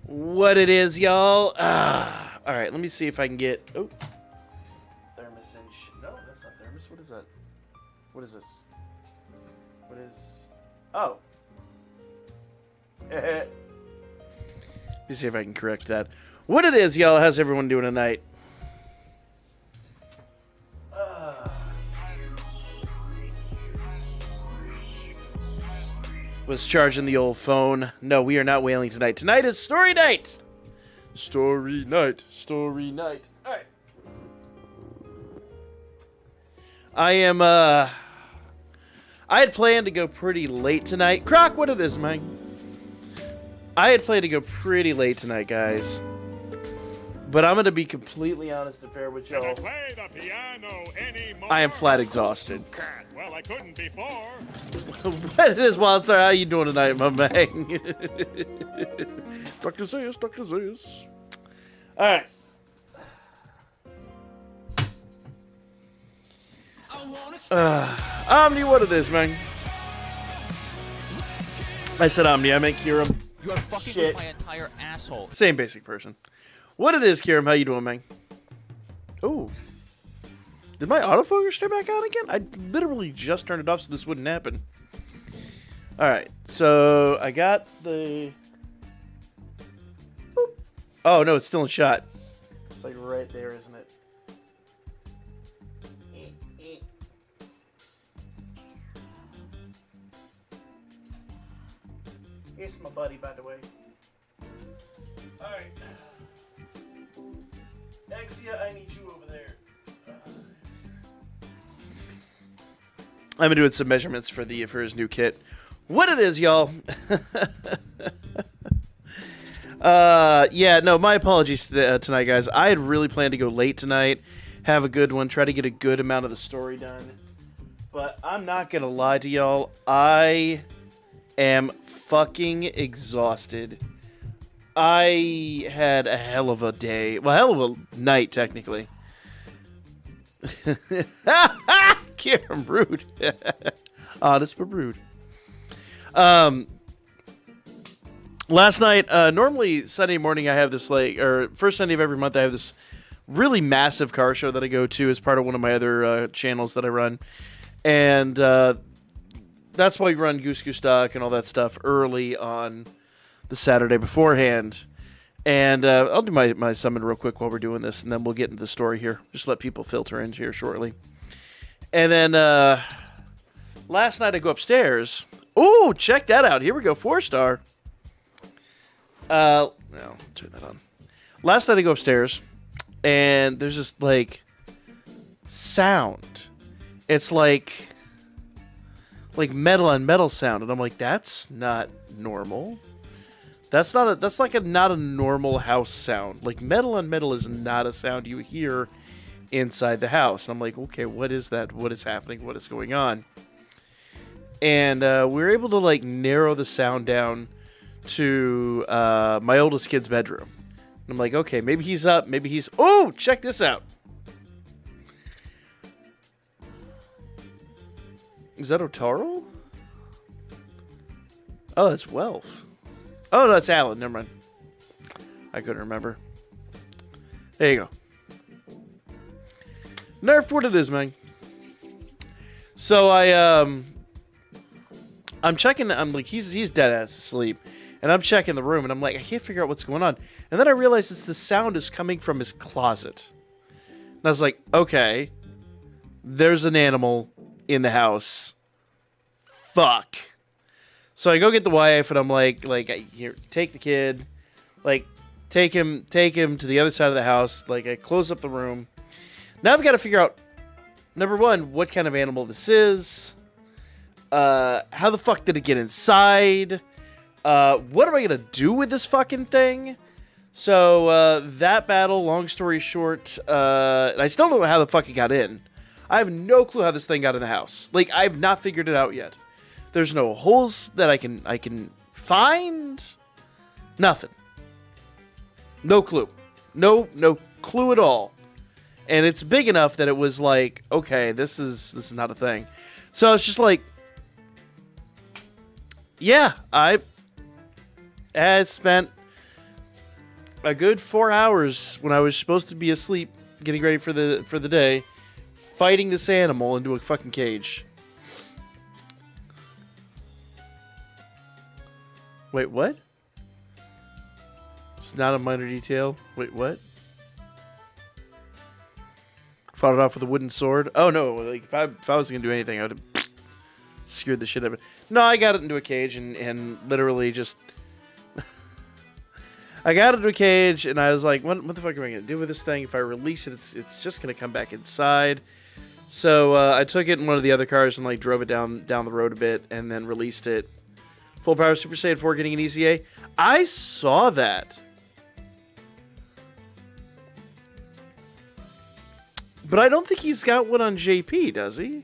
What it is, y'all. All right, let me see if I can get... Oh. Thermos and... No, that's not thermos. What is that? What is this? What is... Oh. Let me see if I can correct that. What it is, y'all. How's everyone doing tonight? Was charging the old phone. No, we are not whaling tonight. Tonight is story night. Story night. Story night. All right. I had planned to go pretty late tonight. Croc, what it is, man? I had planned to go pretty late tonight, guys. But I'm going to be completely honest and fair with y'all. I am flat exhausted. Well, I couldn't before. What it is, Wildstar? How you doing tonight, my man? Dr. Zeus, Dr. Zeus. All right. Omni, what it is, man? I said Omni, I meant Kiram. You are fucking with my entire asshole. Same basic person. What it is, Kiram? How you doing, man? Ooh. Did my autofocus stay back on again? I literally just turned it off so this wouldn't happen. Alright, so I got the... Boop. Oh, no, it's still in shot. It's like right there, isn't it? It's my buddy, by the way. Alright. Exia, I need you over there. I'm doing some measurements for his new kit. What it is, y'all. Yeah, no, my apologies tonight, guys. I had really planned to go late tonight, have a good one, try to get a good amount of the story done. But I'm not gonna lie to y'all. I am fucking exhausted. I had a hell of a day. Well, hell of a night, technically. Karen, rude. Honest but rude. Last night, normally Sunday morning I have this, like, or first Sunday of every month I have this really massive car show that I go to as part of one of my other channels that I run. And that's why we run Goose Goose Duck and all that stuff early on the Saturday beforehand. And I'll do my summon real quick while we're doing this, and then we'll get into the story here. Just let people filter in here shortly. And then last night I go upstairs. Ooh, check that out. Here we go, 4-star. No, turn that on. Last night I go upstairs, and there's this, like, sound. It's like metal on metal sound, and I'm like, that's not normal. That's not a normal house sound. Like, metal on metal is not a sound you hear inside the house. And I'm like, okay, what is that? What is happening? What is going on? And we were able to, like, narrow the sound down to my oldest kid's bedroom. And I'm like, okay, maybe he's up. Maybe he's... Oh, check this out. Is that Otaro? Oh, that's Welf. Oh, no, that's Alan. Never mind. I couldn't remember. There you go. Nerfed what it is, man. So I'm checking. I'm like, he's dead ass asleep, and I'm checking the room, and I'm like, I can't figure out what's going on. And then I realized the sound is coming from his closet. And I was like, okay, there's an animal in the house. Fuck. So I go get the wife, and I'm like, here, take the kid, like, take him to the other side of the house. Like, I close up the room. Now I've got to figure out, number one, what kind of animal this is. How the fuck did it get inside? What am I gonna do with this fucking thing? So that battle, long story short, I still don't know how the fuck it got in. I have no clue how this thing got in the house. Like, I've not figured it out yet. There's no holes that I can find. Nothing. No clue. No clue at all. And it's big enough that it was like, okay, this is not a thing. So it's just like, yeah, I spent a good 4 hours when I was supposed to be asleep, getting ready for the day, fighting this animal into a fucking cage. Wait, what? It's not a minor detail. Wait, what? Fought it off with a wooden sword. Oh no! Like if I was gonna do anything, I would have scared the shit out of it. No, I got it into a cage and literally just. I got it into a cage and I was like, what the fuck am I gonna do with this thing? If I release it, it's just gonna come back inside. So I took it in one of the other cars and like drove it down the road a bit and then released it. Full power Super Saiyan 4 getting an EZA. I saw that. But I don't think he's got one on JP, does he?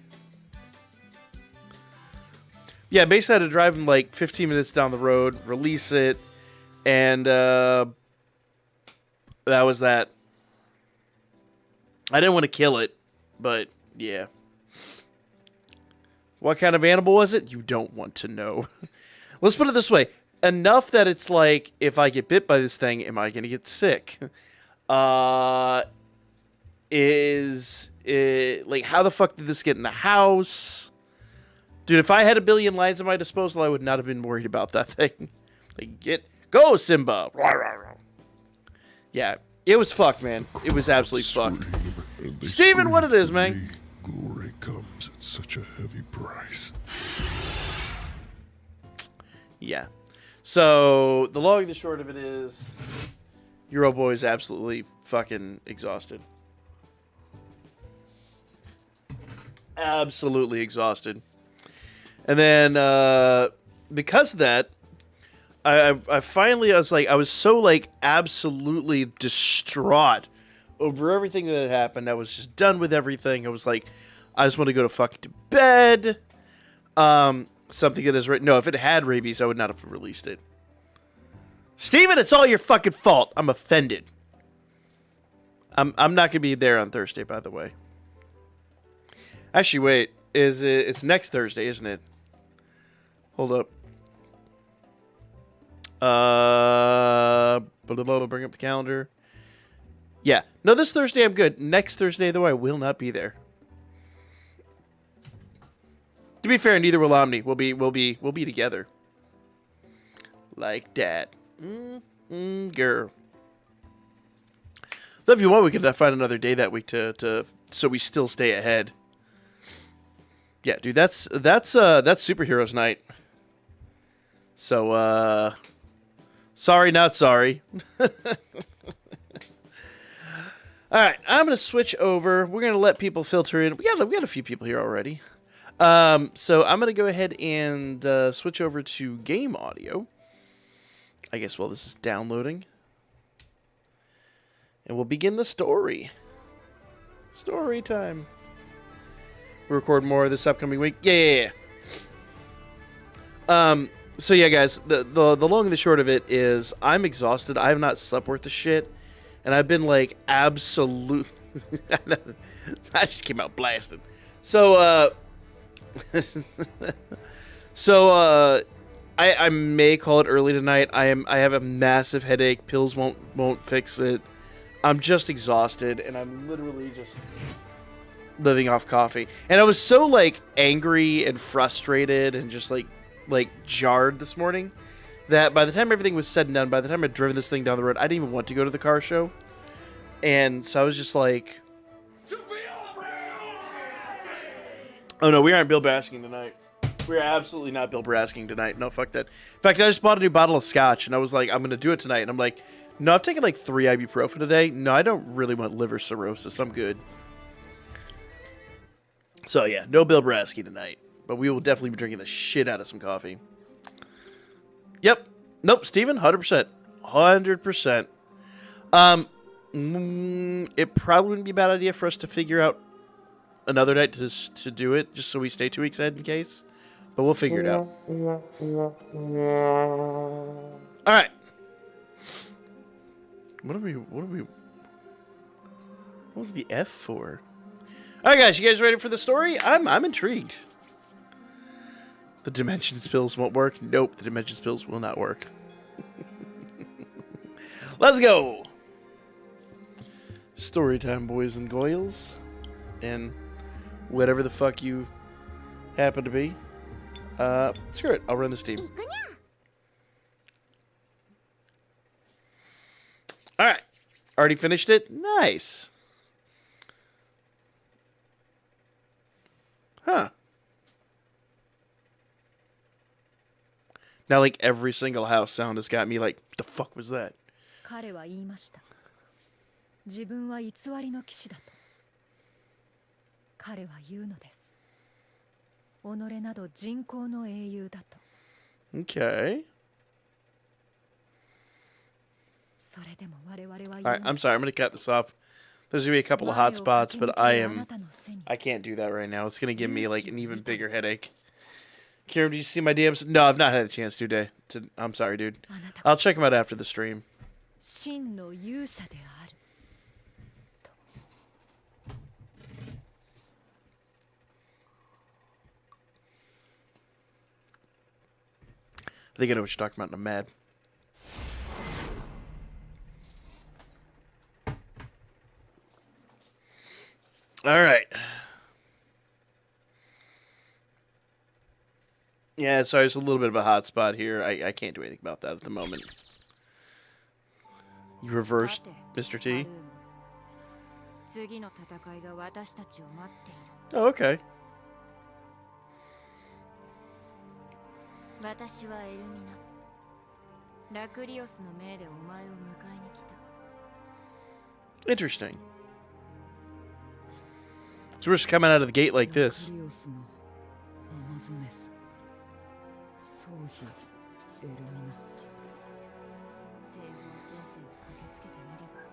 Yeah, basically I had to drive him like 15 minutes down the road, release it, and that was that. I didn't want to kill it, but yeah. What kind of animal was it? You don't want to know. Let's put it this way. Enough that it's like, if I get bit by this thing, am I going to get sick? Like, how the fuck did this get in the house? Dude, if I had a billion lions at my disposal, I would not have been worried about that thing. Like, go, Simba! Yeah, it was fucked, man. It was absolutely fucked. Steven, what it is, man? Glory comes at such a heavy price. Yeah. So, the long and the short of it is, your old boy is absolutely fucking exhausted. Absolutely exhausted. And then, because of that, I finally, I was so, like, absolutely distraught over everything that had happened. I was just done with everything. I was like, I just want to go to fucking to bed. Something that is right. No, if it had rabies, I would not have released it. Steven, it's all your fucking fault. I'm offended. I'm not going to be there on Thursday, by the way. Actually, wait. It's next Thursday, isn't it? Hold up. Bring up the calendar. Yeah. No, this Thursday I'm good. Next Thursday, though, I will not be there. To be fair, neither will Omni. We'll be together. Like that. Girl. So if you want, we could find another day that week so we still stay ahead. Yeah, dude, that's Superheroes Night. So sorry, not sorry. All right, I'm gonna switch over. We're gonna let people filter in. We got a few people here already. So I'm gonna go ahead and switch over to game audio. I guess while this is downloading, and we'll begin the story. Story time. We'll record more this upcoming week. Yeah. So yeah, guys, the long and the short of it is I'm exhausted. I have not slept worth a shit, and I've been like absolute. I just came out blasted. So I may call it early tonight. I have a massive headache. Pills won't fix it. I'm just exhausted, and I'm literally just living off coffee. And I was so like angry and frustrated and just like jarred this morning that by the time everything was said and done, by the time I'd driven this thing down the road, I didn't even want to go to the car show. And so I was just like, oh no, we aren't Bill Brasking tonight. We're absolutely not Bill Brasking tonight. No, fuck that. In fact, I just bought a new bottle of scotch, and I was like, I'm going to do it tonight. And I'm like, no, I've taken like 3 ibuprofen today. No, I don't really want liver cirrhosis. I'm good. So yeah, no Bill Brasking tonight. But we will definitely be drinking the shit out of some coffee. Yep. Nope, Steven, 100%. 100%. It probably wouldn't be a bad idea for us to figure out another night to do it, just so we stay 2 weeks ahead in case. But we'll figure it out. All right. What was the F for? All right, guys, you guys ready for the story? I'm intrigued. The dimensions pills won't work. Nope, the dimensions pills will not work. Let's go. Story time, boys and goyles, and whatever the fuck you happen to be. Screw it. I'll run this team. All right. Already finished it. Nice. Huh. Now, like, every single house sound has got me like, what the fuck was that? 彼は言いました。自分は偽りの騎士だと。彼は言うのです。己など人工の英雄だと。Okay. それでも我々は言うのです。All right, I'm sorry. I'm going to cut this off. There's going to be a couple of hot spots, but I can't do that right now. It's going to give me like an even bigger headache. Kieran, did you see my DMs? No, I've not had a chance today. I'm sorry, dude. I'll check them out after the stream. 真の勇者である。 I think I know what you're talking about, and I'm mad. All right. Yeah, sorry, it's a little bit of a hot spot here. I can't do anything about that at the moment. You reversed, Mr. T? Oh, okay. 私はエルミナ。ラクリオスの命でお前を迎えに来た。 Interesting. So we're just coming out of the gate like this. 西方戦線に駆けつけてみれば、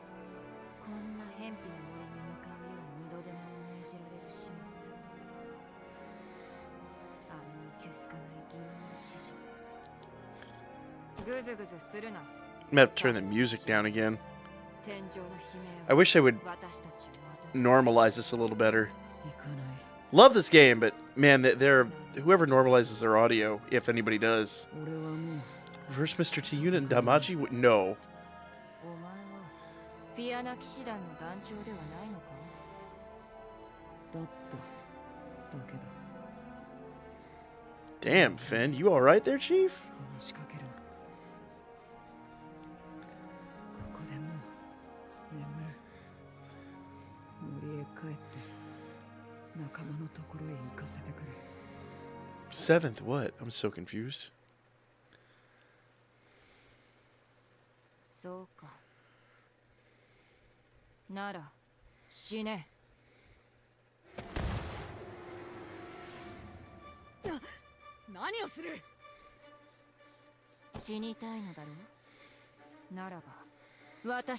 こんな偏僻な森に向かうよう二度手間を命じられる始末。あのいけすかない銀の指示。ぐずぐずするな。 I'm gonna have to turn the music down again. I wish they would normalize this a little better. Love this game, but man, whoever normalizes their audio, if anybody does. Reverse Mr. T unit and Damaji? No. Damn, Finn, you alright there, Chief? Seventh what? I'm so confused. そうか。なら死ね。何をする？死にたいのだろう。ならば。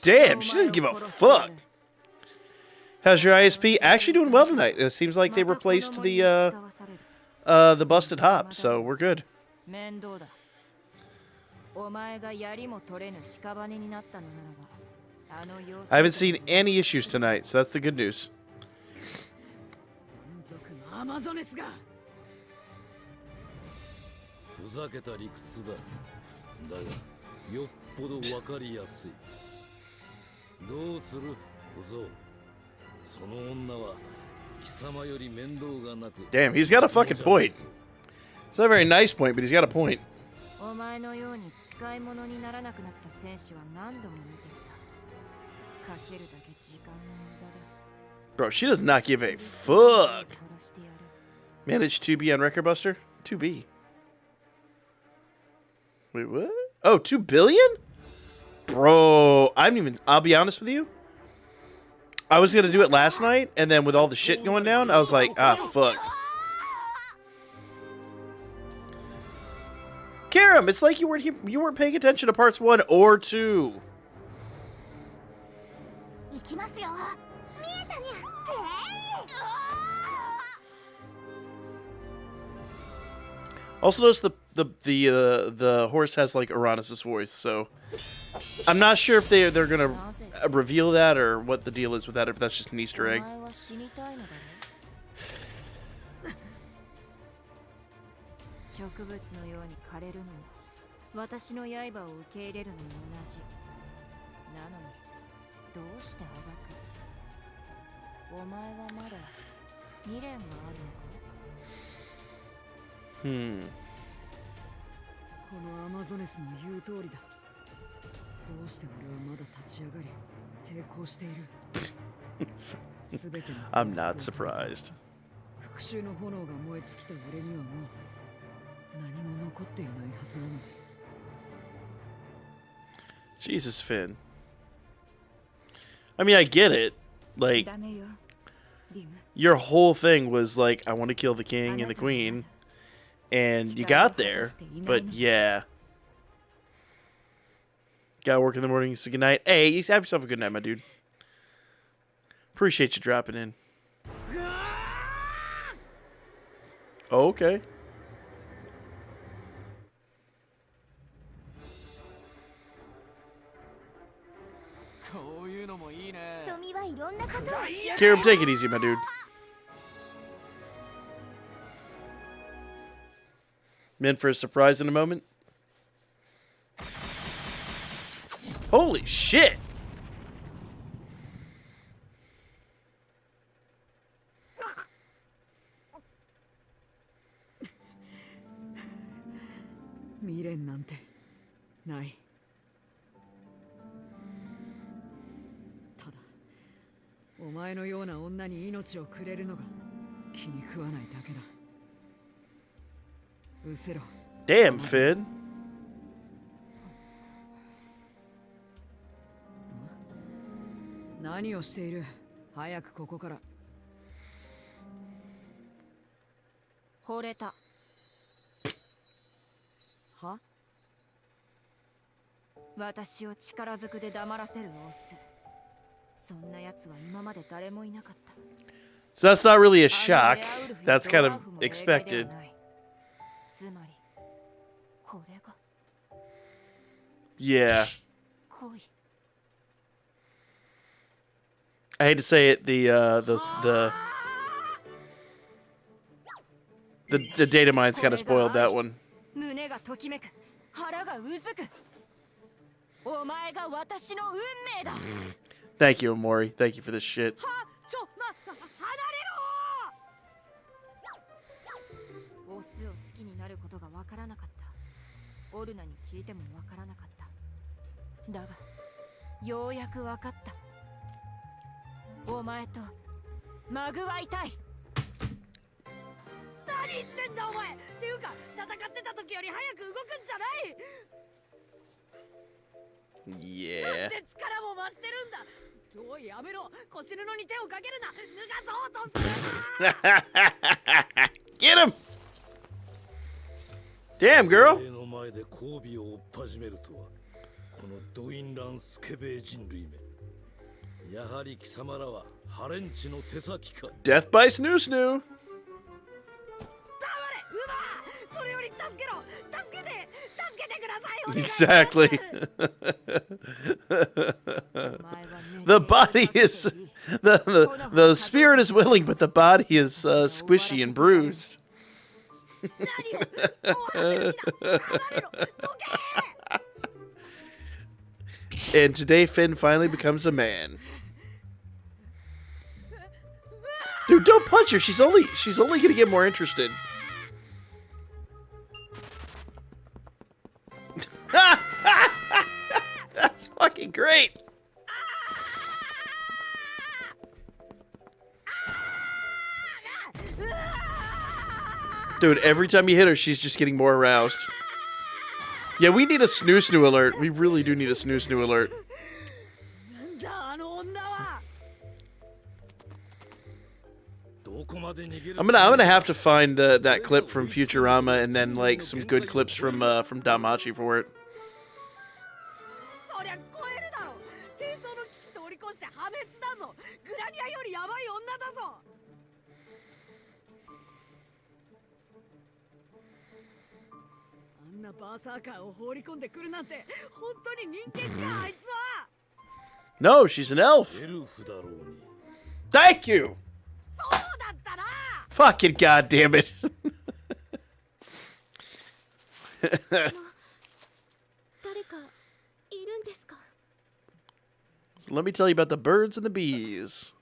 Damn, she doesn't give a fuck. How's your ISP? Actually doing well tonight. It seems like they replaced the busted hop, so we're good. I haven't seen any issues tonight, so that's the good news. ふざけた理屈だ。だが、よっぽどわかりやすい。どうする、小僧。その女は貴様より面倒がなく。Damn, he's got a fucking point. It's not a very nice point, but he's got a point. お前のように使い物にならなくなった戦士は何度も見てきた。かけるだけ時間の無駄だ。 Bro, she does not give a fuck. Manage 2B on Record Buster? 2B. Wait, what? Oh, 2 billion? Bro, I'll be honest with you. I was going to do it last night, and then with all the shit going down, I was like, ah, fuck. Karam, it's like you weren't paying attention to parts 1 or 2. Also notice the horse has like Uranus' voice, so I'm not sure if they're gonna reveal that or what the deal is with that, if that's just an Easter egg. どうしてあがく？お前はまだ未練があるのか？このアマゾネスの言う通りだ。どうして俺はまだ立ち上がり抵抗している。すべての I'm not surprised. 復讐の炎が燃え尽きた俺にはもう何も残っていないはずなのに。 Jesus, Finn. I mean, I get it. Like, ダメよリム。 your whole thing was like, I want to kill the king and the queen, and you got there. But yeah, gotta work in the morning. So good night. Hey, you have yourself a good night, my dude. Appreciate you dropping in. Oh, okay. Caleb, take it easy, my dude. Meant for a surprise in a moment. Holy shit! Miren なんてない。ただお前のような女に命をくれるのが気に食わないだけだ。うせろ。 Damn, Finn. 何をしている？早くここから。惚れた。は？私を力ずくで黙らせるオス。そんな奴は今まで誰もいなかった。 So that's not really a shock. That's kind of expected. つまりこれが Yeah. 恋。 I hate to say it, the data mine's kind of spoiled that one. 胸がときめく。腹がうずく。お前が私の運命だ。 Thank you, Amori. Thank you for this shit. 離れろ。オスを好きになることがわからなかった。オルナに聞いてもわからなかった。だがようやくわかった。お前とまぐわいたい。何言ってんだお前。っていうか戦ってた時より早く動くんじゃない。 Yeah. なんで力も増してるんだ。おいやめろ。腰布に手をかけるな。脱がそうとするな。 Get him! Damn, girl. の前で交尾を追っ始めるとはこのドインランスケベー人類め。やはり貴様らはハレンチの手先か。 Death by Snoo Snoo. それより助けろ。助けてください。 Exactly. The body is the spirit is willing, but the body is squishy and bruised. And today Finn finally becomes a man. Dude, don't punch her. She's only gonna get more interested. That's fucking great. Dude, every time you hit her, she's just getting more aroused. Yeah, we need a snoo snoo alert. We really do need a snoo snoo alert. I'm gonna have to find that clip from Futurama and then like some good clips from Danmachi for it. そりゃ超えるだろ。低層の危機通り越して破滅だぞ。グラニアよりヤバい女だぞ。あんなバーサーカーを放り込んでくるなんて本当に人間かあいつは。 No, she's an elf. Thank you. そうだったな。 Fucking goddamn it. 誰かいるんですか？ So let me tell you about the birds and the bees.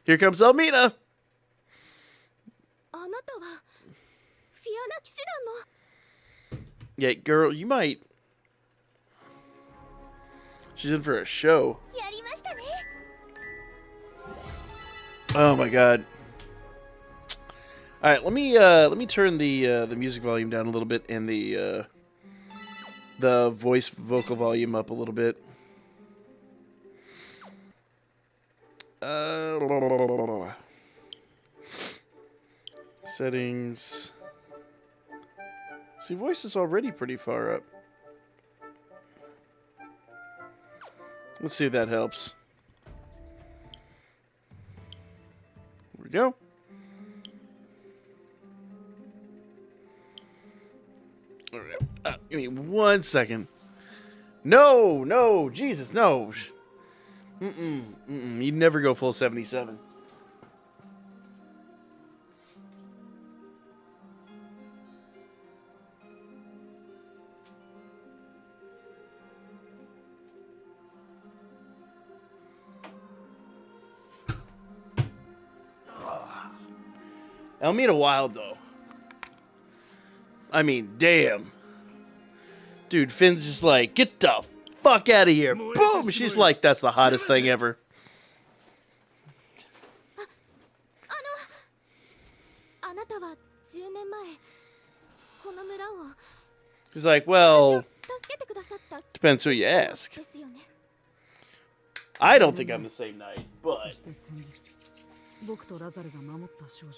Here comes Elmina. あなたはフィアナ騎士団の Yeah, girl, you might. She's in for a show. やりましたね Oh my god. All right, let me turn the music volume down a little bit and the vocal volume up a little bit. Settings. See, voice is already pretty far up. Let's see if that helps. Here we go. All right. Give me 1 second. No, Jesus, no. You'd never go full 77. Elmina Wild, though. I mean, damn. Dude, Finn's just like, get the fuck out of here. Boom! She's like, that's the hottest thing ever. あなたは10年前この村を He's like, well, 助けてくださった depends who you ask. ですよね I don't think I'm the same knight, そ but して先日僕とラザルが守った少女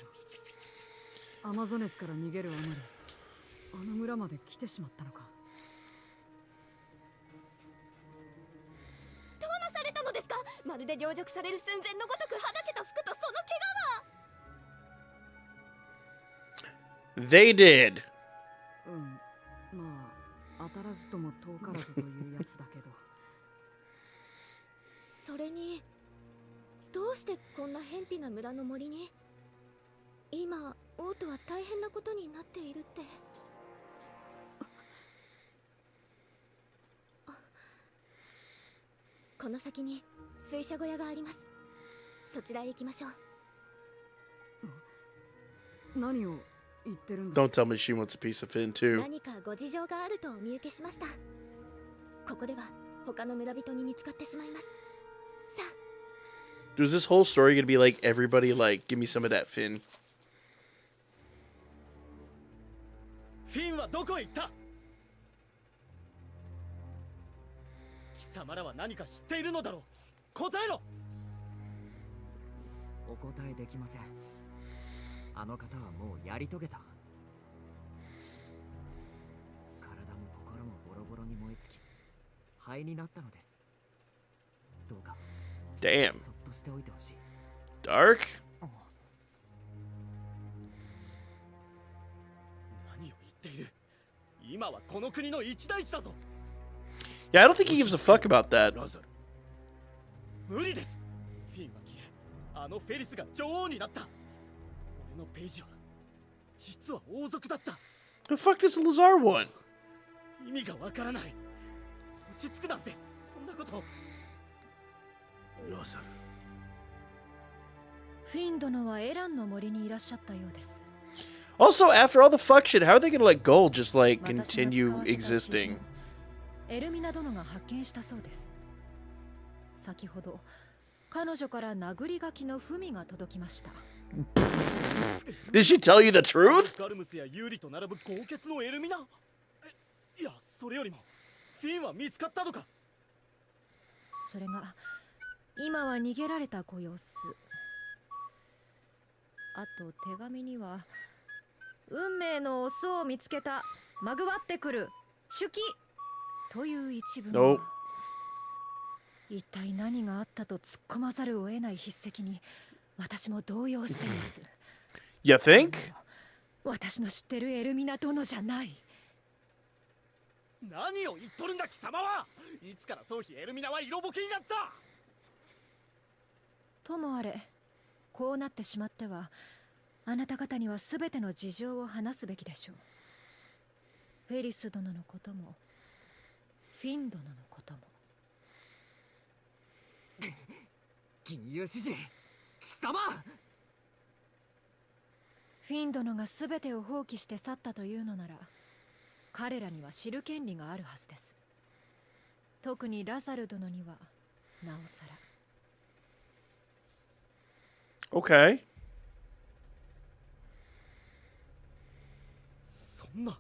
アマゾネスから逃げるあまりあの村まで来てしまったのかどうなされたのですかまるで凌辱される寸前のごとくはだけた服とその怪我は they did. まあ当たらずとも遠からずというやつだけどそれにどうしてこんな偏僻な村の森に今王都は大変なことになっているってこの先に水車小屋がありますそちらへ行きましょう何を言ってるんだ Don't tell me she wants a piece of Finn, too. 何かご事情があるとお見受けしましたここでは他の村人に見つかってしまいますさあ Is this whole story gonna be like everybody, like, give me some of that Finn? フィンはどこへ行った貴様らは何か知っているのだろう答えろお答えできませんあの方はもうやり遂げた体も心もボロボロに燃え尽き灰になったのですどうか Damn. そっとしておいてほしい Dark? 何を言っている今はこの国の一大事だぞ Yeah, I don't think he gives a fuck about that. ラザル無理ですフィンは消えあのフェリスが女王になった俺のページは実は王族だった The fuck does Lazar want? 意味がわからない落ち着くなんてそんなことラザルフィン殿はエランの森にいらっしゃったようです Also, after all the fuck shit, how are they gonna let Gold just, like, continue existing? エルミナ殿が発見したそうです先ほど彼女から殴り書きの文が届きました Did she tell you the truth? ガルムスやユーリと並ぶ豪傑のエルミナいやそれよりもフィンは見つかったのかそれが今は逃げられたご様子あと手紙には運命のオスを見つけたまぐわってくる手記という一文 Nope. 一体何があったと突っ込まざるを得ない筆跡に私も動揺しています You think? 私の知ってるエルミナ殿じゃない何を言っとるんだ貴様はいつから総妃エルミナは色ぼけになったともあれこうなってしまってはあなた方には全ての事情を話すべきでしょうフェリス殿のこともフィン殿のことも金融詩人貴様。フィン殿が全てを放棄して去ったというのなら、彼らには知る権利があるはずです。特にラザル殿にはなおさら。Okay. そんな。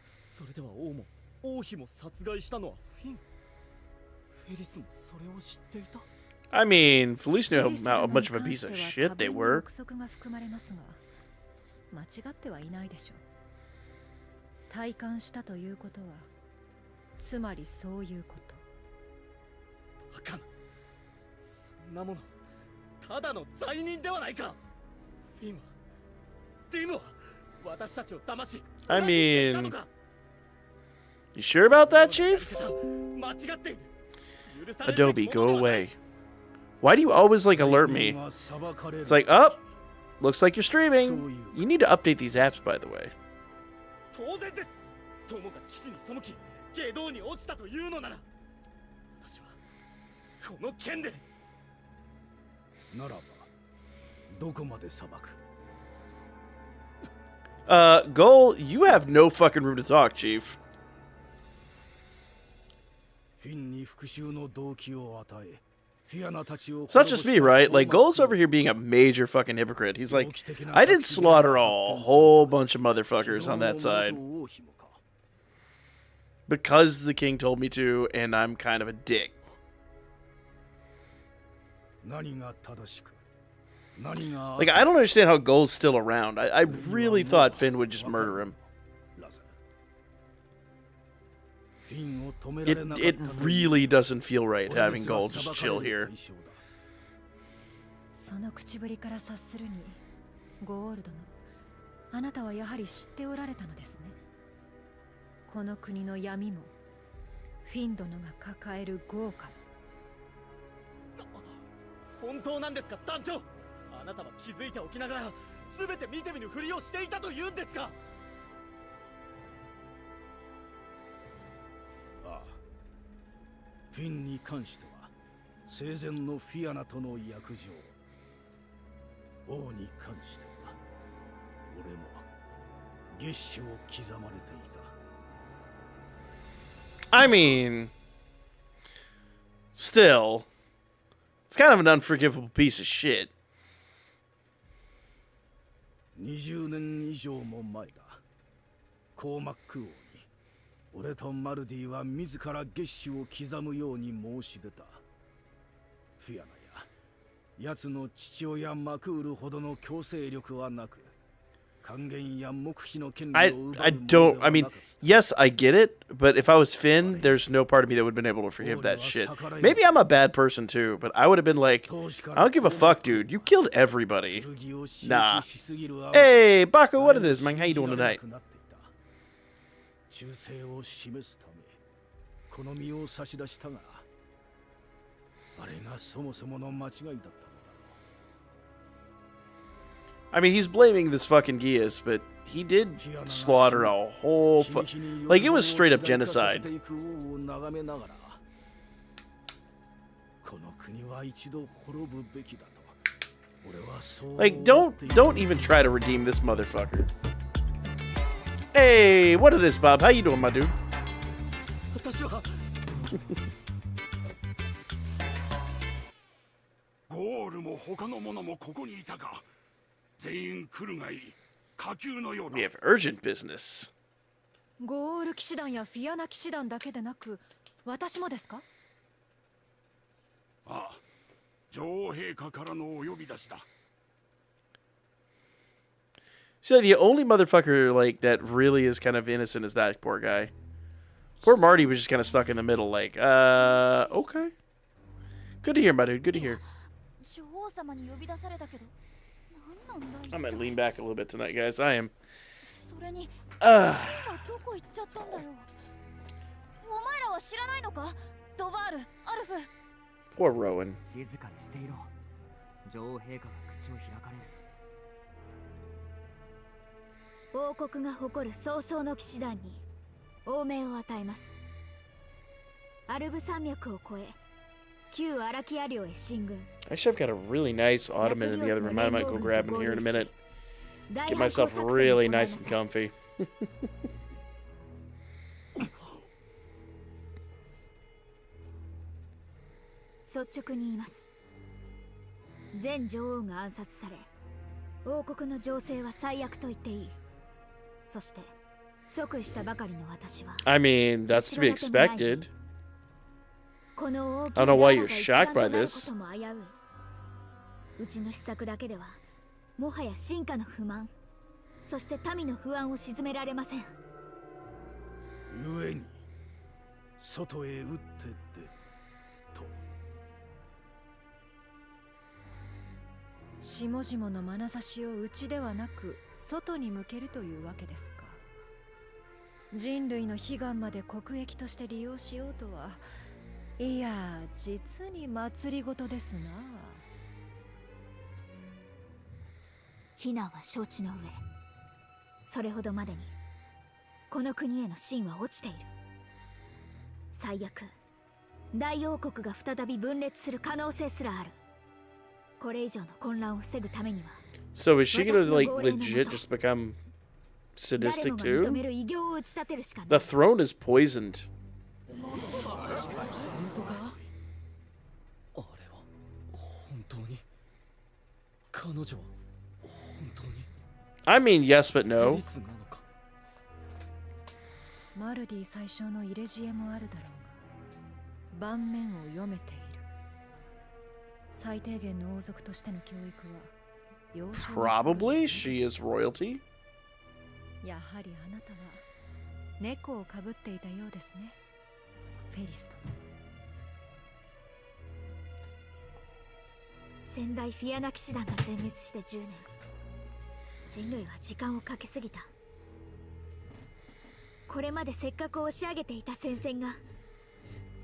それでは王も王妃も殺害したのはフィン。フェリスもそれを知っていた。I mean, Felice knew how much of a piece of shit they were. 憶測が含まれますが、間違ってはいないでしょう。体感したということは、つまりそういうこと。バカな。そんなものただの罪人ではないか。フィンはディムは私たちを騙し、 I mean, you sure about that, Chief? 間違っている。 Adobe, go away. Why do you always like alert me? It's like, oh, looks like you're streaming. You need to update these apps, by the way. 当然です。友が基地に背き、下道に落ちたというのなら、私はこの剣で。ならばどこまで裁く。Goal, you have no fucking room to talk, Chief. フィンに復讐の動機を与え、フィアナたちを。 It's not just me, right? Like, Goal's over here being a major fucking hypocrite. He's like, I didn't slaughter a whole bunch of motherfuckers on that side because the king told me to, and I'm kind of a dick. 何が正しく、何が。 Like, I don't understand how Goal's still around. I really thought Finn would just murder him. It really doesn't feel right having Goal just chill here. その口ぶりから察するに、ゴールドのあなたはやはり知っておられたのですね。この国の闇もフィン殿が抱える豪華も。本当なんですか、団長。あなたは気づいておきながら全て見て見ぬふりをしていたというんですか。ああ、フィンに関しては生前のフィアナとの約定、王に関しては俺も月首を刻まれていた。 I mean, still, it's kind of an unforgivable piece of shit. 20年以上も前だ。コーマック王に俺とマルディは自ら月首を刻むように申し出た。フィアナや奴の父親マクールほどの強制力はなく、還元や黙秘の権利を奪うものではなかった。 I don't, I mean, yes, I get it, but if I was Finn, there's no part of me that would have been able to forgive that shit. Maybe I'm a bad person too, but I would have been like, I don't give a fuck, dude. You killed everybody. Nah. Hey, Baku, what it is, man? How you doing tonight? 忠誠を示すためこの身を差し出したが、あれがそもそもの間違いだった。 I mean, he's blaming this fucking Gias, but he did slaughter a whole like, it was straight up genocide. Like, don't even try to redeem this motherfucker. Hey, what it is, Bob? How you doing, my dude? ゴールも他の者もここにいたか。全員来るがいい。下級のようだ。 We have urgent business. ゴール騎士団やフィアナ騎士団だけでなく、私もですか？ああ、女王陛下からのお呼び出しだ。 So the only motherfucker like that really is kind of innocent is that poor guy. Poor Marty was just kind of stuck in the middle, like, okay. Good to hear, my dude. Good to hear. I might lean back a little bit tonight, guys. I am. Poor Rowan. 静かにしていろ。女王陛下が口を開かれる。王国が誇る早々の騎士団に王命を与えます。アルブ山脈を越え旧荒木屋領へ進軍。 Actually, I've got a really nice ottoman in the other room. I might go grab in here in a minute. Get myself really nice and comfy. 率直に言います。前女王が暗殺され、王国の情勢は最悪と言っていい。そして即位したばかりの私は I mean, that's to be expected. この大き I な don't know why ダ you're マが一 shocked 丸 by となる this. ことも危うい。うちの施策だけではもはや臣下の不満、そして民の不安を鎮められません。故に外へ打って出ると。下々の眼差しを内ではなく外に向けるというわけですか。人類の悲願まで国益として利用しようとは、いや実に祭りごとですな。非難は承知の上、それほどまでにこの国への信は落ちている。最悪大王国が再び分裂する可能性すらある。これ以上の混乱を防ぐためには So is she gonna like legit just become 誰 sadistic もが認 too? める偉業を打ち立てるしかない。 The throne is poisoned. 本当か？あれは本当に彼女は本当に I mean, yes, but エ no. リスなのか？マルディ最小の入れ知恵もあるだろうが、盤面を読めている。最低限の王族としての教育は幼少の頃 Probably she is royalty. やはりあなたは猫をかぶっていたようですね、フェリス殿。先代フィアナ騎士団が全滅して10年。人類は時間をかけすぎた。これまでせっかく押し上げていた戦線が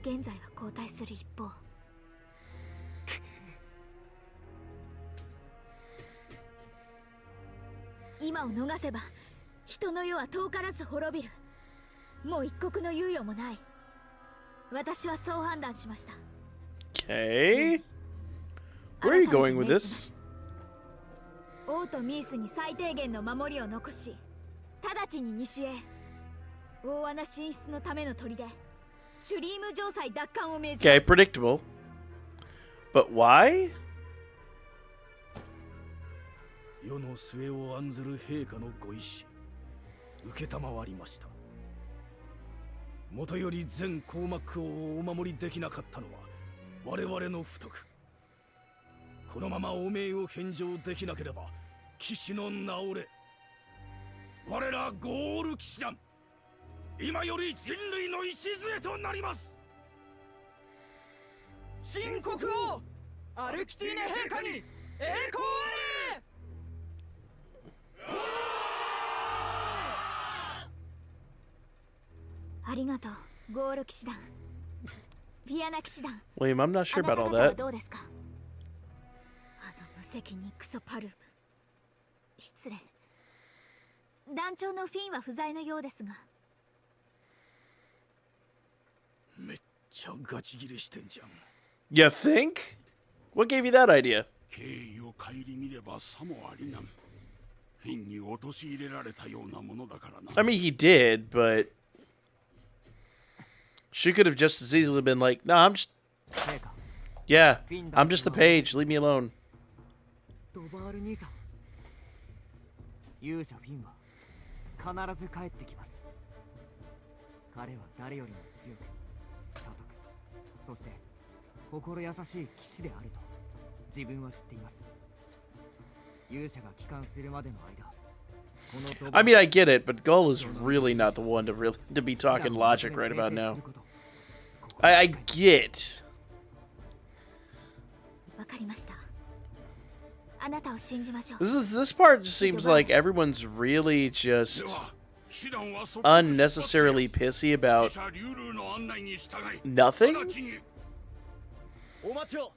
現在は後退する一方。今を逃せば人の世は遠からず滅びる。もう一刻の猶予もない。私はそう判断しました。 Okay. Where are you going with this? 王とミースに最低限の守りを残し、直ちに西へ。大穴進出のための砦、シュリーム城塞奪還を命じます。 Okay, predictable. But why? 世の末を案ずる陛下のご意志、承りました。もとより全高幕王をお守りできなかったのは我々の不徳。このまま汚名を返上できなければ騎士の名折れ。我らゴール騎士団、今より人類の礎となります。新国王アルキティーネ陛下に栄光あれ。ありがとう、ゴール騎士団。フィアナ騎士団。 William, I'm not sure あな about た all 方は that. どうですか？あの無責任クソパルム。失礼。団長のフィンは不在のようですが。めっちゃガチギレしてんじゃん。 You think? What gave you that idea? 経緯を顧みればさもありなん。フィンに陥れられたようなものだからな。 I mean, he did, but she could have just as easily been like, "No, I'm just, 陛下 yeah, I'm just the page. Leave me alone." ドバール兄さん、勇者フィンは必ず帰ってきます。彼は誰よりも強く聡く、そして心優しい騎士であると自分は知っています。勇者が帰還するまでの間、このドバ I mean, I get it, but Gull is really not the one to be talking logic right about now. I get. わかりました。あなたを信じましょう。 This part just seems like everyone's really just unnecessarily pissy about nothing. お待ちを。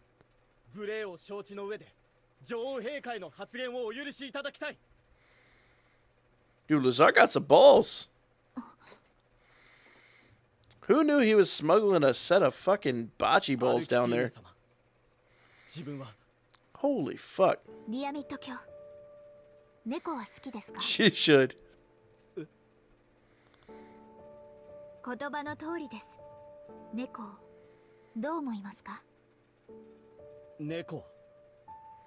無礼を承知の上で女王陛下への発言をお許しいただきたい。 Dude, Lazar got some balls. Who knew he was smuggling a set of fucking bocce balls down there? 自分は Holy fuck. ディアミット卿、猫は好きですか？ She should. 言葉の通りです。猫、どう思いますか？猫は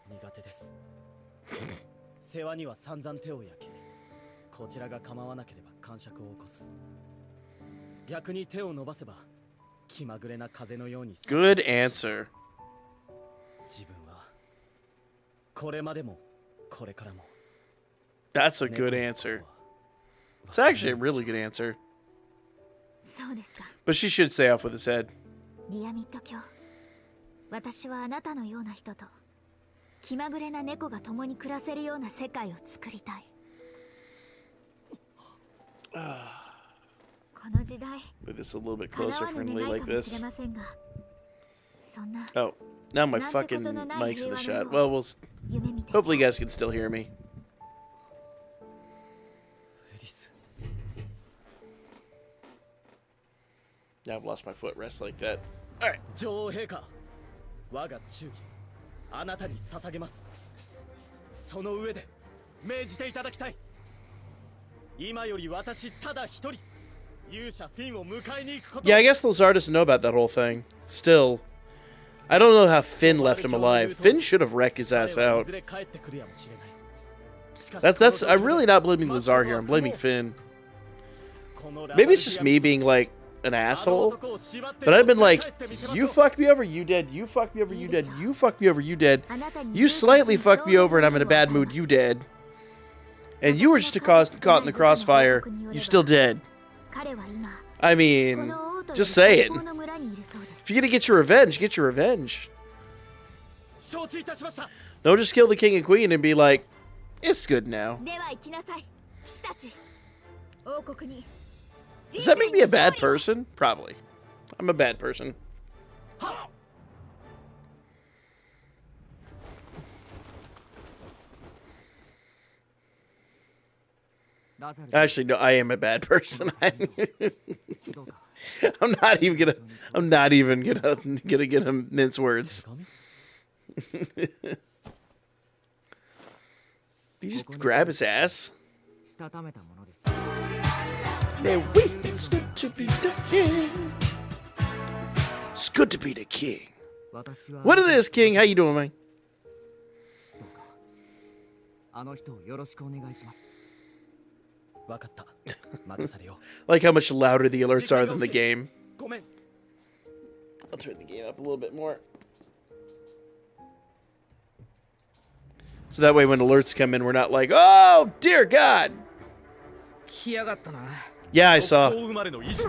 苦手です。世話には散々手を焼き、こちらが構わなければ癇癪を起こす。逆に手を伸ばせば気まぐれな風のように。 Good answer. 自分はこれまでもこれからも。 That's a good answer. It's actually a really good answer. そうですか。 But she should stay off with his head. ディアミット卿、私はあなたのような人と気まぐれな猫が共に暮らせるような世界を作りたい。この時代、 Move this a little bit 叶 closer わ for ぬ him to 願 lay い like かもしれ this. ませんが、そんな Oh, now my なんて fucking ことのない mic's in the 平和 shot. の Well, we'll 夢見て。 hopefully you guys can still hear me. エリス、 Yeah, I've lost my footrest like that. All right. 女王陛下、我が忠義あなたに捧げます。その上で命じていただきたい。今より私ただ一人勇者フィンを迎えに行くこと。 Yeah, I guess those artists know about that whole thing. Still, I don't know how Finn left him alive. Finn should have wrecked his ass out. That's. I'm really not blaming Lazar here. I'm blaming Finn. Maybe it's just me being like an asshole, but I've been like, you fucked me over, you dead. You fucked me over, you dead. You fucked me over, you dead. You slightly fucked me over, and I'm in a bad mood. You dead. And you were just caught in the crossfire. You still dead. I mean, just saying. If you're gonna get your revenge, get your revenge. Don't just kill the king and queen and be like, it's good now. では行きなさい、騎士たち。王国に。 Does that make me a bad person? Probably. I'm a bad person. Actually, no, I am a bad person. I'm not even gonna get him mince words. You just grab his ass. Yeah, wait, it's good to be the king. It's good to be the king. What it is, King? How you doing, man? あの人をよろしくお願いします。 分かった。任されよ。 Like how much louder the alerts are than the game. I'll turn the game up a little bit more. So that way when alerts come in, we're not like, oh, dear God. Yeah, I saw. Oh, it's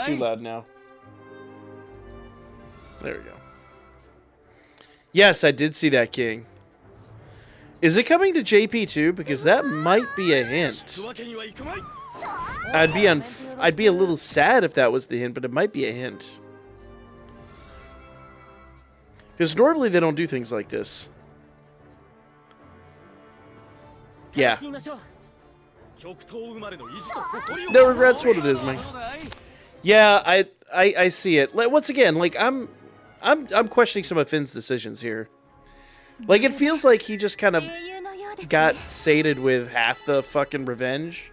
too loud now. There we go. Yes, I did see that, King. Is it coming to JP too? Because that might be a hint. I'd be a little sad if that was the hint, but it might be a hint. Because normally they don't do things like this. Yeah. No regrets. What it is, man. Yeah, I see it. Once again, like I'm questioning some of Finn's decisions here. Like it feels like he just kind of got sated with half the fucking revenge,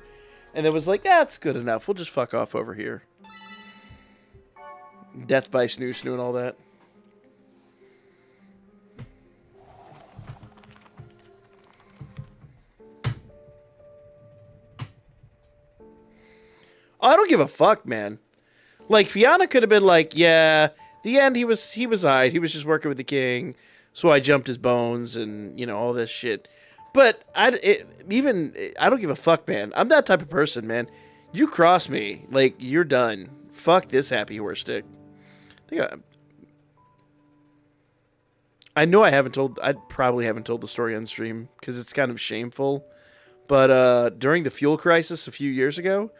and then was like, "That's good enough. We'll just fuck off over here." Death by snoo snoo and all that. Oh, I don't give a fuck, man. Like Fianna could have been like, "Yeah, the end he was alright. He was just working with the king." So I jumped his bones and, you know, all this shit. But I don't give a fuck, man. I'm that type of person, man. You cross me, like, you're done. Fuck this happy horse stick. I know I probably haven't told the story on stream because it's kind of shameful. But during the fuel crisis a few years ago,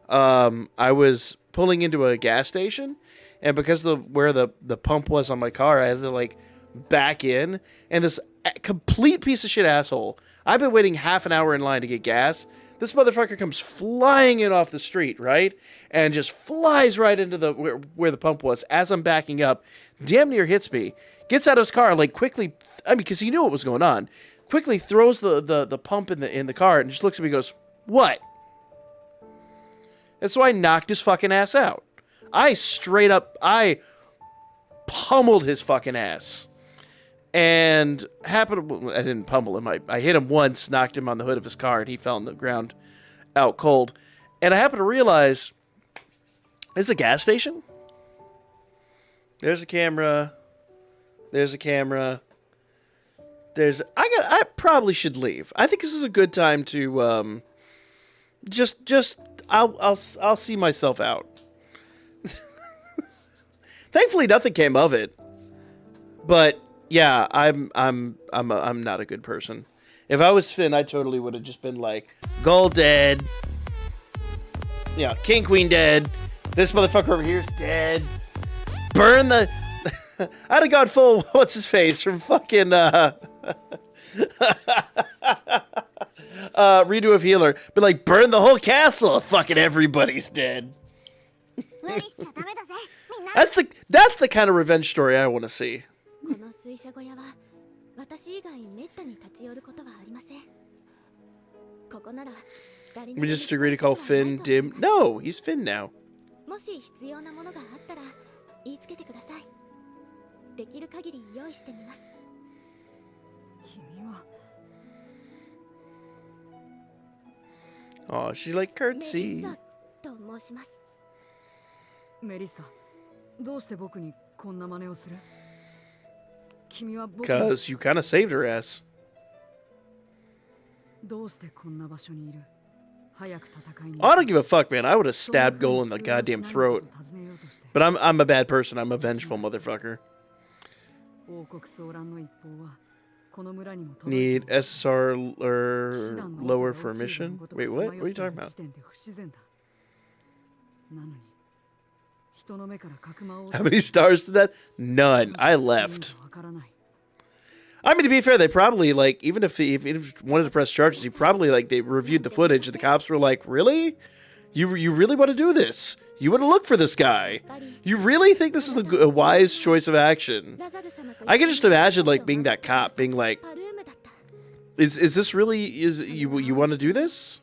I was pulling into a gas station, and because of where the pump was on my car, I had to, like, back in, and this complete piece of shit asshole. I've been waiting half an hour in line to get gas. This motherfucker comes flying in off the street, right? And just flies right into the where the pump was as I'm backing up. Damn near hits me. Gets out of his car, like quickly, I mean, because he knew what was going on. Quickly throws the pump in the car and just looks at me and goes, "What?" And so I knocked his fucking ass out. I pummeled his fucking ass. And I didn't pummel him. I hit him once, knocked him on the hood of his car, and he fell on the ground out cold. And I happened to realize, this is a gas station? There's a camera. There's a camera. I probably should leave. I think this is a good time to I'll see myself out. Thankfully nothing came of it. But yeah, I'm not a good person. If I was Finn, I totally would have just been like, gold dead. Yeah, king queen dead. This motherfucker over here is dead. Burn the I'd have gone full what's his face from fucking redo of healer. But like burn the whole castle if fucking everybody's dead. That's the kind of revenge story I want to see. We just agree to call Finn Dim. No, he's Finn now. Oh, she like curtsy. メリッサ、どうして僕にこんな真似をする? 君は僕 Cause you kind of saved her ass. どうしてこんな場所にいる? 早く戦いに I don't give a fuck, man. I would have stabbed Goal in the goddamn throat. But I'm a bad person. I'm a vengeful motherfucker. 王国騒乱の一報はこの村にも Need SSR or lower for a mission? Wait, what? What are you talking about? なのに How many stars did that? None. I left. I mean, to be fair, they probably, like, even if he wanted to press charges, he probably, like, they reviewed the footage and the cops were like, really? You really want to do this? You want to look for this guy? You really think this is a wise choice of action? I can just imagine, like, being that cop, being like, is this really, you want to do this?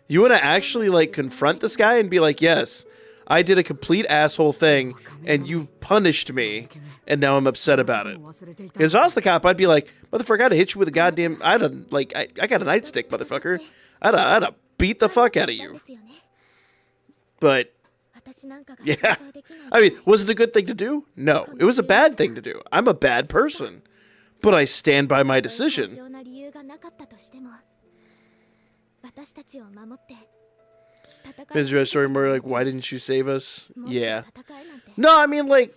You want to actually, like, confront this guy and be like, yes, I did a complete asshole thing, and you punished me, and now I'm upset about it. Because if I was the cop, I'd be like, motherfucker, I'd hit you with a goddamn, I got a nightstick, motherfucker. I'd have beat the fuck out of you. But, yeah. I mean, was it a good thing to do? No. It was a bad thing to do. I'm a bad person. But I stand by my decision. Finn's red story more like, why didn't you save us? Yeah. No, I mean, like,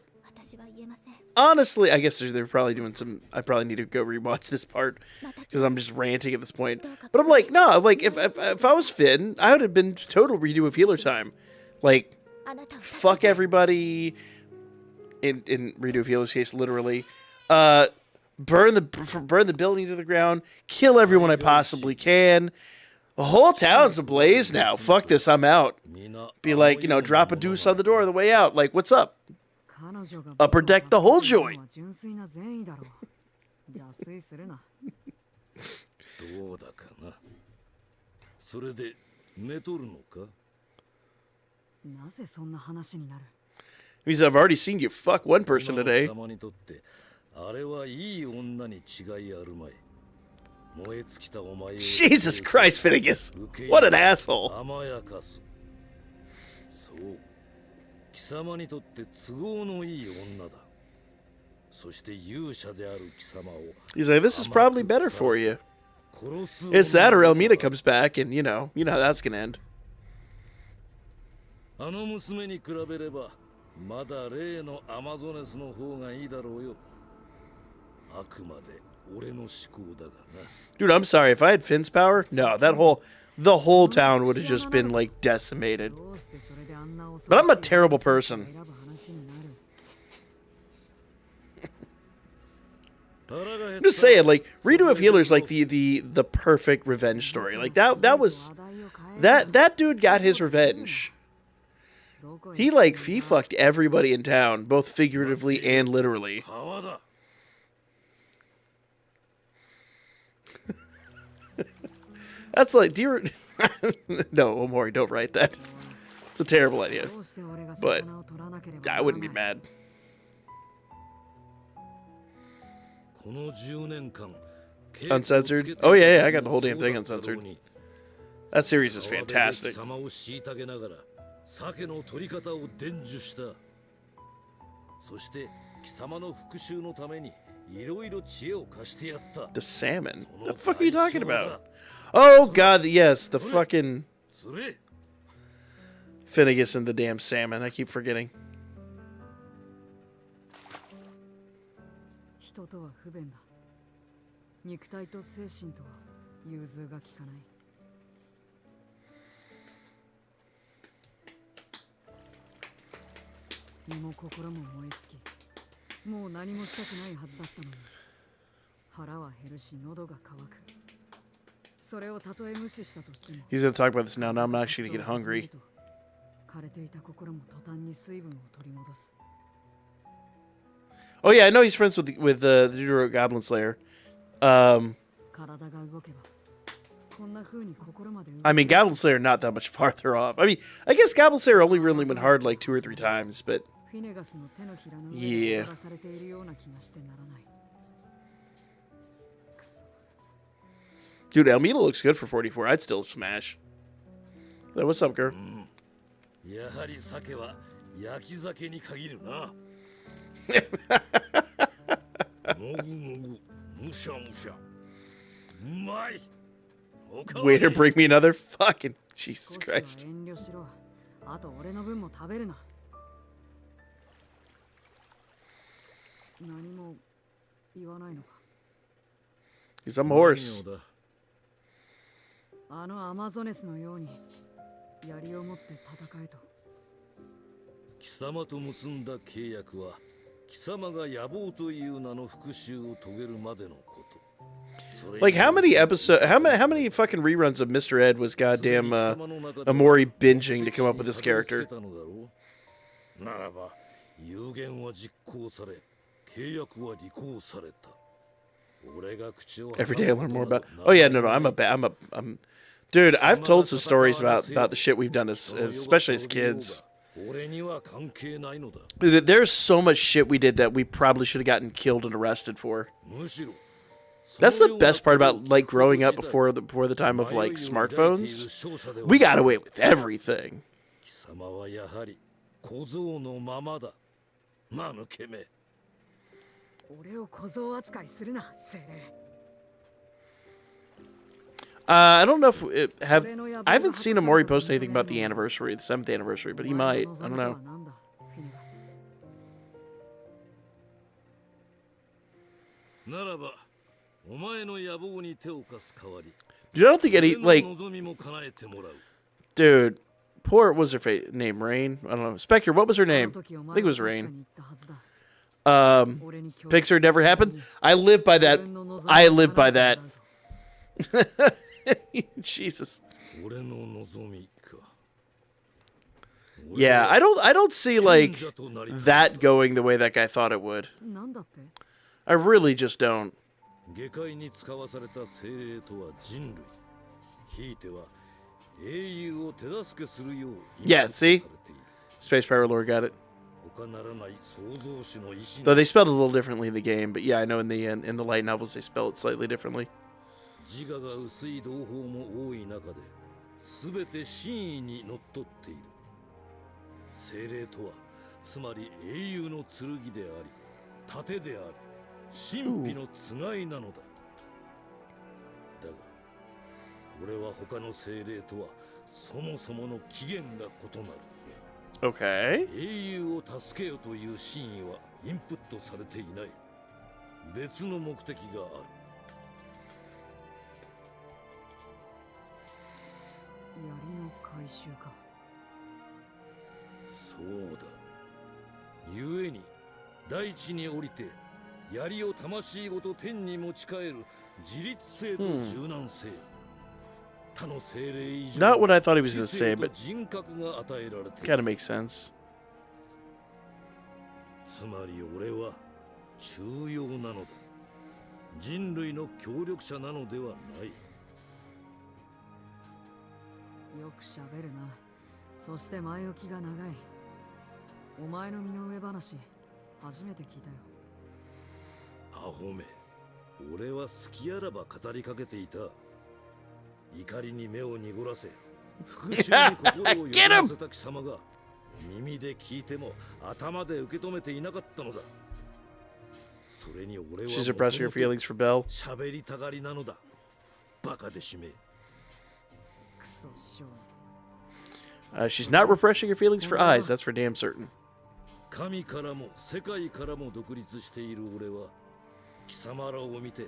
honestly, I guess they're probably doing some, I probably need to go rewatch this part because I'm just ranting at this point. But I'm like, no, like, if I was Finn, I would have been total redo of healer time. Like, fuck everybody, in redo of healer's case, literally. Burn the building to the ground, kill everyone I possibly can. The whole town's ablaze now. Fuck this, I'm out. Be like, drop a deuce on the door on the way out. Like, what's up? Upper deck the whole joint. どうだかな。それで寝とるのか? なぜそんな話になる? Means I've already seen you fuck one person today. 様にとってあれはいい女に違いあるまい。 Jesus Christ, Finnegas! What an asshole! そう、貴様にとって都合のいい女だ。そして勇者である貴様を。 He's like, this is probably better for you. It's that or Elmina comes back, and you know how that's gonna end. あの娘に比べれば、まだ例のアマゾネスの方がいいだろうよ。あくまで。 Dude, I'm sorry. If I had Finn's power, no, the whole town would have just been like decimated. But I'm a terrible person. I'm just saying, like, Redo of Healer's like the perfect revenge story. Like that dude got his revenge. He like fucked everybody in town, both figuratively and literally. That's like, dear. No, Omori, don't write that. It's a terrible idea. But I wouldn't be mad. Uncensored? Oh yeah, I got the whole damn thing uncensored. That series is fantastic. The salmon? The fuck are you talking about? Oh god, yes, the fucking Finnegas and the damn salmon. I keep forgetting. 人とは不便だ。肉体と精神とは融通が利かない。身も心も燃え尽き、もう何もしたくないはずだったのに、腹は減るし喉が渇く。それをたとえ無視したとしても。He's gonna talk about this now. Now I'm actually gonna get hungry. 枯れていた心も途端に水分を取り戻す。 Oh yeah, I know he's friends with the Disord Goblin Slayer. I mean, Goblin Slayer not that much farther off. I mean, I guess Goblin Slayer only really went hard like 2 or 3 times, but yeah. Dude, Elmina looks good for 44. I'd still smash. Hey, what's up, girl? Waiter, bring me another fucking Jesus Christ. He's a horse. あのアマゾネスのように槍を持って戦えと。貴様と結んだ契約は貴様が野望という名の復讐を遂げるまでのこと。Like how many fucking reruns of Mr. Ed was goddamn Omori binging to come up with this character? ならば有言は実行され契約は履行された。 Every day I learn more about. Oh yeah, no, I'm dude. I've told some stories about the shit we've done especially as kids. There's so much shit we did that we probably should have gotten killed and arrested for. That's the best part about like growing up before the time of like smartphones. We got away with everything. I don't know if I haven't seen Omori post anything about the anniversary, the 7th anniversary, but he might. I don't know. Dude, I don't think any like. Dude, poor what was her name? Rain? I don't know. Spectre. What was her name? I think it was Rain. Pixar never happened. I live by that. I live by that. Jesus. Yeah, I don't see like that going the way that guy thought it would. I really just don't. Yeah, see? Space Power Lord got it. Though they spelled it a little differently in the game, but yeah, I know in the light novels they spell it slightly differently. Okay. 槍を魂ごと天に持ち帰る自立性と柔軟性。他の精霊以上 Not what I thought he was going to say, 知性 but と人格が与えられてい kind る。 of makes sense. つまり俺は重要なのだ。人類の協力者なのではない。よくしゃべるな。そして前置きが長い。お前の身の上話、初めて聞いたよ。アホめ。俺は好きあらば語りかけていた。怒りに目を濁らせ、復讐に心を揺らせた貴様が耳で聞いても頭で受け止めていなかったのだ。それに俺は She's repressing her feelings for Belle. 喋りたがりなのだ。バカでしめ。クソしょう。She's not repressing her feelings for eyes. That's for damn certain. 神からも世界からも独立している俺は貴様らを見て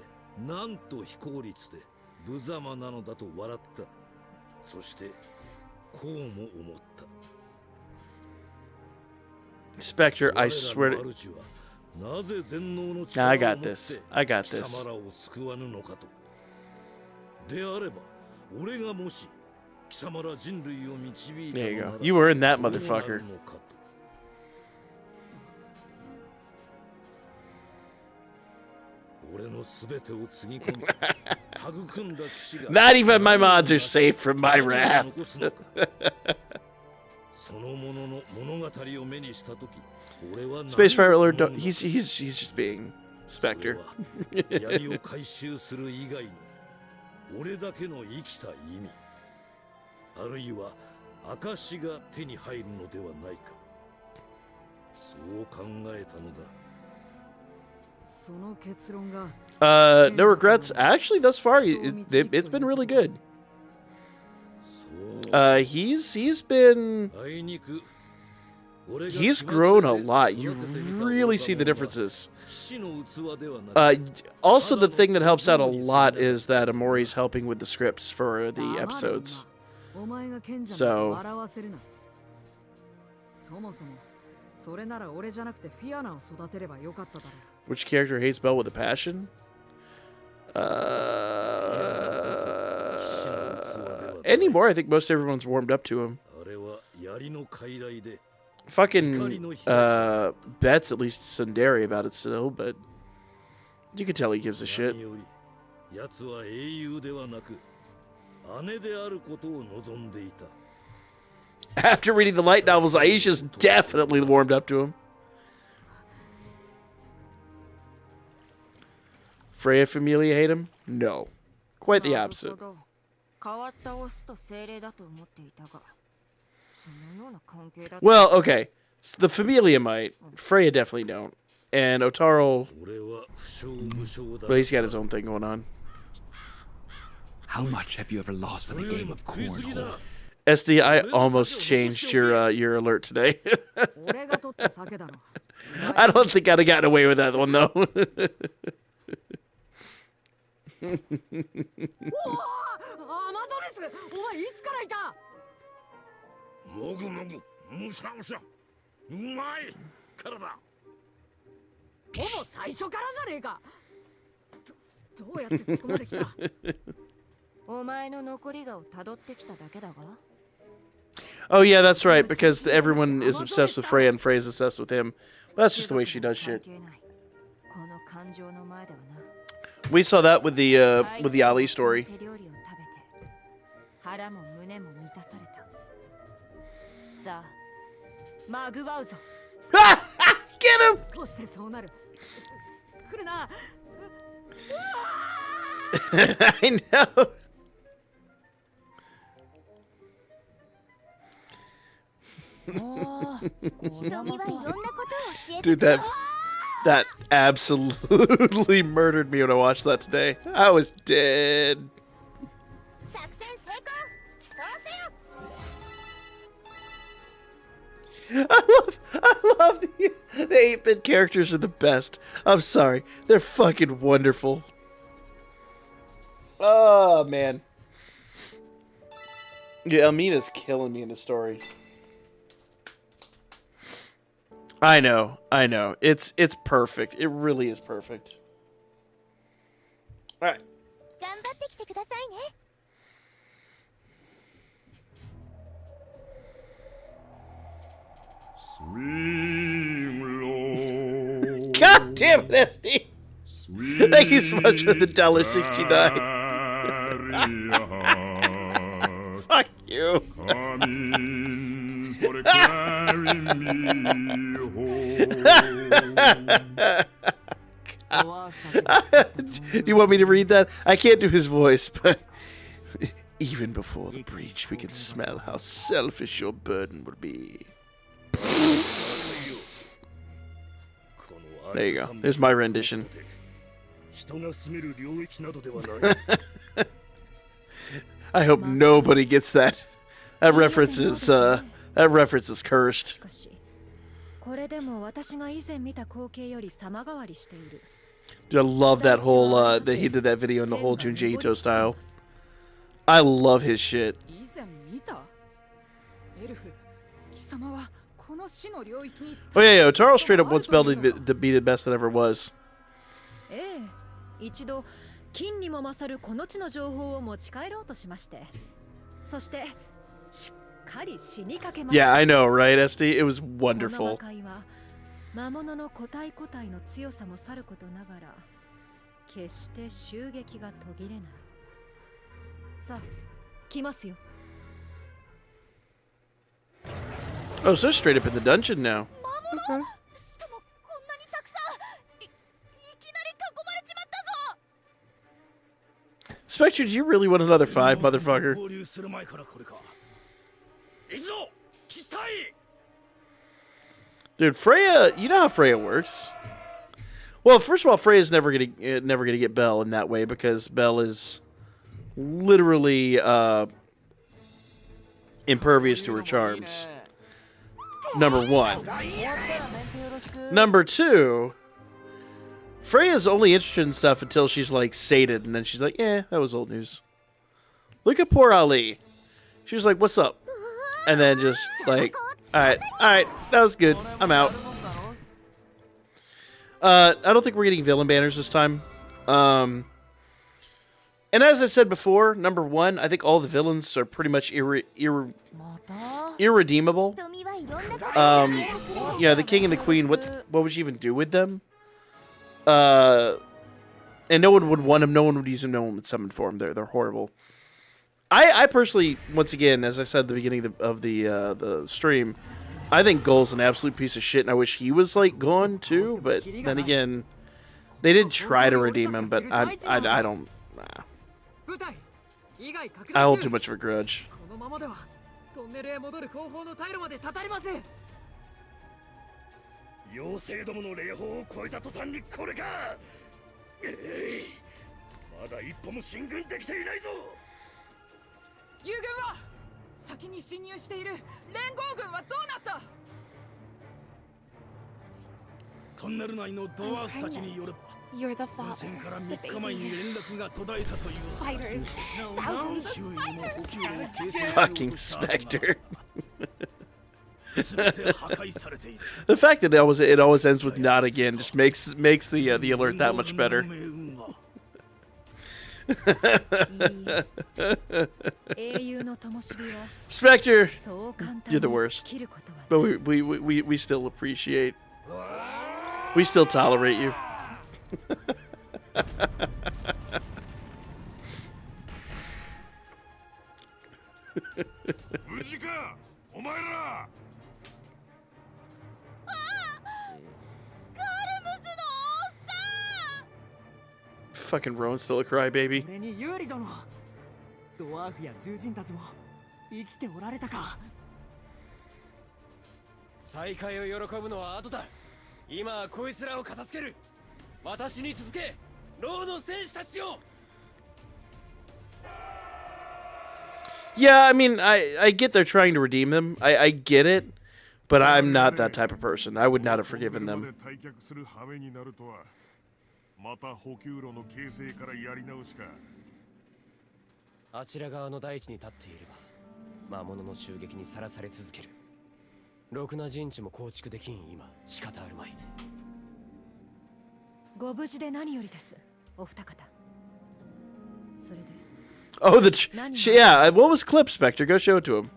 なんと非効率で無様なのだと笑った。そしてこうも思った。 Spectre, I swear to... なぜ全能の Nah, 力 I を持 got って this. I got 貴 this. 様らを救わぬのかと。であれば俺がもし貴様ら人類を導いた There の you な go. ら You were in that どうなる motherfucker. のかと。俺のすべてをつぎ込み育んだ騎士が Not even my mods are safe from my wrath. 残すのか。そのものの物語を目にしたとき、俺は Space Pirate 何を Lord, 思うの he's just being それ Spectre. は槍を回収する以外に俺だけの生きた意味、あるいは証が手に入るのではないか、そう考えたのだ。その結論が No regrets. Actually, thus far, it's been really good. そう、 He's been あいにく俺が he's 気まぐ grown れ a で lot. You 育ててみた really 愚 see か the 者は differences. 騎士の器ではなく、 Also, the thing that helps out a lot is that Amori's helping with the scripts for the episodes. お前が賢者 So- だと笑わせるな。そもそもそれなら俺じゃなくてフィアナを育てればよかっただろう。 Which character hates Belle with a passion? Anymore, I think most everyone's warmed up to him. あれは槍の傀儡で Fucking Bet's at least tsundere about it still, but you can tell he gives a shit. 何より奴は英雄ではなく姉であることを望んでいた。 After reading the light novels, Aisha's definitely warmed up to him. Freya Familia hate him? No. Quite the opposite. 変わったオスと精霊だと思っていたが、そのような関係だと。 Well, okay. The Familia might. Freya definitely don't. And Otaro, 俺は不祥無祥だ。 well, he's got his own thing going on. How much have you ever lost in a game of 食いすぎ cornhole? だ。 SD, I almost changed your alert today. 俺が取った酒だろ。 I don't think I'd have gotten away with that one though. おお、アマゾネス、お前いつからいた？もぐもぐ、むしゃむしゃ、うまいからだ。ほぼ最初からじゃねえか。どうやってここまで来た？お前の残りがを辿ってきただけだが。 Oh yeah, that's right, because everyone is obsessed with Freya and Freya's obsessed with him. But that's just the way she does shit. この感情の前ではな。 We saw that with the Ali story. 手料理を食べて腹も胸も満たされた。さあ、マグワウゾ。 Get him! どうしてそうなる？来るな。 I know. Dude, that absolutely murdered me when I watched that today. I was dead. I love the 8-bit characters are the best. I'm sorry. They're fucking wonderful. Oh, man. Yeah, Elmina's killing me in the story. I know. It's perfect. It really is perfect. All right. 頑張ってきてくださいね。God damn it, SD. Thank you so much for the $1.69. Fuck you. You want me to read that? I can't do his voice, but even before the breach, we can smell how selfish your burden will be. There you go. There's my rendition. I hope nobody gets that. That reference is cursed. これでも私が以前見た光景より様変わりしている。 Dude, I love that whole that he did that video in the whole Junji Ito style. I love his shit. Oh yeah, Taro straight up wants Bell to be the best that ever was. ええ、一度金にも勝るこの地の情報を持ち帰ろうとしまして、そしてしっかり死にかけました。 Yeah, I know, right, SD? It was この wonderful. 魔界は魔物の個体個体の強さもさることながら、決して襲撃が途切れない。さあ、来ますよ。 Oh, so they're straight up in the dungeon now. Okay. Spectre, do you really want another 5, motherfucker? Dude, Freya, you know how Freya works. Well, first of all, Freya's never gonna get Belle in that way because Belle is literally impervious to her charms. Number 1. Number 2, Freya's only interested in stuff until she's like sated, and then she's like, "Yeah, that was old news." Look at poor Ali. She was like, "What's up?" And then just like, all right, that was good. I'm out. I don't think we're getting villain banners this time. And as I said before, number 1, I think all the villains are pretty much irredeemable. Yeah, the king and the queen. What would you even do with them? And no one would want them. No one would use them. No one would summon for them. They're horrible. I personally, once again, as I said at the beginning of the stream, I think Gull's an absolute piece of shit, and I wish he was like gone too. But then again, they did try to redeem him, but I don't. I hold too much of a grudge. 妖精どもの霊峰を越えた途端にこれか。まだ一歩も進軍できていないぞ。友軍は先に侵入している連合軍はどうなった？トンネル内のドワーフたちによれば、 You're the 風 father. 船から3日前に連絡が途絶えたという。 Fighters. Thousands of 周囲の補給を形成 Fucking Spectre. 全て破壊されている。 The fact that it always ends with "not again" just makes the alert that much better. 英雄の灯火は Spectre, そう簡単 you're the に worst. 尽きることはない。 But we still appreciate. We still tolerate you. 無事かお前ら。 Fucking Rowan's still a crybaby. それに有利殿、ドワーフや獣人たちも生きておられたか。再会を喜ぶのは後だ。今はこいつらを片付ける。私に続け、ローの戦士たちよ。 Yeah, I mean, I get they're trying to redeem them. I get it, but I'm not that type of person. I would not have forgiven them. また補給路の形成からやり直しか。あちら側の大地に立っていれば魔物の襲撃にさらされ続ける。ろくな陣地も構築できん今仕方あるまい。ご無事で何よりです、お二方。それで Oh, yeah. What was Clip, Spectre? Go show it to him.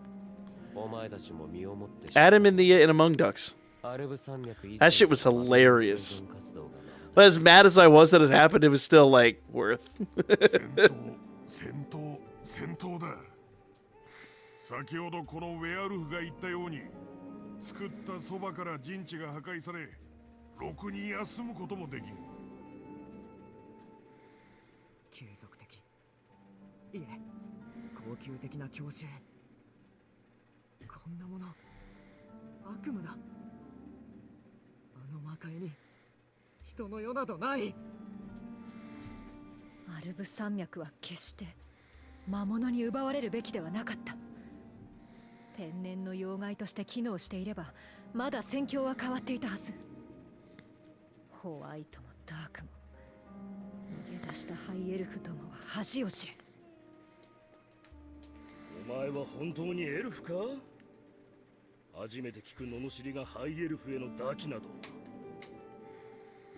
お前たちも身をもって Add him in Among Ducks. アルブ山脈以 That 前 shit was hilarious. 生存活動が But as mad as I was that it happened, it was still like worth. 戦闘だ。先ほどこのウェアルフが言ったように、作ったそばから陣地が破壊され、ろくに休むこともできん。継続的、いえ高級的な強襲。こんなもの悪夢だ。あの魔界に人の世などない。アルブ山脈は決して魔物に奪われるべきではなかった。天然の要害として機能していればまだ戦況は変わっていたはず。ホワイトもダークも逃げ出したハイエルフどもは恥を知れ。お前は本当にエルフか？初めて聞く罵りがハイエルフへのダキなど。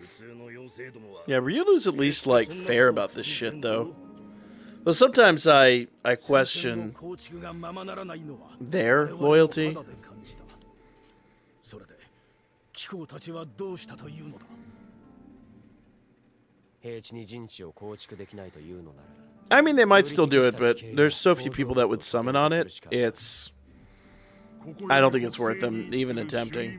普通の妖精どもは Yeah, Ryulu's at least like fair about this shit though. But sometimes I question their loyalty. それで貴公たちはどうしたというのだ。平地に陣地を構築できないというのなら I mean, they might still do it, but there's so few people that would summon on it. I don't think it's worth them even attempting.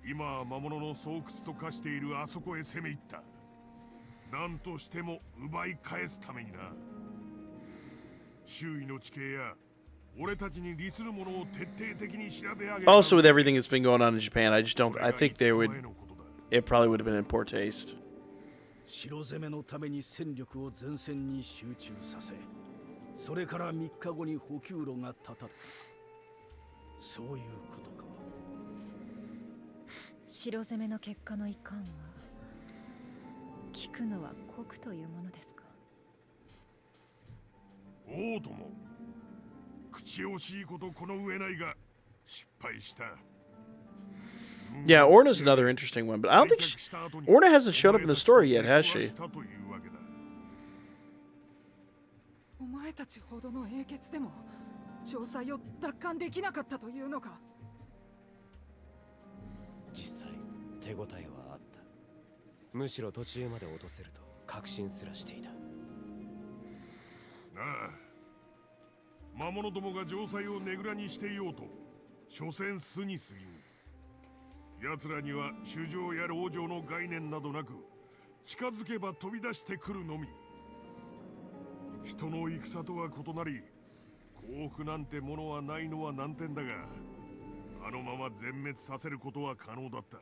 今魔物の巣窟と化しているあそこへ攻め入った。何としても奪い返すためにな。周囲の地形や俺たちに利するものを徹底的に調べ上げ。 Also, with everything that's been going on in Japan, I just don't. I think they would. It probably would have been in poor taste. 城攻めのために戦力を前線に集中させ、それから3日後に補給路が断たれた。そういうことか。城攻めの結果の遺憾は聞くのは酷というものですか。王とも口惜しいことこの上ないが失敗した。 Yeah, Orna's another interesting one, but I don't think Orna hasn't showed up in the story yet, has she? お前たちほどの英傑でも城塞を奪還できなかったというのか。実際手応えはあった。むしろ途中まで落とせると確信すらしていた。なあ、魔物どもが城塞をねぐらにしていようと所詮巣に過ぎん。奴らには主情や老情の概念などなく、近づけば飛び出してくるのみ。人の戦とは異なり、幸福なんてものはないのは難点だが、あのまま全滅させることは可能だった。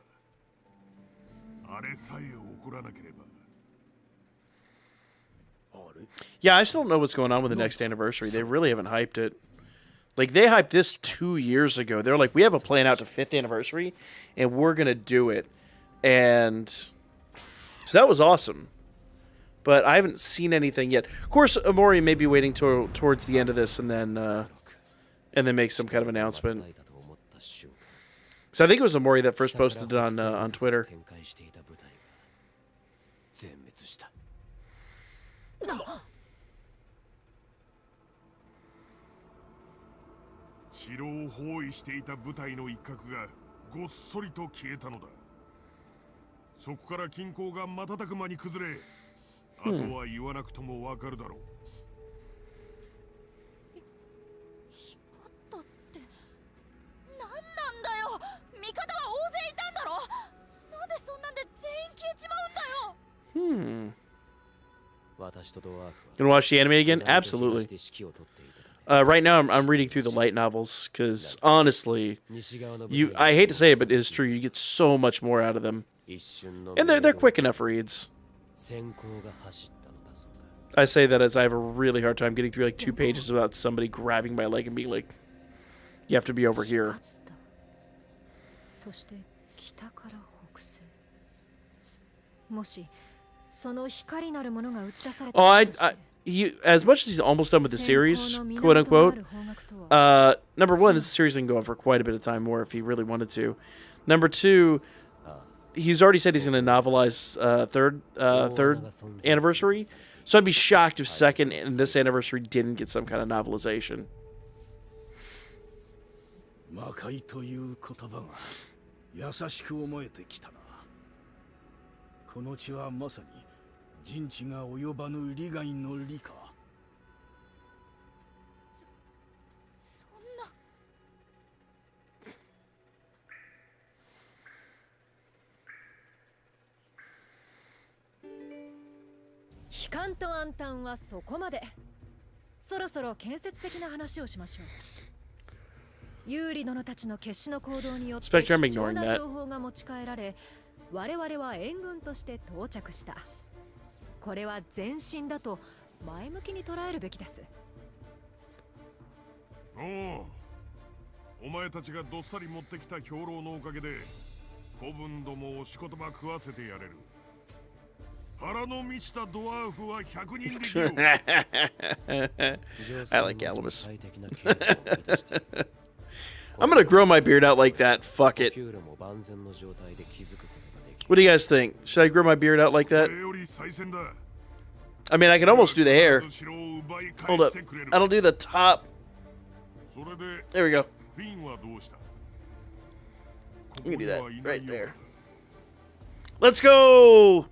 あれさえ起こらなければ。Yeah, I still don't know what's going on with the next anniversary. They really haven't hyped it. Like, they hyped this 2 years ago. They're like, we have a plan out to 5th anniversary, and we're going to do it. And so that was awesome. But I haven't seen anything yet. Of course, Amori may be waiting towards the end of this and then make some kind of announcement. So I think it was Amori that first posted it on Twitter. 城を包囲していた部隊の一角がごっそりと消えたのだ。そこから均衡が瞬く間に崩れ、あとは言わなくともわかるだろう。引っ張ったって何なんだよ。味方は大勢いたんだろ。なんでそんなんで全員消えちまうんだよ。Gonna watch the anime again? Absolutely. Right now, I'm reading through the light novels because honestly, I hate to say it, but it is true. You get so much more out of them, and they're quick enough reads. I say that as I have a really hard time getting through like 2 pages without somebody grabbing my leg and being like, "You have to be over here." Oh, as much as he's almost done with the series, quote unquote. Number one, this series can go on for quite a bit of time more if he really wanted to. Number two, he's already said he's going to novelize third anniversary. So I'd be shocked if second and this anniversary didn't get some kind of novelization. 魔界という言葉が優しく思えてきたな。この地はまさに人知が及ばぬ利害の利か。そんな。悲観と暗淡はそこまで。そろそろ建設的な話をしましょう。有利殿たちの決死の行動によって貴重な情報が持ち帰られ、我々は援軍として到着した。これは前進だと前向きに捉えるべきです。お前たちがどっさり持ってきた兵糧のおかげで子分どもをしことば食わせてやれる。腹の満ちたドワーフは100人力。I like Alamus. I'm gonna grow my beard out like that. Fuck it. What do you guys think? Should I grow my beard out like that? I mean, I can almost do the hair. Hold up. I don't do the top. There we go. We can do that right there. Let's go!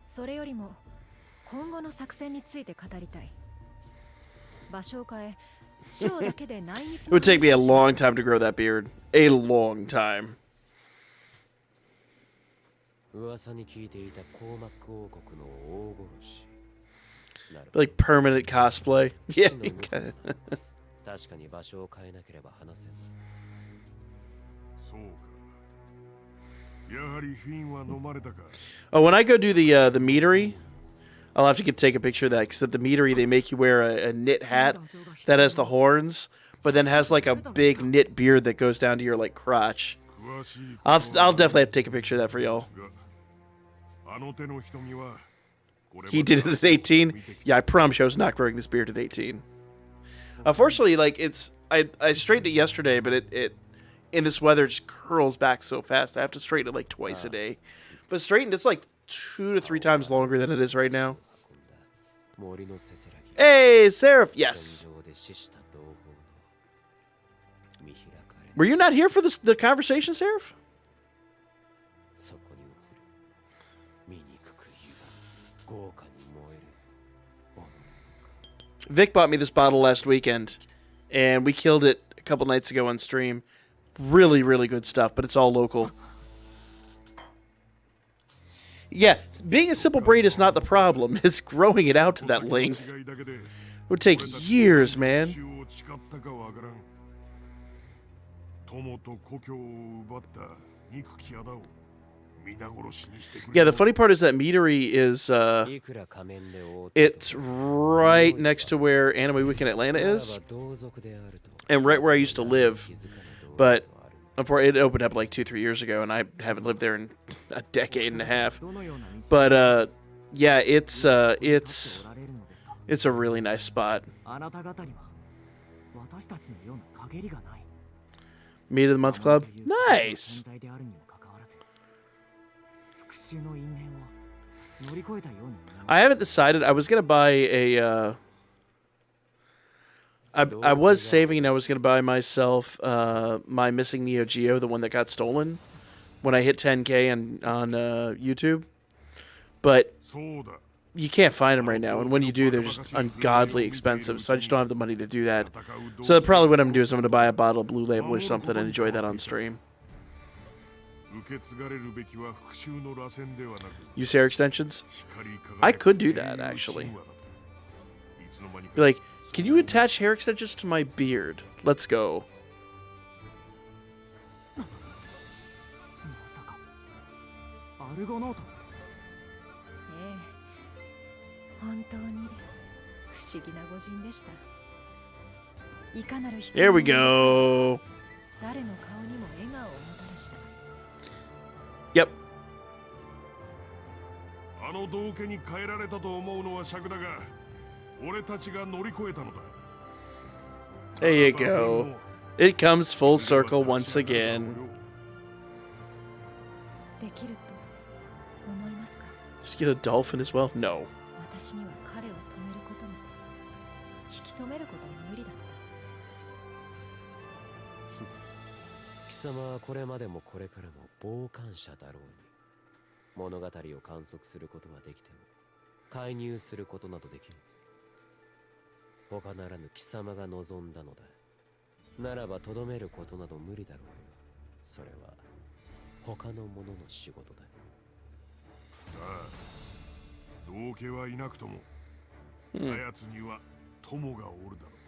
それよりも今後の作戦について語りたい。場所を変え、ショーだけで内密 It would take me a long time to grow that beard. A long time. Like permanent cosplay. Yeah. Oh, when I go do the meadery, I'll have to take a picture of that, because at the meadery they make you wear a knit hat that has the horns, but then has like a big knit beard that goes down to your like crotch. I'll definitely have to take a picture of that for y'all. He did it at 18. Yeah, I promise you I was not growing this beard at 18. Unfortunately, like I straightened it yesterday, but it in this weather it just curls back so fast. I have to straighten it like twice a day. But straightened, it's like 2 to 3 times longer than it is right now. Hey, Seraph! Yes. Were you not here for the conversation, Seraph? Vic bought me this bottle last weekend, and we killed it a couple nights ago on stream. Really, really good stuff, but it's all local. Yeah, being a simple braid is not the problem. It's growing it out to that length. It would take years, man. Yeah, the funny part is that meadery is, it's right next to where Anime Week in Atlanta is, and right where I used to live, but unfortunately it opened up like 2-3 years ago, and I haven't lived there in a decade and a half. But, yeah, it's a really nice spot. Meat of the Month Club? Nice! I haven't decided. I was going to buy a... I was saving and I was going to buy myself my Missing Neo Geo, the one that got stolen, when I hit 10K on YouTube. But you can't find them right now, and when you do, they're just ungodly expensive, so I just don't have the money to do that. So probably what I'm going to do is I'm going to buy a bottle of Blue Label or something and enjoy that on stream. Use hair extensions? I could do that, actually. Be like, can you attach hair extensions to my beard? Let's go. There we go. Yep. あの道家に変えられたと思うのは尺だが、俺たちが乗り越えたのだ。 There you go. It comes full circle once again. できると思いますか？ Did you get a dolphin as well? No. 私には彼を止めることも引き止めることも無理だった。貴様はこれまでもこれからも傍観者だろうに、物語を観測することはできても介入することなどできん。他ならぬ貴様が望んだのだ。ならばとどめることなど無理だろうよ。それは他の者の仕事だ。ああ、道家はいなくとも、あやつには友がおるだろう。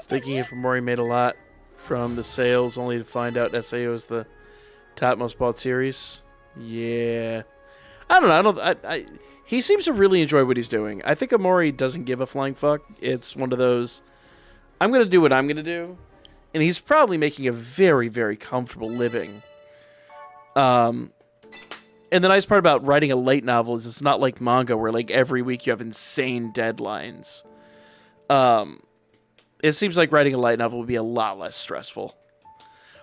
Thinking Infomori made a lot from the sales, only to find out SAO is the top most bought series. Yeah, I don't know. He seems to really enjoy what he's doing. I think Amori doesn't give a flying fuck. It's one of those, I'm gonna do what I'm gonna do, and he's probably making a very, very comfortable living. And the nice part about writing a light novel is it's not like manga where like every week you have insane deadlines. It seems like writing a light novel would be a lot less stressful.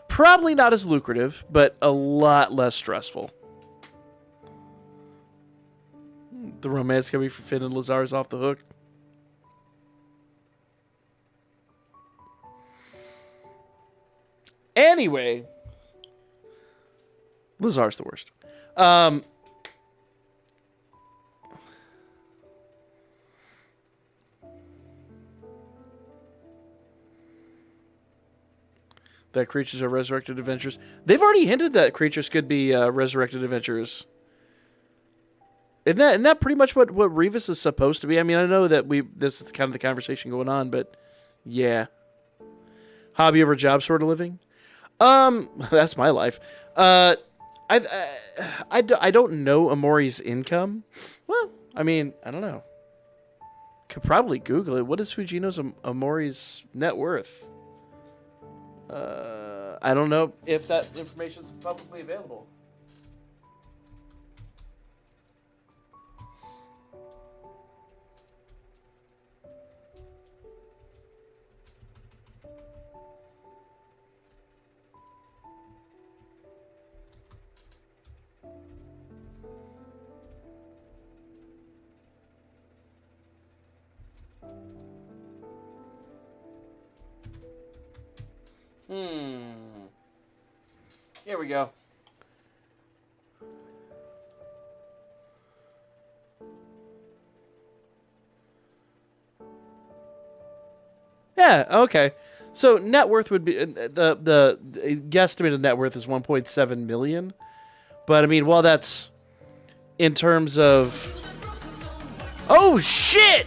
Probably not as lucrative, but a lot less stressful. The romance coming for Finn and Lazar is off the hook. Anyway, Lazar's the worst. That creatures are resurrected adventures. They've already hinted that creatures could be resurrected adventurers. Isn't that pretty much what Revis is supposed to be? I mean, I know that this is kind of the conversation going on, but yeah. Hobby over job sort of living? That's my life. I don't know Amori's income. Well, I mean, I don't know. Could probably Google it. What is Fujino's Amori's net worth? I don't know if that information is publicly available. Here we go. Yeah, okay. So net worth would be the guesstimated net worth is 1.7 million. But I mean, while that's in terms of, oh shit,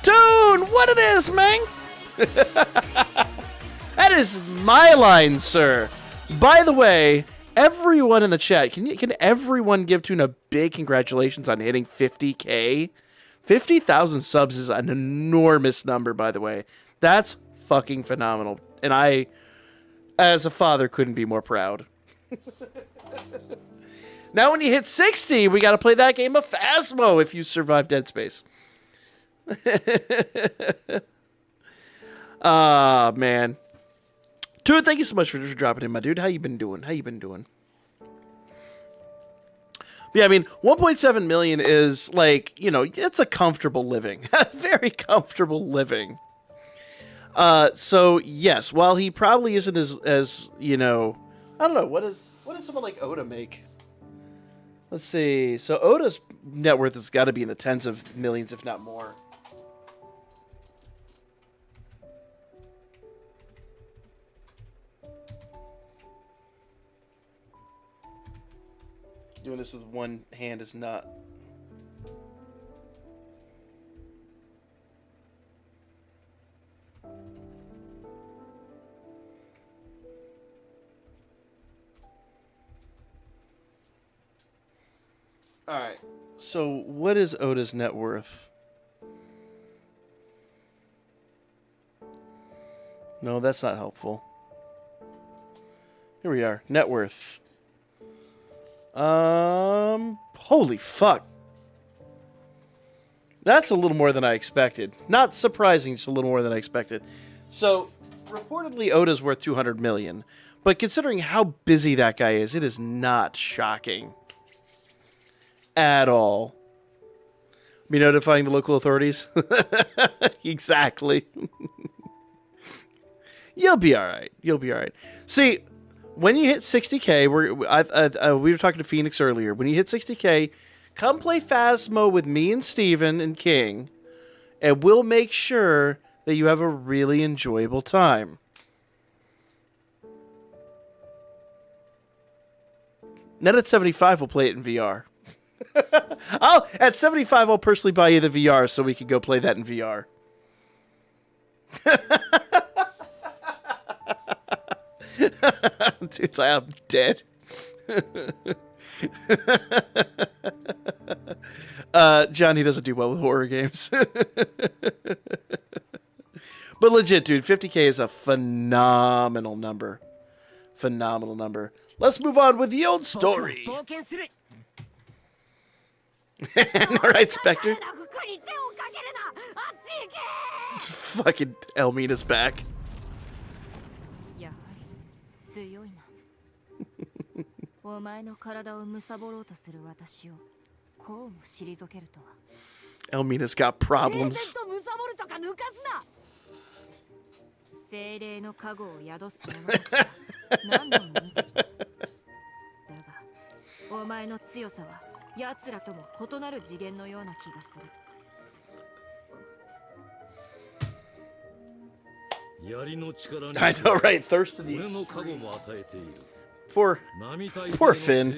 dude, what it is, man? That is my line, sir. By the way, everyone in the chat, can everyone give Toon a big congratulations on hitting 50K? 50,000 subs is an enormous number, by the way. That's fucking phenomenal. And I, as a father, couldn't be more proud. Now when you hit 60, we got to play that game of Phasmo if you survive Dead Space. Ah, man. Toon, thank you so much for dropping in, my dude. How you been doing? But yeah, I mean, 1.7 million is like, you know, it's a comfortable living. Very comfortable living. So yes, while he probably isn't as you know, I don't know, what does someone like Oda make? Let's see. So Oda's net worth has got to be in the tens of millions, if not more. Doing this with one hand is not. Alright. So, what is Oda's net worth? No, that's not helpful. Here we are. Net worth. Holy fuck. That's a little more than I expected. Not surprising, just a little more than I expected. So, reportedly Oda's worth 200 million. But considering how busy that guy is, it is not shocking. At all. Be notifying the local authorities? Exactly. You'll be alright. You'll be alright. See, when you hit 60k, we were talking to Phoenix earlier. When you hit 60k, come play Phasmo with me and Steven and King, and we'll make sure that you have a really enjoyable time. Then at 75, we'll play it in VR. At 75, I'll personally buy you the VR so we can go play that in VR. Dude, I'm dead. Johnny doesn't do well with horror games. But legit, dude, 50k is a phenomenal number. Phenomenal number. Let's move on with the old story. Alright, Spectre. Fucking Elmina's back. Elmina's got problems. I know, right? Thirst to the extreme. Poor Finn.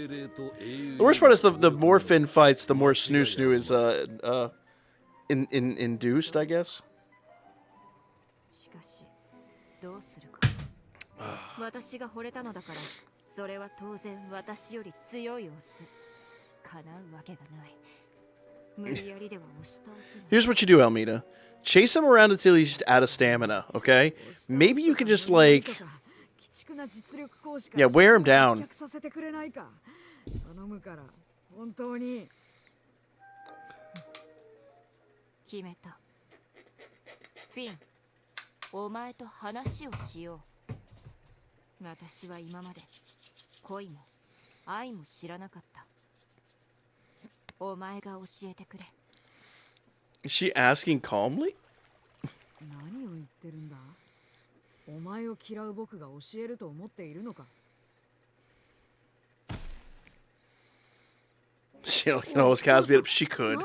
The worst part is the more Finn fights, the more Snoo Snoo is induced, I guess. Here's what you do, Almeida. Chase him around until he's out of stamina, okay? Maybe you can just, like... Yeah, wear him down. Is she asking calmly? She can always Cosby it up. She could.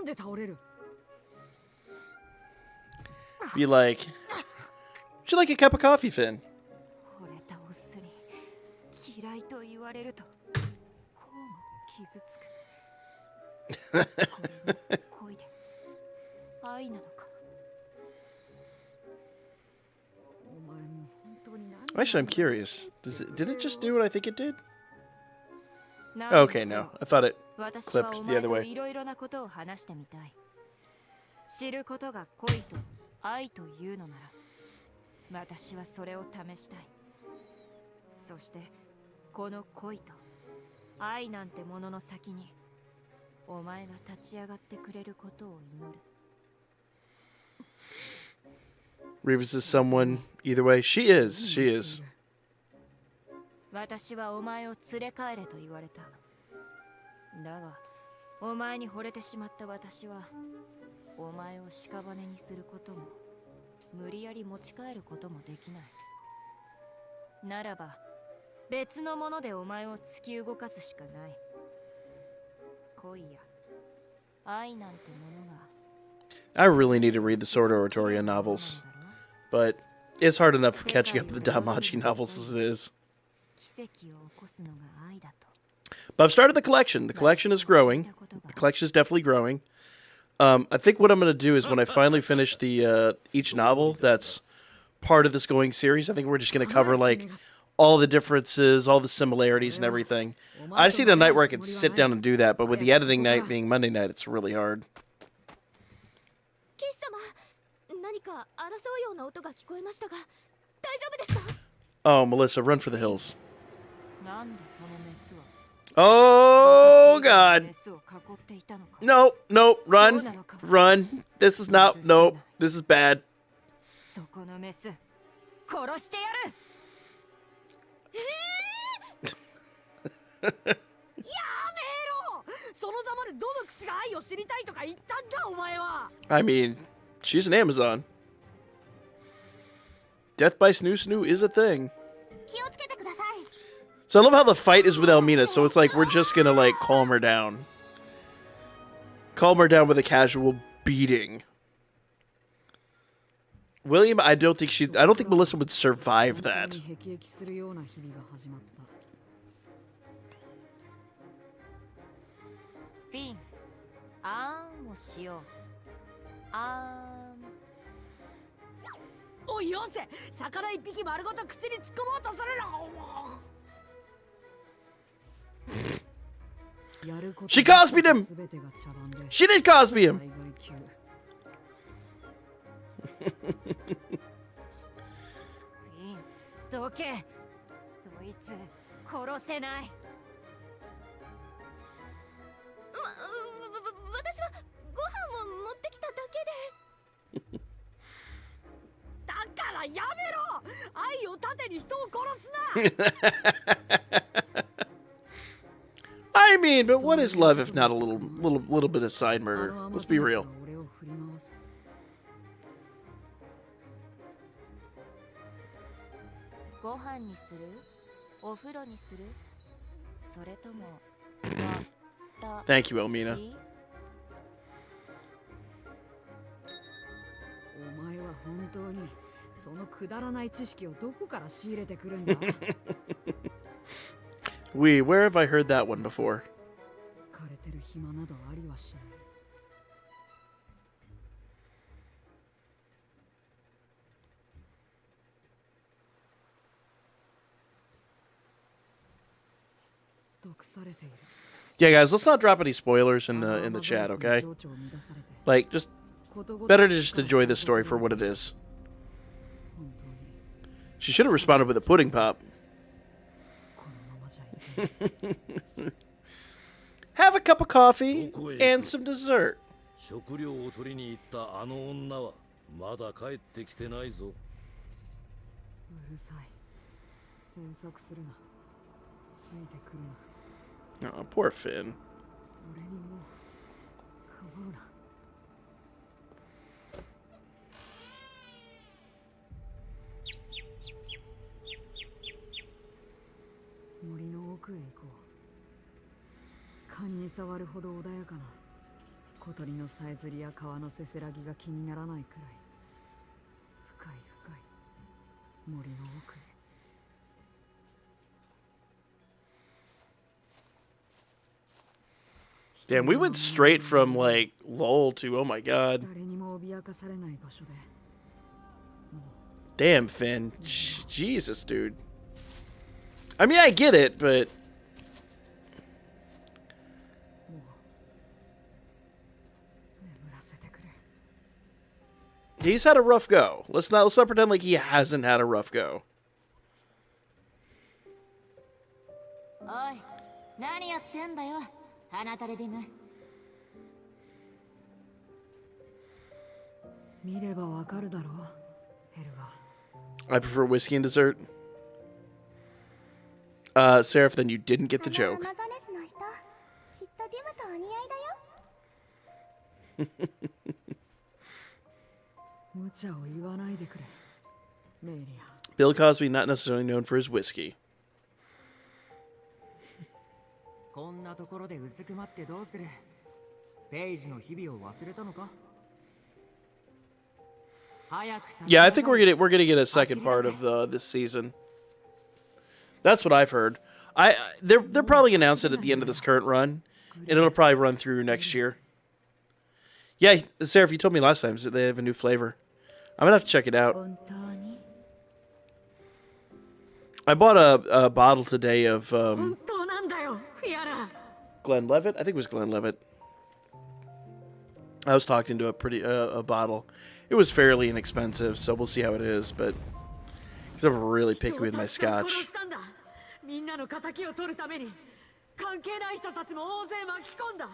Be like, would you like a cup of coffee, Finn? Actually, I'm curious. Did it just do what I think it did? Okay, no. I thought it clipped the other way. Reeves is someone either way. She is. She is. I really need to read the Sword Oratoria novels, but it's hard enough catching up with the Danmachi novels as it is. But I've started the collection. The collection is growing. The collection is definitely growing. I think what I'm going to do is when I finally finish the each novel that's part of this going series, I think we're just going to cover like all the differences, all the similarities and everything. I just need a night where I could sit down and do that, but with the editing night being Monday night, it's really hard. 騎士様、何か争うような音が聞こえましたが、大丈夫ですか？ Oh, Melissa, run for the hills. なんでそのメスは Oh, メ God. スを囲っていたのか。 No, no, run. Run. This is not, no, this is bad. そこのメス、殺してやる。やめろ。そのざまでどの口が愛を知りたいとか言ったんだお前は。 I mean, she's an Amazon. Death by Snoo Snoo is a thing. 気をつけてください。 So I love how the fight is with Elmina, so it's like we're just gonna like calm her down. Calm her down with a casual beating. William, I don't think Melissa would survive that. 辟易するような日々が始まった。フィン、あーんをしよう。あーん。おいよせ、魚一匹丸ごと口に突っ込もうとするな。She Cosby'd him! She did Cosby him! フィン、どけ。そいつ殺せない。私はご飯を持ってきただけで。だからやめろ。愛を盾に人を殺すな。 I mean, but what is love if not a little bit of side murder? Let's be real. ご飯にする？お風呂にする？それとも Thank you, Elmina. お前は本当にそのくだらない知識をどこから仕入れてくるんだ。 Where have I heard that one before? 枯れてる暇などありはしない。毒されている。 Yeah, guys, let's not drop any spoilers in the chat, okay? Like, just better to just enjoy this story for what it is. She should have responded with a pudding pop. Have a cup of coffee and some dessert. 食料を取りに行ったあの女はまだ帰ってきてないぞ。うるさい。詮索するな。ついてくるな。 Oh, poor Finn. 俺にもう構うな。森の奥へ行こう。勘に触るほど穏やかな小鳥のさえずりや川のせせらぎが気にならないくらい深い深い森の奥へ。 Damn, we went straight from, like, lol to, oh my god. Damn, Finn. Jesus, dude. I mean, I get it, but... He's had a rough go. Let's not pretend like he hasn't had a rough go. おい、何やってんだよ。 見ればわかるだろう、ヘルガ。 I prefer whiskey and dessert. Seraph, then you didn't get the joke. 無茶を言わないでくれ、メイリア。 Bill Cosby, not necessarily known for his whiskey. こんなところでうずくまってどうする？ペイジの日々を忘れたのか？ Yeah, I think we're gonna get a second part of this season. That's what I've heard. They're probably gonna announce it at the end of this current run, and it'll probably run through next year. Yeah, Seraph, you told me last time that they have a new flavor. I'm gonna have to check it out. I bought a bottle today of 本当なんだよフィアラ。 Glenlivet. I think it was Glenlivet. I was talked into a bottle. It was fairly inexpensive, so we'll see how it is. But because I'm really picky with my scotch. みんなの敵を取るために関係ない人たちも大勢巻き込んだ。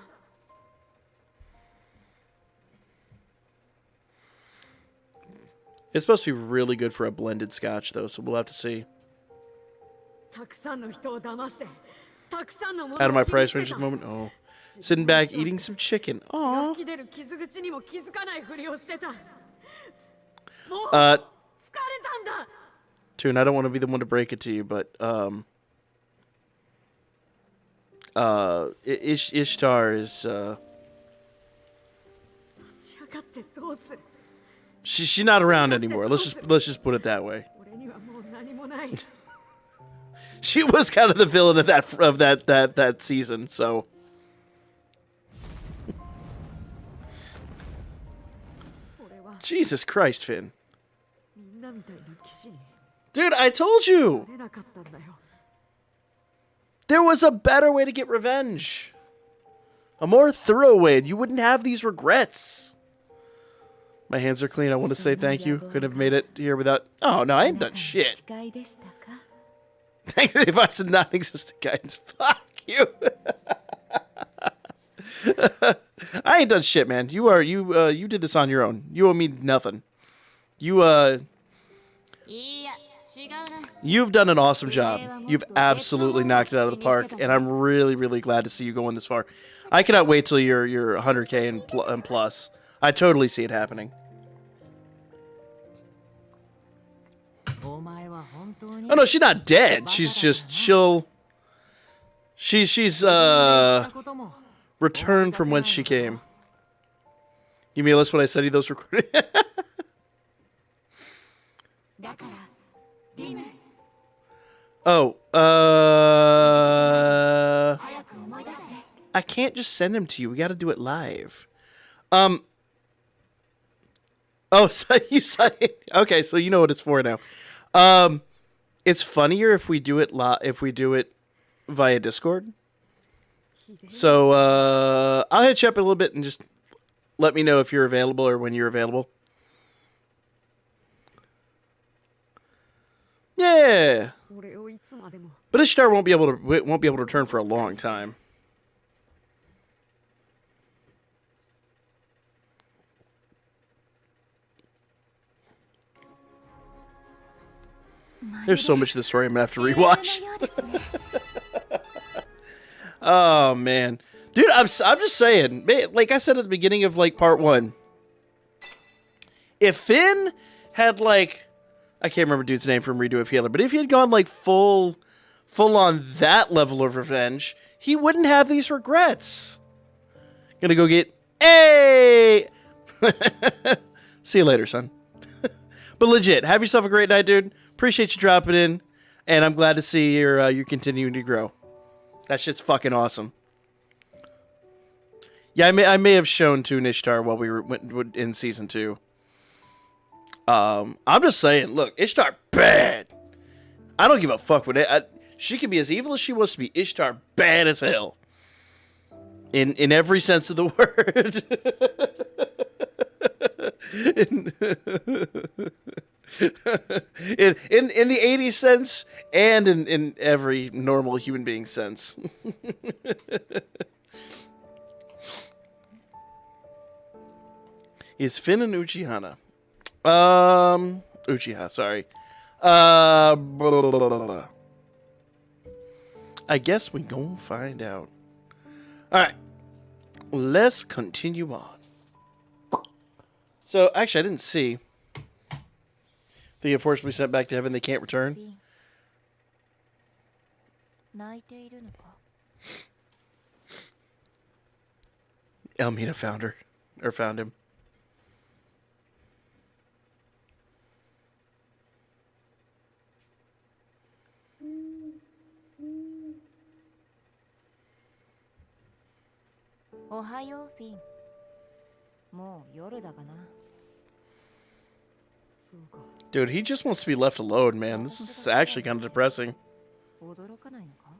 It's supposed to be really good for a blended scotch, though, so we'll have to see. たくさんの人を騙して、たくさんのもの Out of を my 切り price 捨て range at た the moment. Oh, sitting back eating some chicken. 血が Aww. 噴き出る傷口にも気づかないふりをしてた。もう疲れ Uh, たんだ。 Toon, I don't want to be the one to break it to you, but Ishtar is 立ち上がってどうする。 she's not around anymore. Let's just put it that way. 俺にはもう何もない。 She was kind of the villain of that season, so. Jesus Christ, Finn. みんなみたいな騎士に Dude, I told you! なれなかったんだよ。 There was a better way to get revenge. A more thorough way, and you wouldn't have these regrets. My hands are clean. I want to say thank you. Couldn't have made it here without... Oh, no, I ain't done shit. Thank you for some non-existent guidance. Fuck you. I ain't done shit, man. You did this on your own. You owe me nothing. You've done an awesome job. You've absolutely knocked it out of the park, and I'm really, really glad to see you going this far. I cannot wait till you're 100K and plus. I totally see it happening. Oh no, she's not dead. She's just she's returned from whence she came. You mean listen when I studied those recordings? Oh, I can't just send him to you. We got to do it live. Oh, so you okay? So you know what it's for now. It's funnier if we do it via Discord. So I'll hit you up in a little bit and just let me know if you're available or when you're available. Yeah. But Ishtar won't be able to return for a long time. There's so much of the story I'm gonna have to rewatch. Oh man, dude, I'm just saying, like I said at the beginning of like part 1, if Finn had like, I can't remember dude's name from Redo of Healer, but if he had gone like full on that level of revenge, he wouldn't have these regrets. Gonna go get hey. See you later, son. But legit, have yourself a great night, dude. Appreciate you dropping in, and I'm glad to see you're continuing to grow. That shit's fucking awesome. Yeah, I may have shown to Ishtar while we were in season 2. I'm just saying, look, Ishtar bad. I don't give a fuck with it. She can be as evil as she wants to be. Ishtar bad as hell. In every sense of the word. in the 80s sense and in every normal human being sense. Is Finn and Uchihana? Uchiha, sorry. Blah, blah, blah, blah. I guess we gon' find out. Alright. Let's continue on. So, actually, I didn't see. They unfortunately sent back to heaven. They can't return. Elmina found her. Or found him. Dude, he just wants to be left alone, man. This is actually kind of depressing. 驚かないのか？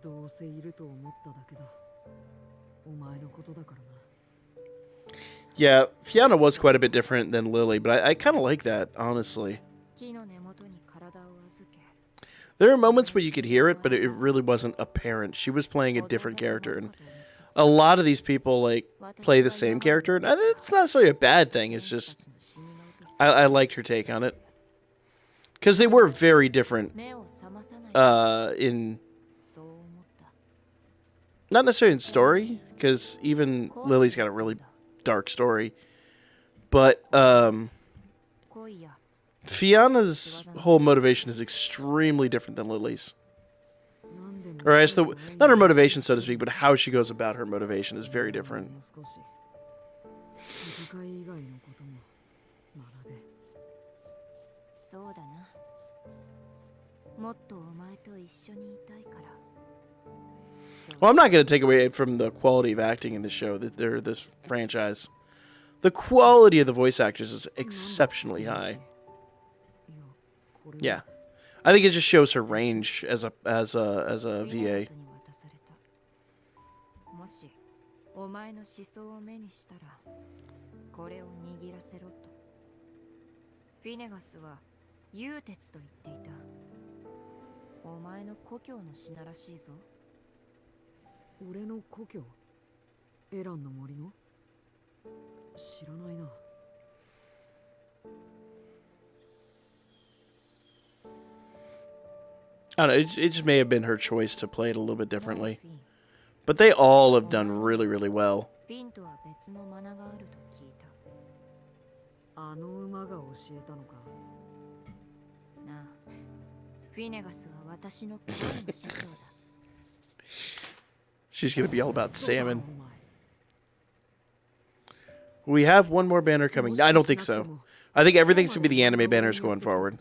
どうせいると思っただけだ。お前のことだからな。 Yeah, Fiona was quite a bit different than Lily, but I kind of like that, honestly. 木の根元に体を預け、 There are moments where you could hear it, but it really wasn't apparent. She was playing a different character, and a lot of these people like play the same character, and it's not necessarily a bad thing. It's just I liked her take on it because they were very different. 目を覚まさない。 In そう思った。 not necessarily in story, because even Lily's got a really dark story, but 恋や Fiona's whole motivation is extremely different than Lily's. Or as the not her motivation, so to speak, but how she goes about her motivation is very different. 戦い以外のことも学べ。そうだな。もっとお前と一緒にいたいから。 Well, I'm not going to take away from the quality of acting in the show, this franchise. The quality of the voice actors is exceptionally high. Yeah, I think it just shows her range as a VA. もしお前の思想を目にしたらこれを握らせろと。フィネガスは幽鉄と言っていた。お前の故郷の品らしいぞ。 俺の故郷エランの森の知らないな。 I don't know, it just may have been her choice to play it a little bit differently. But they all have done really, really well. フィンとは別のマナがあると聞いた。あの馬が教えたのか。なあ、フィネガスは私の恋の師匠だ。 She's going to be all about salmon. We have one more banner coming. I don't think so. I think everything's going to be the anime banners going forward.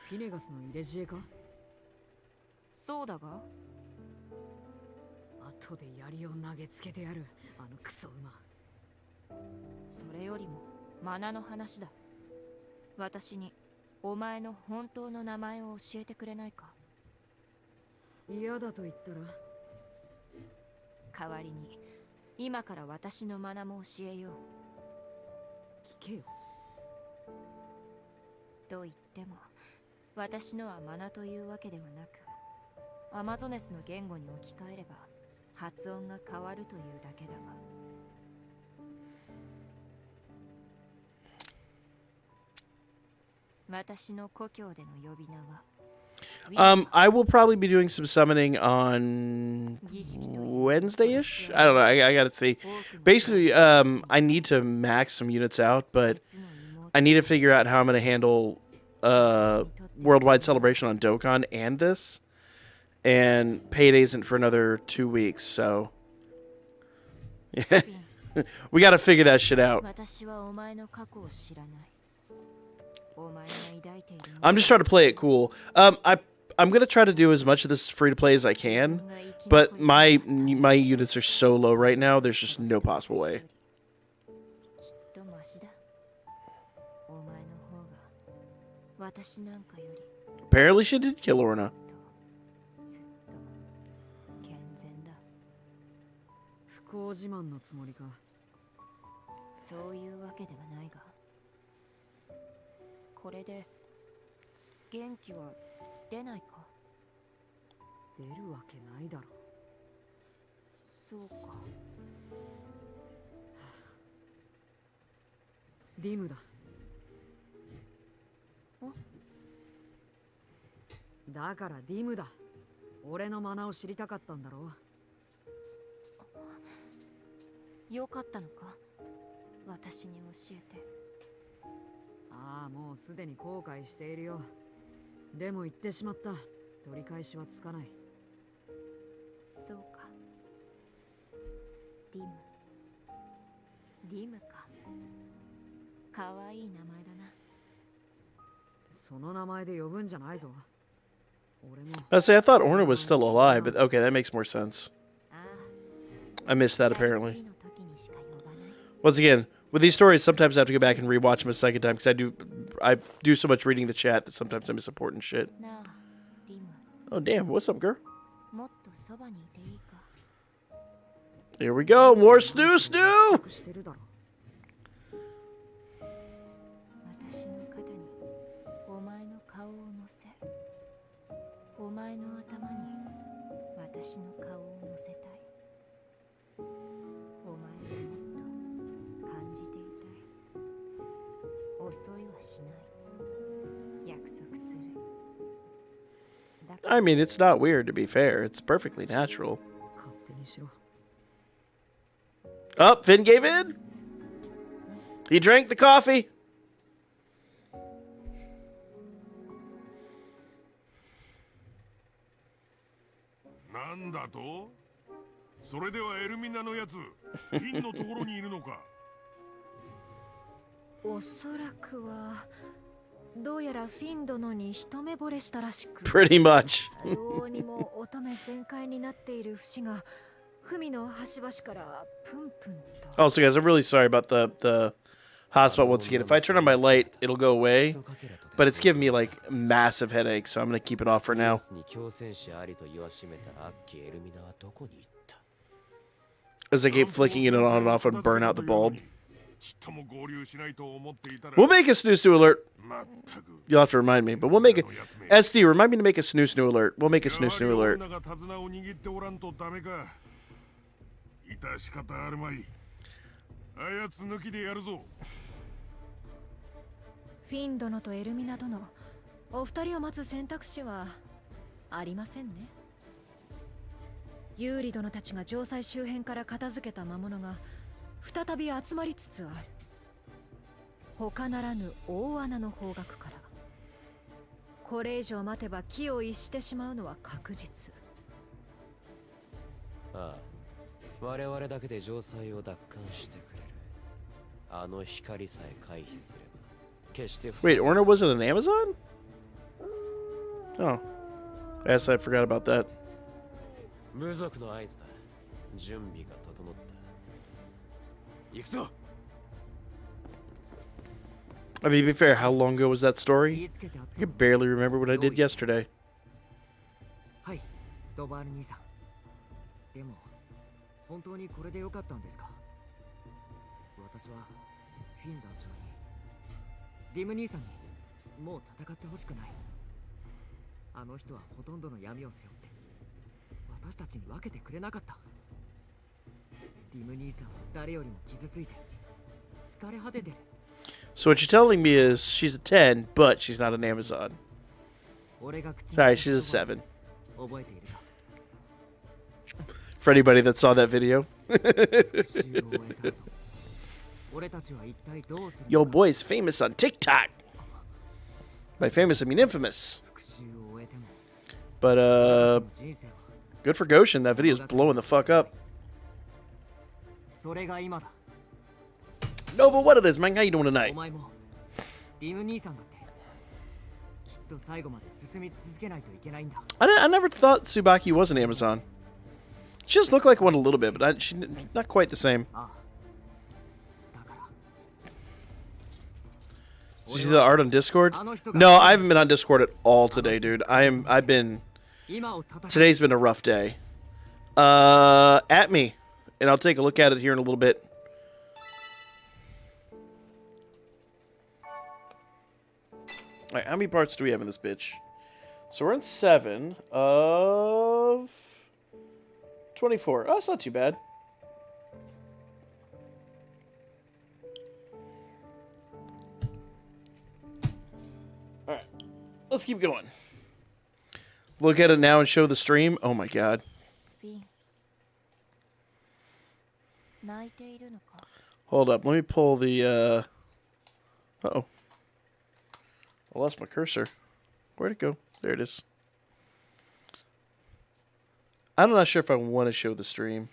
フィネガスの入れ知恵か。そうだが。後で槍を投げつけてやる。あのクソ馬。それよりもマナの話だ。私にお前の本当の名前を教えてくれないか。嫌だと言ったら。 代わりに今から私のマナも教えよう。聞けよ。と言っても私のはマナというわけではなく、アマゾネスの言語に置き換えれば発音が変わるというだけだが。私の故郷での呼び名は。 I will probably be doing some summoning on Wednesday-ish. I don't know. I got to see. Basically, I need to max some units out, but I need to figure out how I'm going to handle Worldwide Celebration on Dokkan and this. And payday isn't for another 2 weeks, so we got to figure that shit out. I'm just trying to play it cool. I'm gonna try to do as much of this free to play as I can, but my units are so low right now. There's just no possible way. Apparently, she did kill Orna. 不幸自慢のつもりか。そういうわけではないが。 これで元気は出ないか。出るわけないだろう。そうか。ディムだ。だからディムだ。俺のマナを知りたかったんだろう。よかったのか。私に教えて。 ああ、もうすでに後悔しているよ。でも言ってしまった。取り返しはつかない。そうか。ディム。ディムか。かわいい名前だな。その名前で呼ぶんじゃないぞ。俺も。I thought Orna was still alive, but okay, that makes more sense. I missed that apparently. Once again, With these stories, sometimes I have to go back and rewatch them a second time because I do so much reading the chat that sometimes I miss important shit. Oh damn! What's up, girl? Here we go. More snoo snoo. 私の肩にお前の顔を乗せ、お前の頭に私の顔を乗せたい。お前をもっと感じていたい。遅いはしない。約束する。 I mean, it's not weird to be fair. It's perfectly natural. Oh, Finn gave in. He drank the coffee. なんだと？それではエルミナのやつ、フィンのところにいるのか？おそらくはどうやらフィン殿に一目惚れしたらしく。Pretty much. どうにも乙女全開になっている節が文の端々からプンプンと。 Also, guys, I'm really sorry about the hotspot once again. If I turn on my light, it'll go away. But it's giving me like massive headaches, so I'm gonna keep it off for now. As I keep flicking it on and off and burn out the bulb. We'll make a snoo snoo alert. You'll have to remind me, but we'll make it. SD, remind me to make a snoo snoo alert. We'll make a snoo snoo alert. 致し方あるまい。あやつ抜きでやるぞ。フィン殿とエルミナ殿、お二人を待つ選択肢はありませんね。ユーリ殿たちが城塞周辺から片付けた魔物が再び集まりつつある。他ならぬ大穴の方角から。これ以上待てば気を逸してしまうのは確実。ああ、我々だけで城塞を奪還してくれる。あの光さえ回避すれば。Wait, Orna wasn't an Amazon? Oh. I guess I forgot about that. I mean, to be fair, how long ago was that story? I can barely remember what I did yesterday. はい、ドバール兄さん。でも、本当にこれでよかったんですか？私はフィン団長に、ディム兄さんにもう戦ってほしくない。あの人はほとんどの闇を背負って私たちに分けてくれなかった。ディム兄さんは誰よりも傷ついて疲れ果ててる。So what you're telling me is she's a 10, but she's not an Amazon. Alright, she's a 7. For anybody that saw that video. Yo, boy's famous on TikTok. By famous, I mean infamous. But, good for Goshen. That video's blowing the fuck up. No, but what it is, man? How you doing tonight? I never thought Tsubaki was an Amazon. She just looked like one a little bit, but she's not quite the same. Did you see the art on Discord? No, I haven't been on Discord at all today, dude. Today's been a rough day. At me, and I'll take a look at it here in a little bit. Alright, how many parts do we have in this bitch? So we're in 7 of 24. Oh, that's not too bad. Alright, let's keep going. Look at it now and show the stream. Oh my god. Hold up, let me pull the, uh-oh. I lost my cursor. Where'd it go? There it is. I'm not sure if I want to show the stream.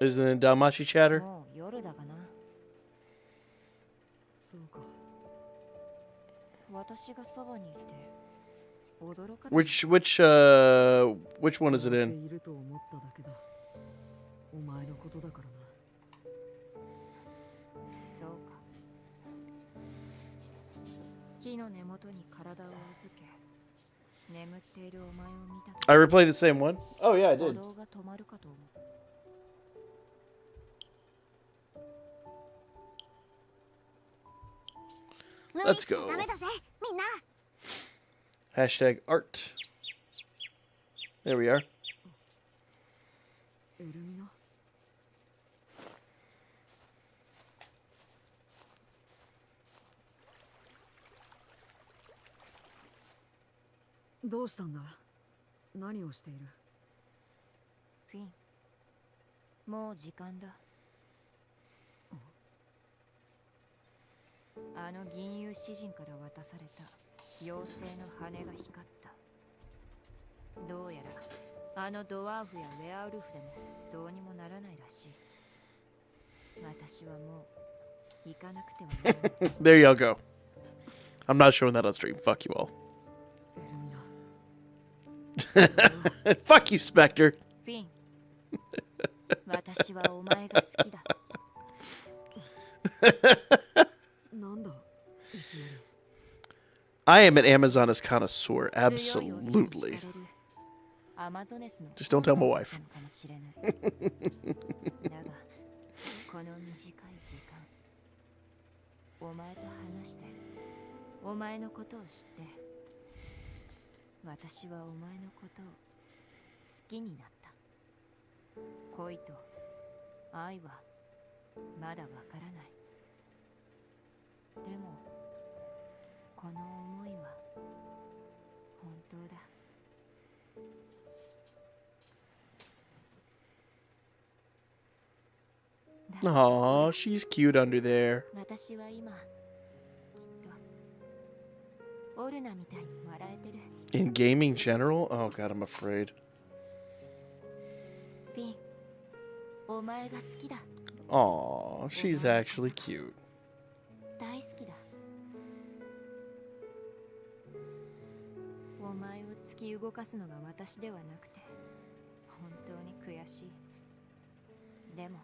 Is it in Dalmachi chatter? 驚か Which one is it どうせ in? いると思っただけだ。お前のことだからな。そうか。木の根元に体を預け、眠っているお前を見たと I replayed the same one. Oh yeah, I 鼓 did. 動が止まるかと思う。Let's go. ダメだぜみんな。 Hashtag art. There we are. エルミナ。どうしたんだ。何をしている。フィン、もう時間だ。あの銀融詩人から渡された妖精の羽が光った。どうやらあのドワーフやウェアウルフでもどうにもならないらしい。私はもう行かなくてはならない。 There y'all go. I'm not showing that on stream. Fuck you all. エルミナ。 Fuck you, Spectre. フィン、私はお前が好きだ。なんだ。いきなり。 I am an Amazoness connoisseur. Absolutely. アマゾネスの Just don't tell my wife. かもしれない。だがこの短い時間、お前と話して、お前のことを知って、私はお前のことを好きになった。恋と愛はまだわからない。でもこの思いは本当だ。 Aw, she's cute under there. 私は今きっとオルナみたいに笑えてる。 In gaming general? Oh god, I'm afraid. フィン、お前が好きだ。 Aw, she's actually cute. 大好きだ。お前を突き動かすのが私ではなくて本当に悔しい。でも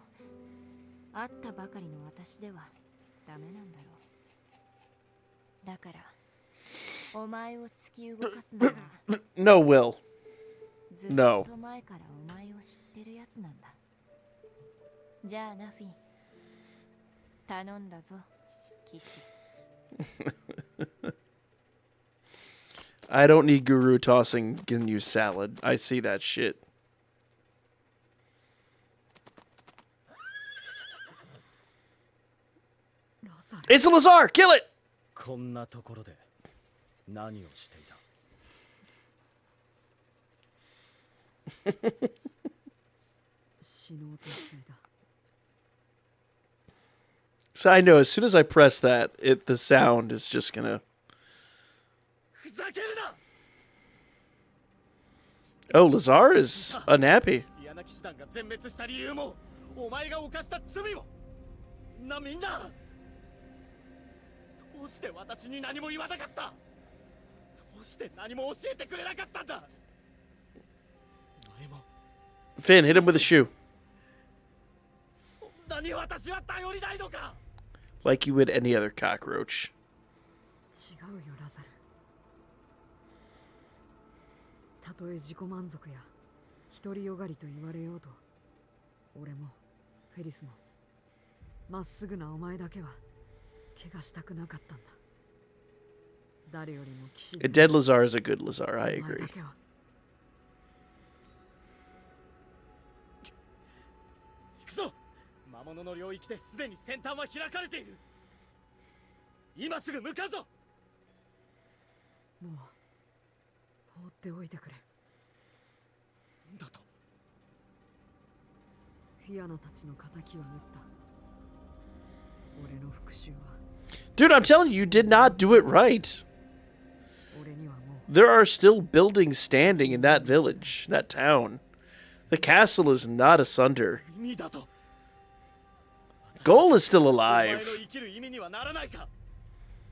会ったばかりの私ではダメなんだろう。だからお前を突き動かすなら No, Will. ずっ No. と前からお前を知ってるやつなんだ。じゃあなフィン、頼んだぞ騎士。 I don't need Guru tossing Ginyu salad. I see that shit. It's Lazar! Kill it! こんなところで何をしていた。死のうとしていた。 So I know as soon as I press that, the sound is just gonna. ふざけるな。 Oh, Lazar is unhappy. ティアナ騎士団が全滅した理由もお前が犯した罪もな、みんなどうして私に何も言わなかった。どうして何も教えてくれなかったんだ。お前も Finn, hit him with a shoe. そんなに私は頼りないのか。 Like you would any other cockroach. 違うよラザル。たとえ自己満足や独りよがりと言われようと、俺もフェリスもまっすぐなお前だけは怪我したくなかったんだ。誰よりも騎士 A dead Lazar is a good Lazar, I お前 agree. だけは。行くぞ。魔物の領域ですでに先端は開かれている。今すぐ向かうぞ。もう放っておいてくれ。だとフィアナたちの仇は撃った。俺の復讐は Dude, I'm telling you, you did not do it right. 俺にはもう There are still buildings standing in that village, that town. The castle is not asunder. 意味だと。 Goal is still お前の alive. 生きる意味にはならないか。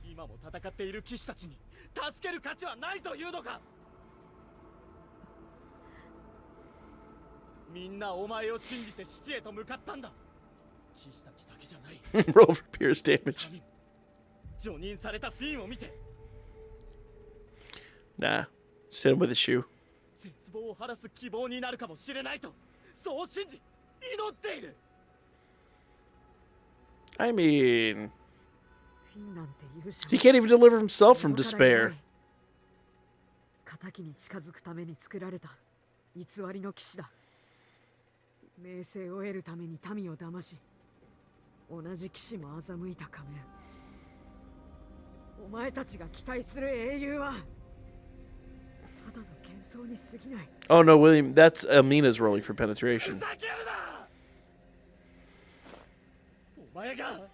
今も戦っている騎士たちに助ける価値はないというのか。みんなお前を信じて死地へと向かったんだ。騎士たちだけじゃない。 Roll for pierce damage. 除任されたフィンを見て Nah. Just hit him with a shoe. 絶望を晴らす希望になるかもしれないと、そう信じ祈っている。 I mean, フィンなんて勇者 he can't even deliver himself from despair. 敵に近づくために作られた偽りの騎士だ。名声を得るために民を騙し、同じ騎士も欺いた仮面。お前たちが期待する英雄はただの幻想に過ぎない。 Oh no, William, that's Amina's rolling for penetration. お前が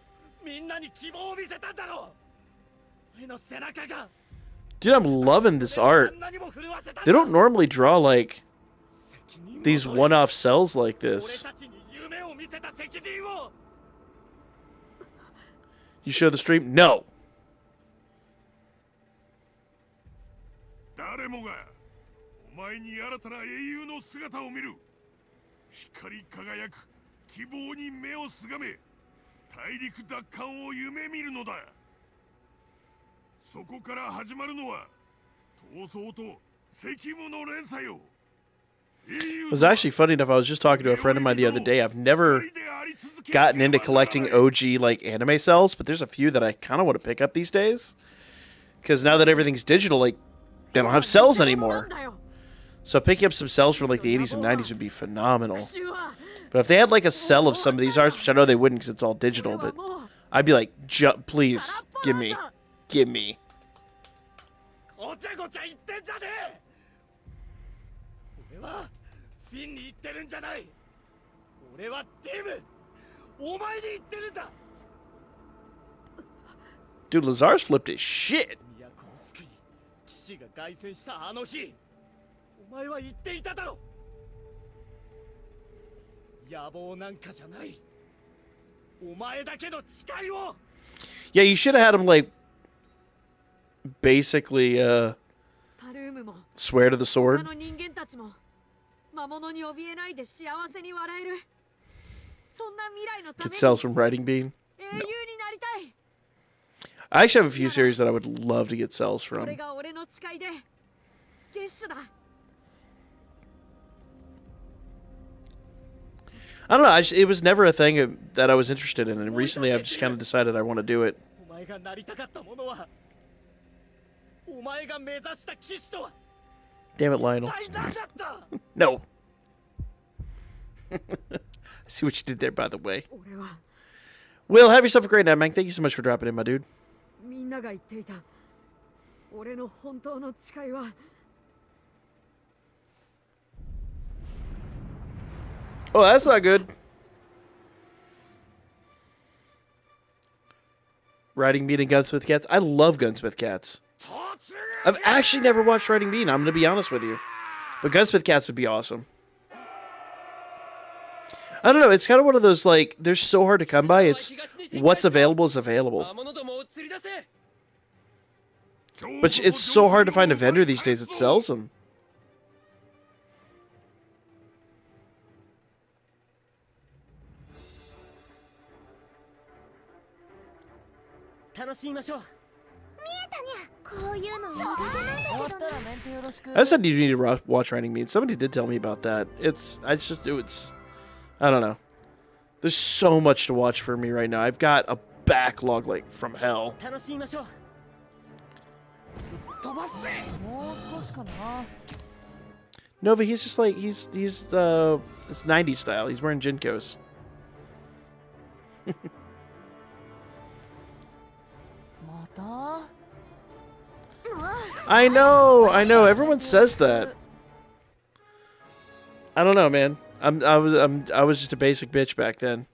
みんなに希望を見せたんだろう。お前の背中が Dude, I'm loving this art. They don't normally draw like these one-off cells like this. You show the stream? No. 誰もがお前に新たな英雄の姿を見る。光り輝く希望に目をすがめ、大陸奪還を夢見るのだ。そこから始まるのは闘争と責務の連鎖よ。 It was actually funny enough. I was just talking to a friend of mine the other day. I've never gotten into collecting OG like anime cells, but there's a few that I kind of want to pick up these days. Because now that everything's digital, like they don't have cells anymore. So picking up some cells from like the 80s and 90s would be phenomenal. But if they had like a cell of some of these arts, which I know they wouldn't because it's all digital, but I'd be like, please, give me. Give me. ごちゃごちゃ言ってんじゃねえ。俺はフィンに言ってるんじゃない。俺はティム、お前に言ってるんだ。 Dude, Lazar's flipped his shit. 都を救い、騎士が凱旋したあの日、お前は言っていただろ。野望なんかじゃない。お前だけの誓いを。 Yeah, you should have had him like basically swear to the sword. Get cells from Writing Bean. No. I actually have a few series that I would love to get cells from. I don't know. It was never a thing that I was interested in, and recently I've just kind of decided I want to do it. Damn it, Lionel. No. I see what you did there, by the way. Will, have yourself a great night, man. Thank you so much for dropping in, my dude. Oh, that's not good. Riding Bean and Gunsmith Cats. I love Gunsmith Cats. I've actually never watched Riding Bean, I'm going to be honest with you. But Gunsmith Cats would be awesome. I don't know, it's kind of one of those, like, they're so hard to come by, it's what's available is available. But it's so hard to find a vendor these days that sells them. I said you need to watch Riding Bean. Somebody did tell me about that. I don't know. There's so much to watch for me right now. I've got a backlog like from hell. Nova, he's just like he's it's 90s style. He's wearing Jinkos. I know. Everyone says that. I don't know, man. I was just a basic bitch back then.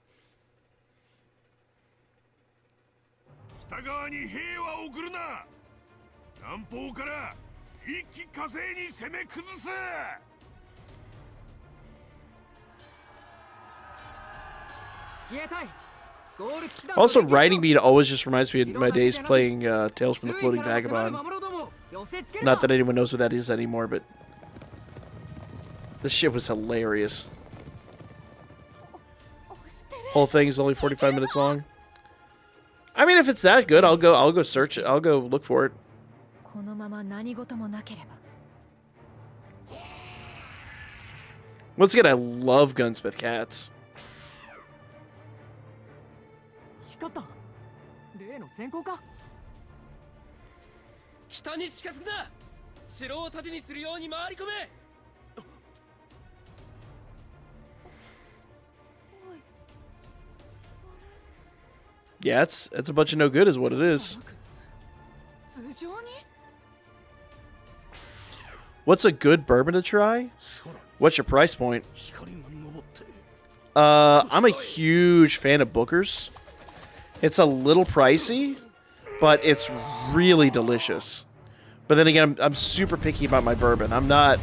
Also, Riding Bean always just reminds me of my days playing Tales from the Floating Vagabond. Not that anyone knows what that is anymore, but this shit was hilarious. Whole thing is only 45 minutes long. I mean, if it's that good, I'll go search it. I'll go look for it. このまま何事もなければ Once again, I love gunsmith cats. 光った例の閃光か北に近づくな城を盾にするように回り込め Yeah, it's a bunch of no good is what it is. 頭上に What's a good bourbon to try? What's your price point? 光が昇って I'm a huge fan of Booker's. It's a little pricey, but it's really delicious. But then again, I'm super picky about my bourbon. I'm not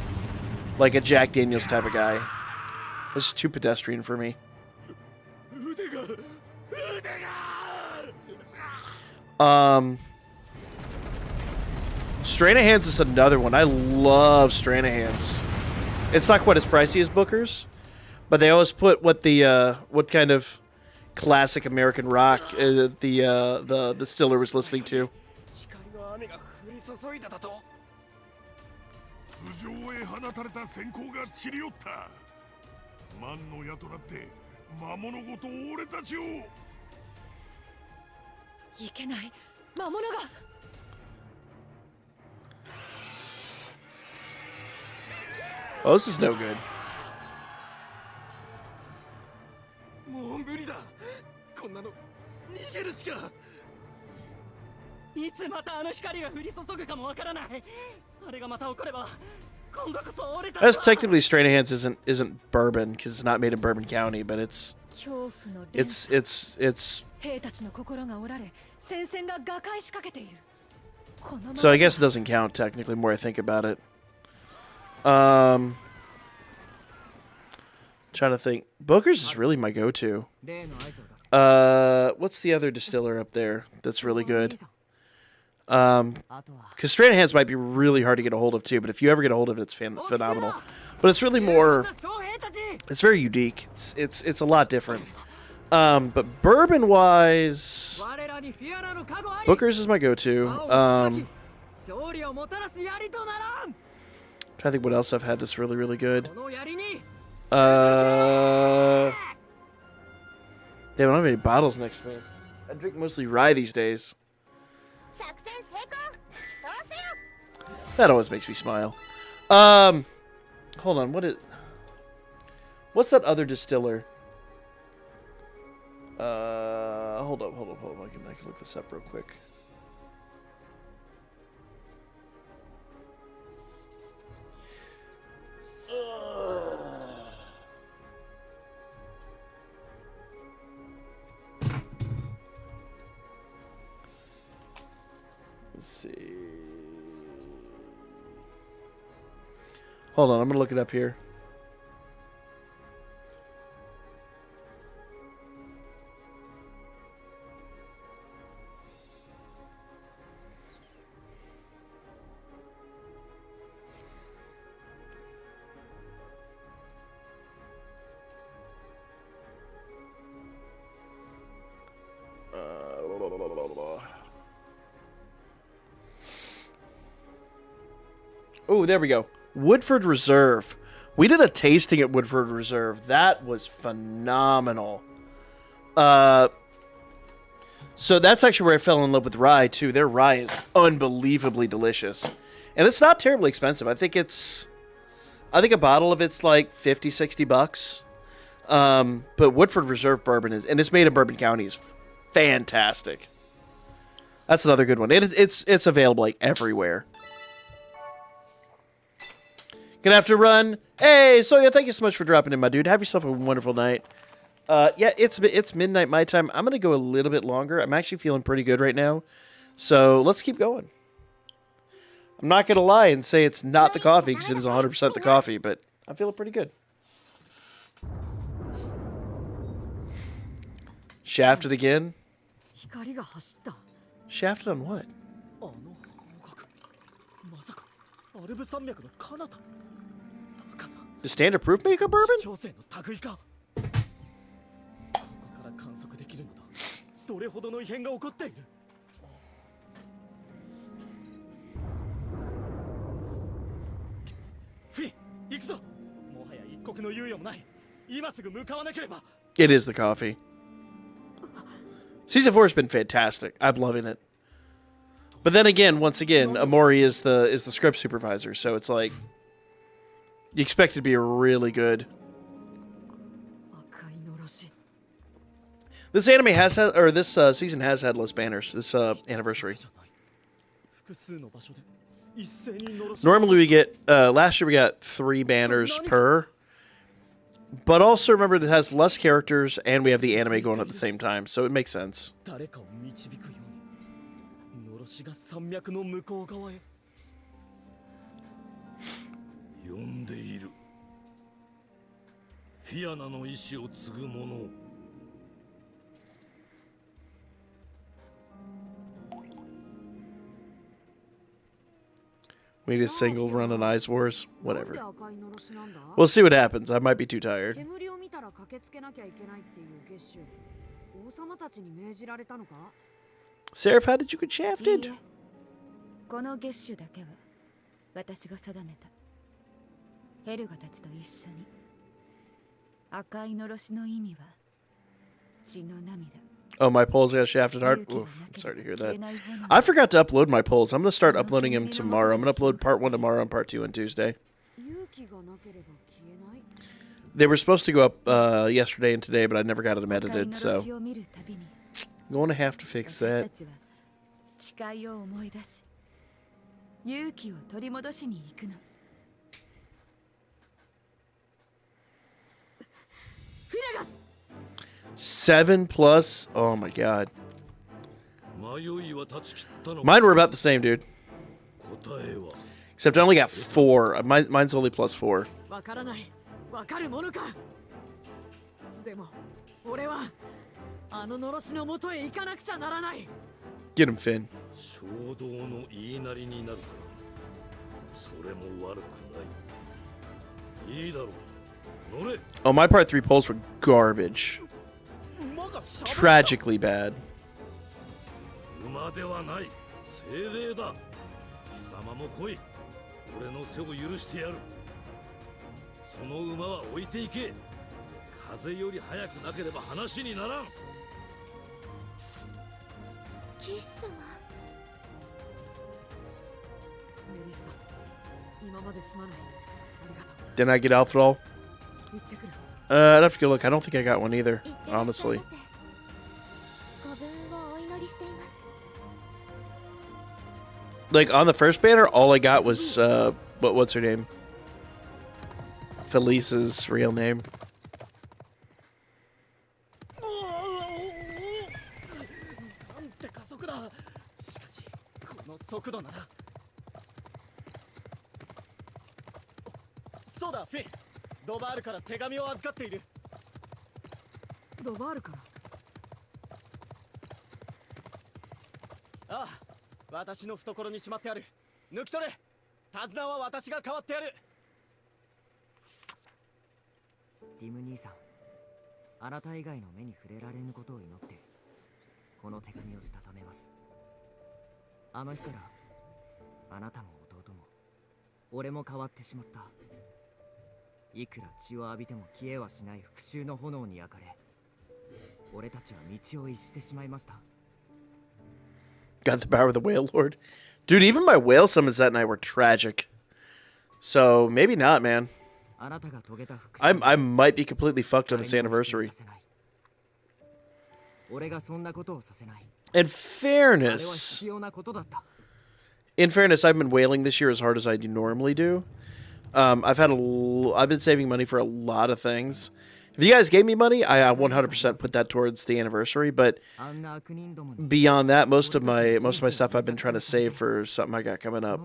like a Jack Daniels type of guy. It's too pedestrian for me. Stranahan's is another one. I love Stranahan's. It's not quite as pricey as Booker's, but they always put what the what kind of classic American rock the distiller was listening to. 光の雨が降り注いだだと頭上へ放たれた閃光が散り寄った万の矢となって魔物ごと俺たちをいけない魔物が Oh, this is no good. もう無理だこんなの逃げるしかいつまたあの光が降り注ぐかもわからないあれがまた起これば今度こそ俺たち That's technically Stranahan's isn't bourbon because it's not made in Bourbon County, but it's 兵たちの心が折られ戦線が瓦解しかけている so I guess it doesn't count technically. More I think about it. Trying to think. Booker's is really my go-to. What's the other distiller up there that's really good? Because Stranahan's might be really hard to get a hold of too, but if you ever get a hold of it, it's phenomenal. But it's really more. It's very unique. It's a lot different. But bourbon-wise, Booker's is my go-to. Trying to think what else I've had that's really, really good. Damn, I don't have any bottles next to me. I drink mostly rye these days. That always makes me smile. Hold on, what's that other distiller? Hold up. I can look this up real quick. Let's see. Hold on, I'm gonna look it up here. Oh, there we go. Woodford Reserve. We did a tasting at Woodford Reserve. That was phenomenal. So that's actually where I fell in love with rye, too. Their rye is unbelievably delicious. And it's not terribly expensive. I think a bottle of it's like 50, 60 bucks. But Woodford Reserve bourbon and it's made in Bourbon County, is fantastic. That's another good one. It's available like everywhere. Gonna have to run. Hey, Soya, thank you so much for dropping in, my dude. Have yourself a wonderful night. Yeah, it's midnight my time. I'm gonna go a little bit longer. I'm actually feeling pretty good right now. So let's keep going. I'm not gonna lie and say it's not the coffee, because it is 100% the coffee, but I'm feeling pretty good. Shafted again? Shafted on what? Does standard proof make a bourbon? どれほどの異変が起こっている。フィン、行くぞ。もはや一刻の猶予もない。今すぐ向かわなければ。 It is the coffee. Season 4 has been fantastic. I'm loving it. But then again, once again, Amori is the script supervisor, so it's like you expect it to be really good. This anime has had, or this season has had less banners. This anniversary. Normally we get last year we got 3 banners per. But also remember it has less characters and we have the anime going at the same time, so it makes sense. 呼んでいる。フィアナの意志を継ぐ者を。We need a single run on Ice Wars. Whatever. We'll see what happens. I might be too tired. Seraph, how did you get shafted? この月種だけは私が定めた。ヘルガたちと一緒に。赤いのろしの意味は血の涙。 Oh, my polls got shafted hard. Oof, I'm sorry to hear that. I forgot to upload my polls. I'm going to start uploading them tomorrow. I'm going to upload part 1 tomorrow and part 2 on Tuesday. They were supposed to go up yesterday and today, but I never got them edited, so I'm going to have to fix that. 誓いを思い出し、勇気を取り戻しに行くの。フィラガス。 7 plus? Oh my god. Mine were about the same, dude. Except I only got 4. Mine's only plus 4. わからない。わかるものか。でも俺はあののろしの元へ行かなくちゃならない。 Get him, Finn. 衝動の言いなりになる。それも悪くない。いいだろう。乗れ。 Oh, my part 3 polls were garbage. Tragically bad. 馬ではない。精霊だ。貴様も来い。俺の背を許してやる。その馬は置いていけ。風より速くなければ話にならん。騎士様。メリッサ、今まですまない。ありがとう。 Didn't I get Alpha at all? 行ってくる。 I'd have to go look. I don't think I got one either, honestly. ご分をお祈りしています。 Like, on the first banner, all I got was, what's her name? Felice's real name. なんて加速だ。しかしこの速度なら。そうだ、フィン。ドバールから手紙を預かっている。ドバールから。ああ、私の懐にしまってある。抜き取れ。手綱は私が代わってやる。ティム兄さん、あなた以外の目に触れられぬことを祈ってこの手紙をしたためます。あの日からあなたも弟も俺も変わってしまった。いくら血を浴びても消えはしない復讐の炎に焼かれ、俺たちは道を逸してしまいました。 Got the power of the Whale Lord. Dude, even my whale summons that night were tragic. So, maybe not, man. I might be completely fucked on this anniversary. In fairness, I've been whaling this year as hard as I normally do. I've been saving money for a lot of things. If you guys gave me money, I 100% put that towards the anniversary. But beyond that, most of my stuff I've been trying to save for something I got coming up.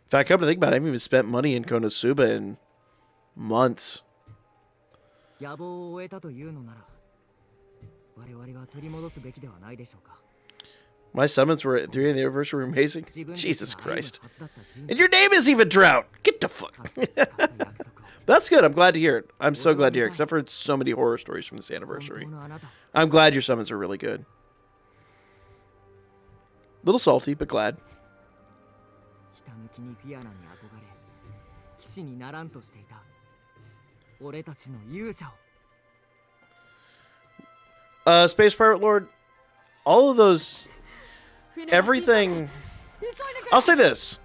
In fact, come to think about it, I haven't even spent money in Konosuba in months. 野望を終えたというのなら、我々は取り戻すべきではないでしょうか。My summons were at 3 anniversary were amazing. Jesus Christ. And your name is even Drought. Get the fuck. That's good. I'm glad to hear it. I'm so glad to hear it, because I've heard so many horror stories from this anniversary. I'm glad your summons are really good. Little salty, but glad. Space Pirate Lord, all of those, everything. I'll say this.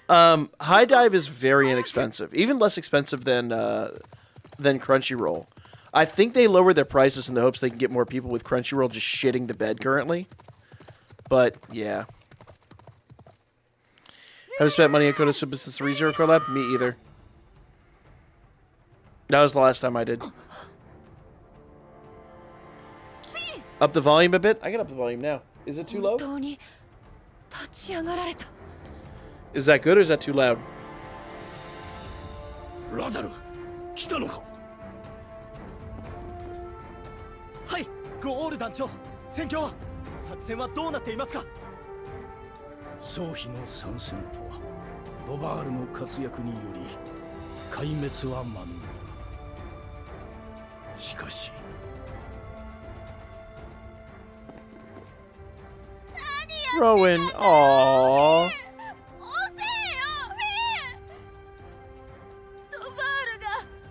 High Dive is very inexpensive, even less expensive than Crunchyroll. I think they lowered their prices in the hopes they can get more people with Crunchyroll just shitting the bed currently. But yeah, haven't spent money on Konosuba since the ReZero collab. Me either. That was the last time I did. Up the volume a bit. I can up the volume now. Is it too low? Is that good or is that too loud? ラザル、来たのか。はい、ゴール団長。戦況は、作戦はどうなっていますか。早期の参戦とは、ドバールの活躍により壊滅は免れた。しかし。Rowan, aww.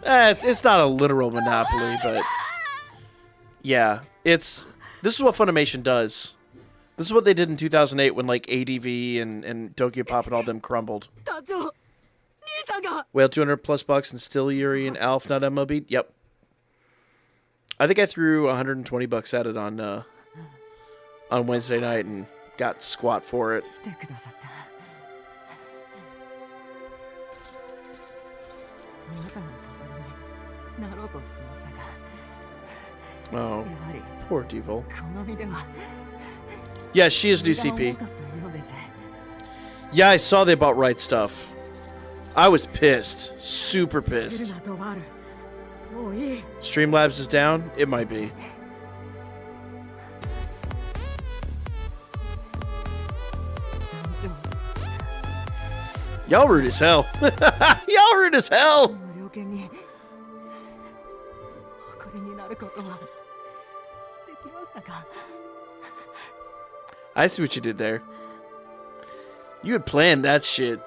It's not a literal monopoly, but yeah, this is what Funimation does. This is what they did in 2008 when like ADV and Tokyo Pop and all them crumbled. Whale $200+ and still Yuri and Alf not MLB. Yep. I think I threw $120 at it on Wednesday night and got squat for it. Oh, poor Devil. Yeah, she is new CP. Yeah, I saw they bought Right Stuff. I was pissed. Super pissed. Streamlabs is down? It might be. Y'all rude as hell. Y'all rude as hell. I see what you did there. You had planned that shit.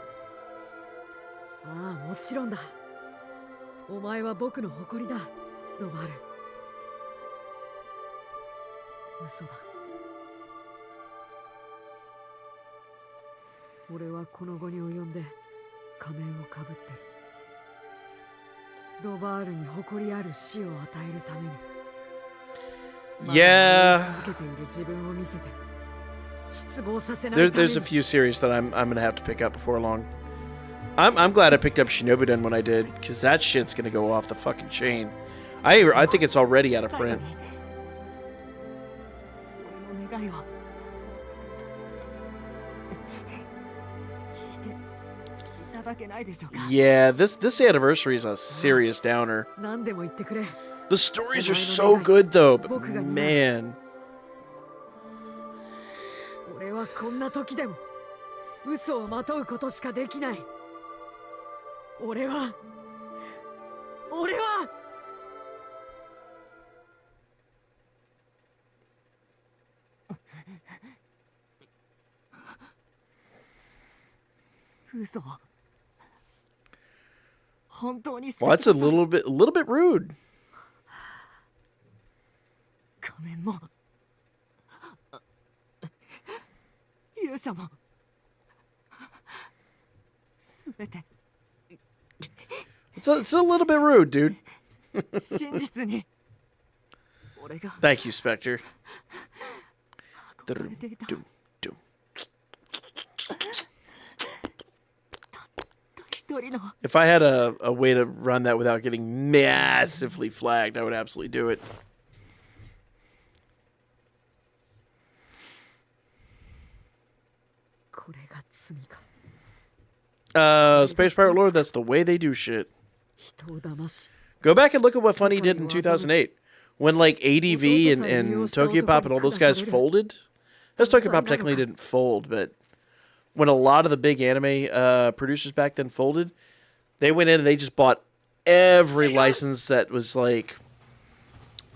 Yeah. There's a few series that I'm gonna have to pick up before long. I'm glad I picked up Shinobiden when I did, because that shit's gonna go off the fucking chain. I think it's already out of print. Yeah, this anniversary is a serious downer. The stories are so good though, but man. Well, that's a little bit rude. It's a little bit rude, dude. Thank you, Spectre. If I had a way to run that without getting massively flagged, I would absolutely do it. Space Pirate Lord, that's the way they do shit. Go back and look at what Funny did in 2008. when like ADV and Tokyo Pop and all those guys folded. This Tokyo Pop technically didn't fold, but when a lot of the big anime producers back then folded, they went in and they just bought every license that was like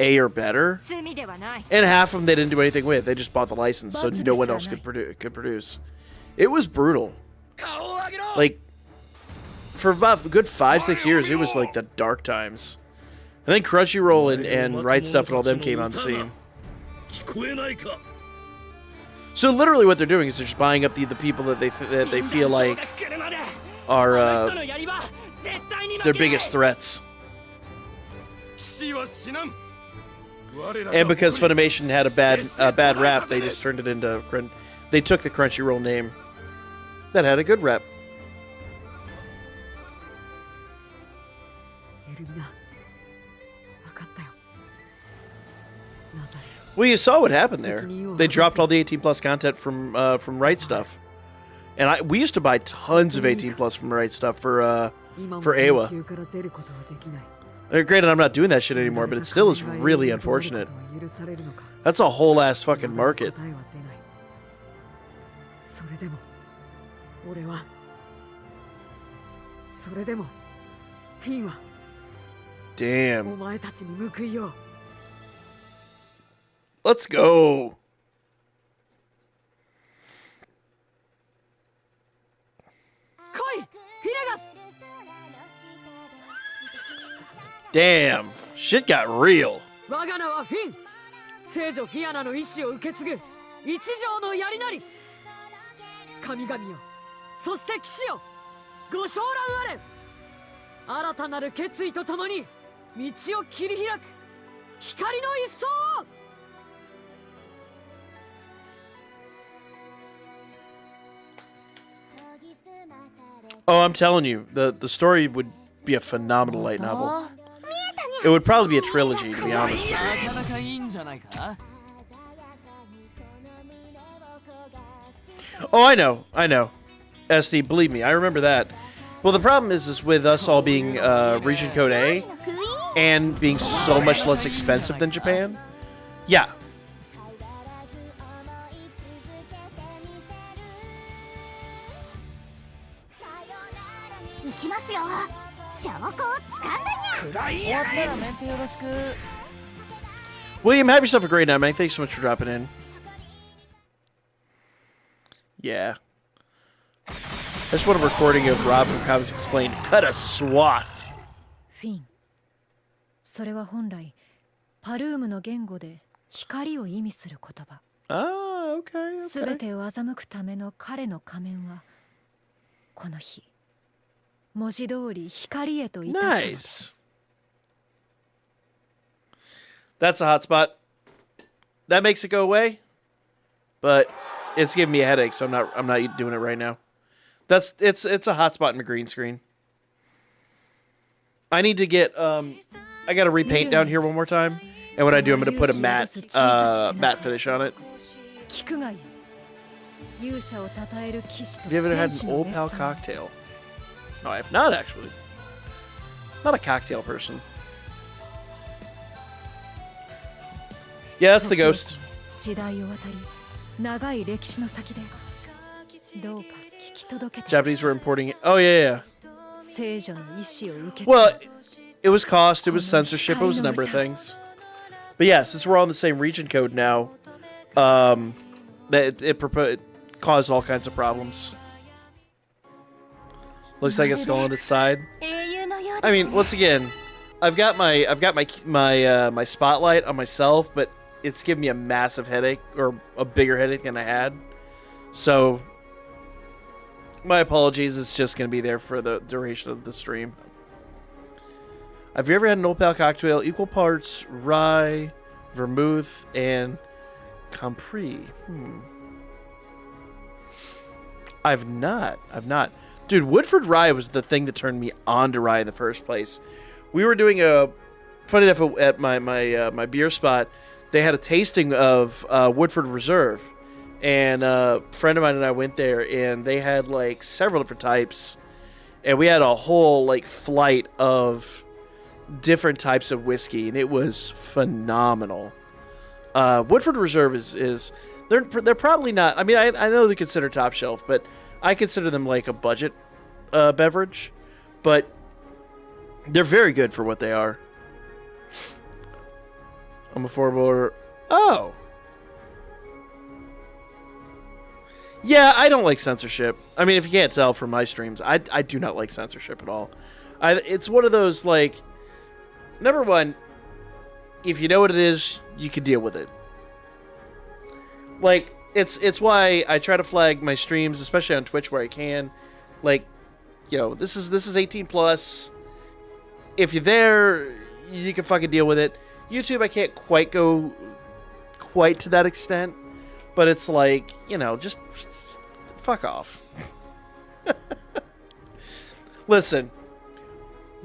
A or better, and half of them they didn't do anything with. They just bought the license, so no one else could produce. It was brutal. Like for about a good 5-6 years, it was like the dark times. And then Crunchyroll and Right Stuff and all them came on the scene. So literally, what they're doing is they're just buying up the people that they feel like are their biggest threats. And because Funimation had a bad rap, they just turned it into. They took the Crunchyroll name that had a good rap. Well, you saw what happened there. They dropped all the 18+ content from Right Stuff, and we used to buy tons of 18+ from Right Stuff for Awa. Granted, I'm not doing that shit anymore, but it still is really unfortunate. That's a whole ass fucking market. Damn. Let's go. Damn. Shit got real. 我が名はフィン。聖女フィアナの意志を受け継ぐ一条の槍なり。神々よ、そして騎士よ、ご昇乱あれ。新たなる決意とともに道を切り開く光の一層を。Oh, I'm telling you, the story would be a phenomenal light novel. It would probably be a trilogy, to be honest with you. Oh, I know. SD, believe me, I remember that. Well, the problem is with us all being region code A and being so much less expensive than Japan. Yeah. William, have yourself a great night, man. Thanks so much for dropping in. Yeah. I just want a recording of Rob from Comics Explained. Cut a swath. フィン。それは本来パルームの言語で光を意味する言葉。Ah, okay. すべてを欺くための彼の仮面はこの日文字通り光へと至ったのです。Nice. That's a hot spot. That makes it go away, but it's giving me a headache, so I'm not doing it right now. It's a hot spot in my green screen. I need to get I got to repaint down here one more time, and when I do, I'm going to put a matte finish on it. Have you ever had an Old Pal cocktail? No, I have not actually. Not a cocktail person. Yeah, that's the ghost. Japanese were importing it. Oh, yeah. Well, it was cost, it was censorship, it was a number of things. But yeah, since we're all in the same region code now, it caused all kinds of problems. Looks like it's still on its side. I mean, once again, I've got my spotlight on myself, but it's giving me a massive headache, or a bigger headache than I had. So, my apologies. It's just going to be there for the duration of the stream. Have you ever had an Old Pal cocktail? Equal parts rye, vermouth, and Compris. I've not. Dude, Woodford Rye was the thing that turned me on to rye in the first place. We were doing funny enough, at my beer spot, they had a tasting of Woodford Reserve. And a friend of mine and I went there, and they had like several different types. And we had a whole like flight of different types of whiskey, and it was phenomenal. Woodford Reserve is they're probably not. I mean, I know they consider top shelf, but I consider them like a budget beverage. But they're very good for what they are. I'm a four-border. Oh. Yeah, I don't like censorship. I mean, if you can't tell from my streams, I do not like censorship at all. It's one of those, like, number one, if you know what it is, you can deal with it. Like, it's why I try to flag my streams, especially on Twitch where I can. Like, you know, this is 18 plus. If you're there, you can fucking deal with it. YouTube, I can't quite go quite to that extent, but it's like, you know, just fuck off. Listen,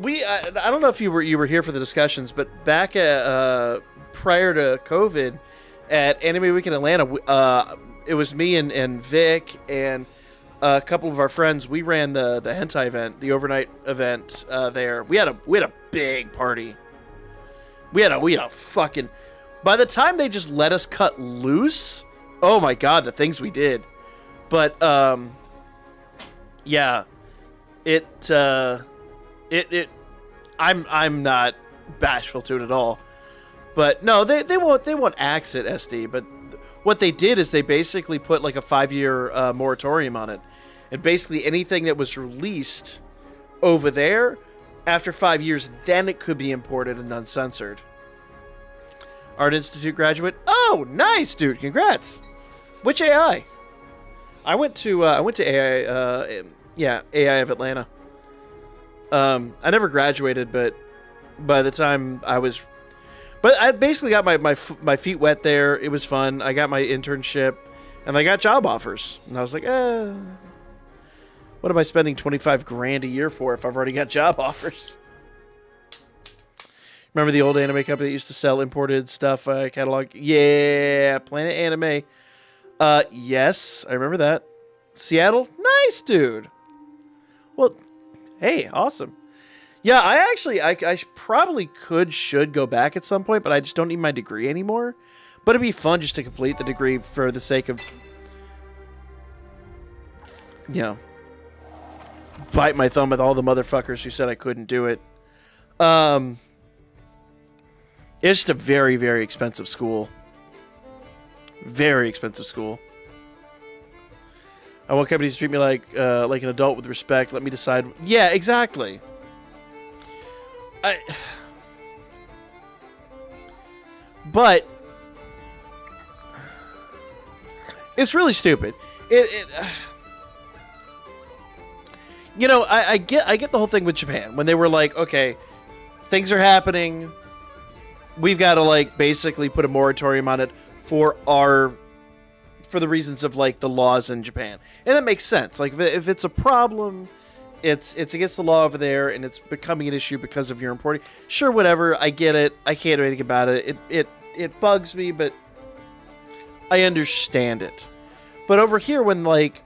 I don't know if you were here for the discussions, but back at prior to COVID at Anime Week in Atlanta, it was me and Vic and a couple of our friends. We ran the hentai event, the overnight event there. We had a big party. We had a fucking. By the time they just let us cut loose, oh my god, the things we did. But yeah, I'm not bashful to it at all. But no, they won't axe it, SD. But what they did is they basically put like a 5-year moratorium on it, and basically anything that was released over there after 5 years, then it could be imported and uncensored. Art Institute graduate. Oh, nice, dude. Congrats. Which AI? I went to AI. AI of Atlanta. I never graduated, but by the time I was, but I basically got my feet wet there. It was fun. I got my internship, and I got job offers, and I was like, what am I spending $25,000 a year for if I've already got job offers? Remember the old anime company that used to sell imported stuff catalog? Yeah, Planet Anime. Yes, I remember that. Seattle? Nice, dude. Well, hey, awesome. Yeah, I probably should go back at some point, but I just don't need my degree anymore. But it'd be fun just to complete the degree for the sake of, you know, bite my thumb with all the motherfuckers who said I couldn't do it. It's just a very, very expensive school. Very expensive school. I want companies to treat me like an adult with respect. Let me decide. Yeah, exactly. But it's really stupid. You know, I get the whole thing with Japan when they were like, okay, things are happening. We've got to like basically put a moratorium on it for the reasons of like the laws in Japan, and that makes sense. Like if it's a problem, it's against the law over there, and it's becoming an issue because of your importing. Sure, whatever. I get it. I can't do anything about it. It bugs me, but I understand it. But over here, when like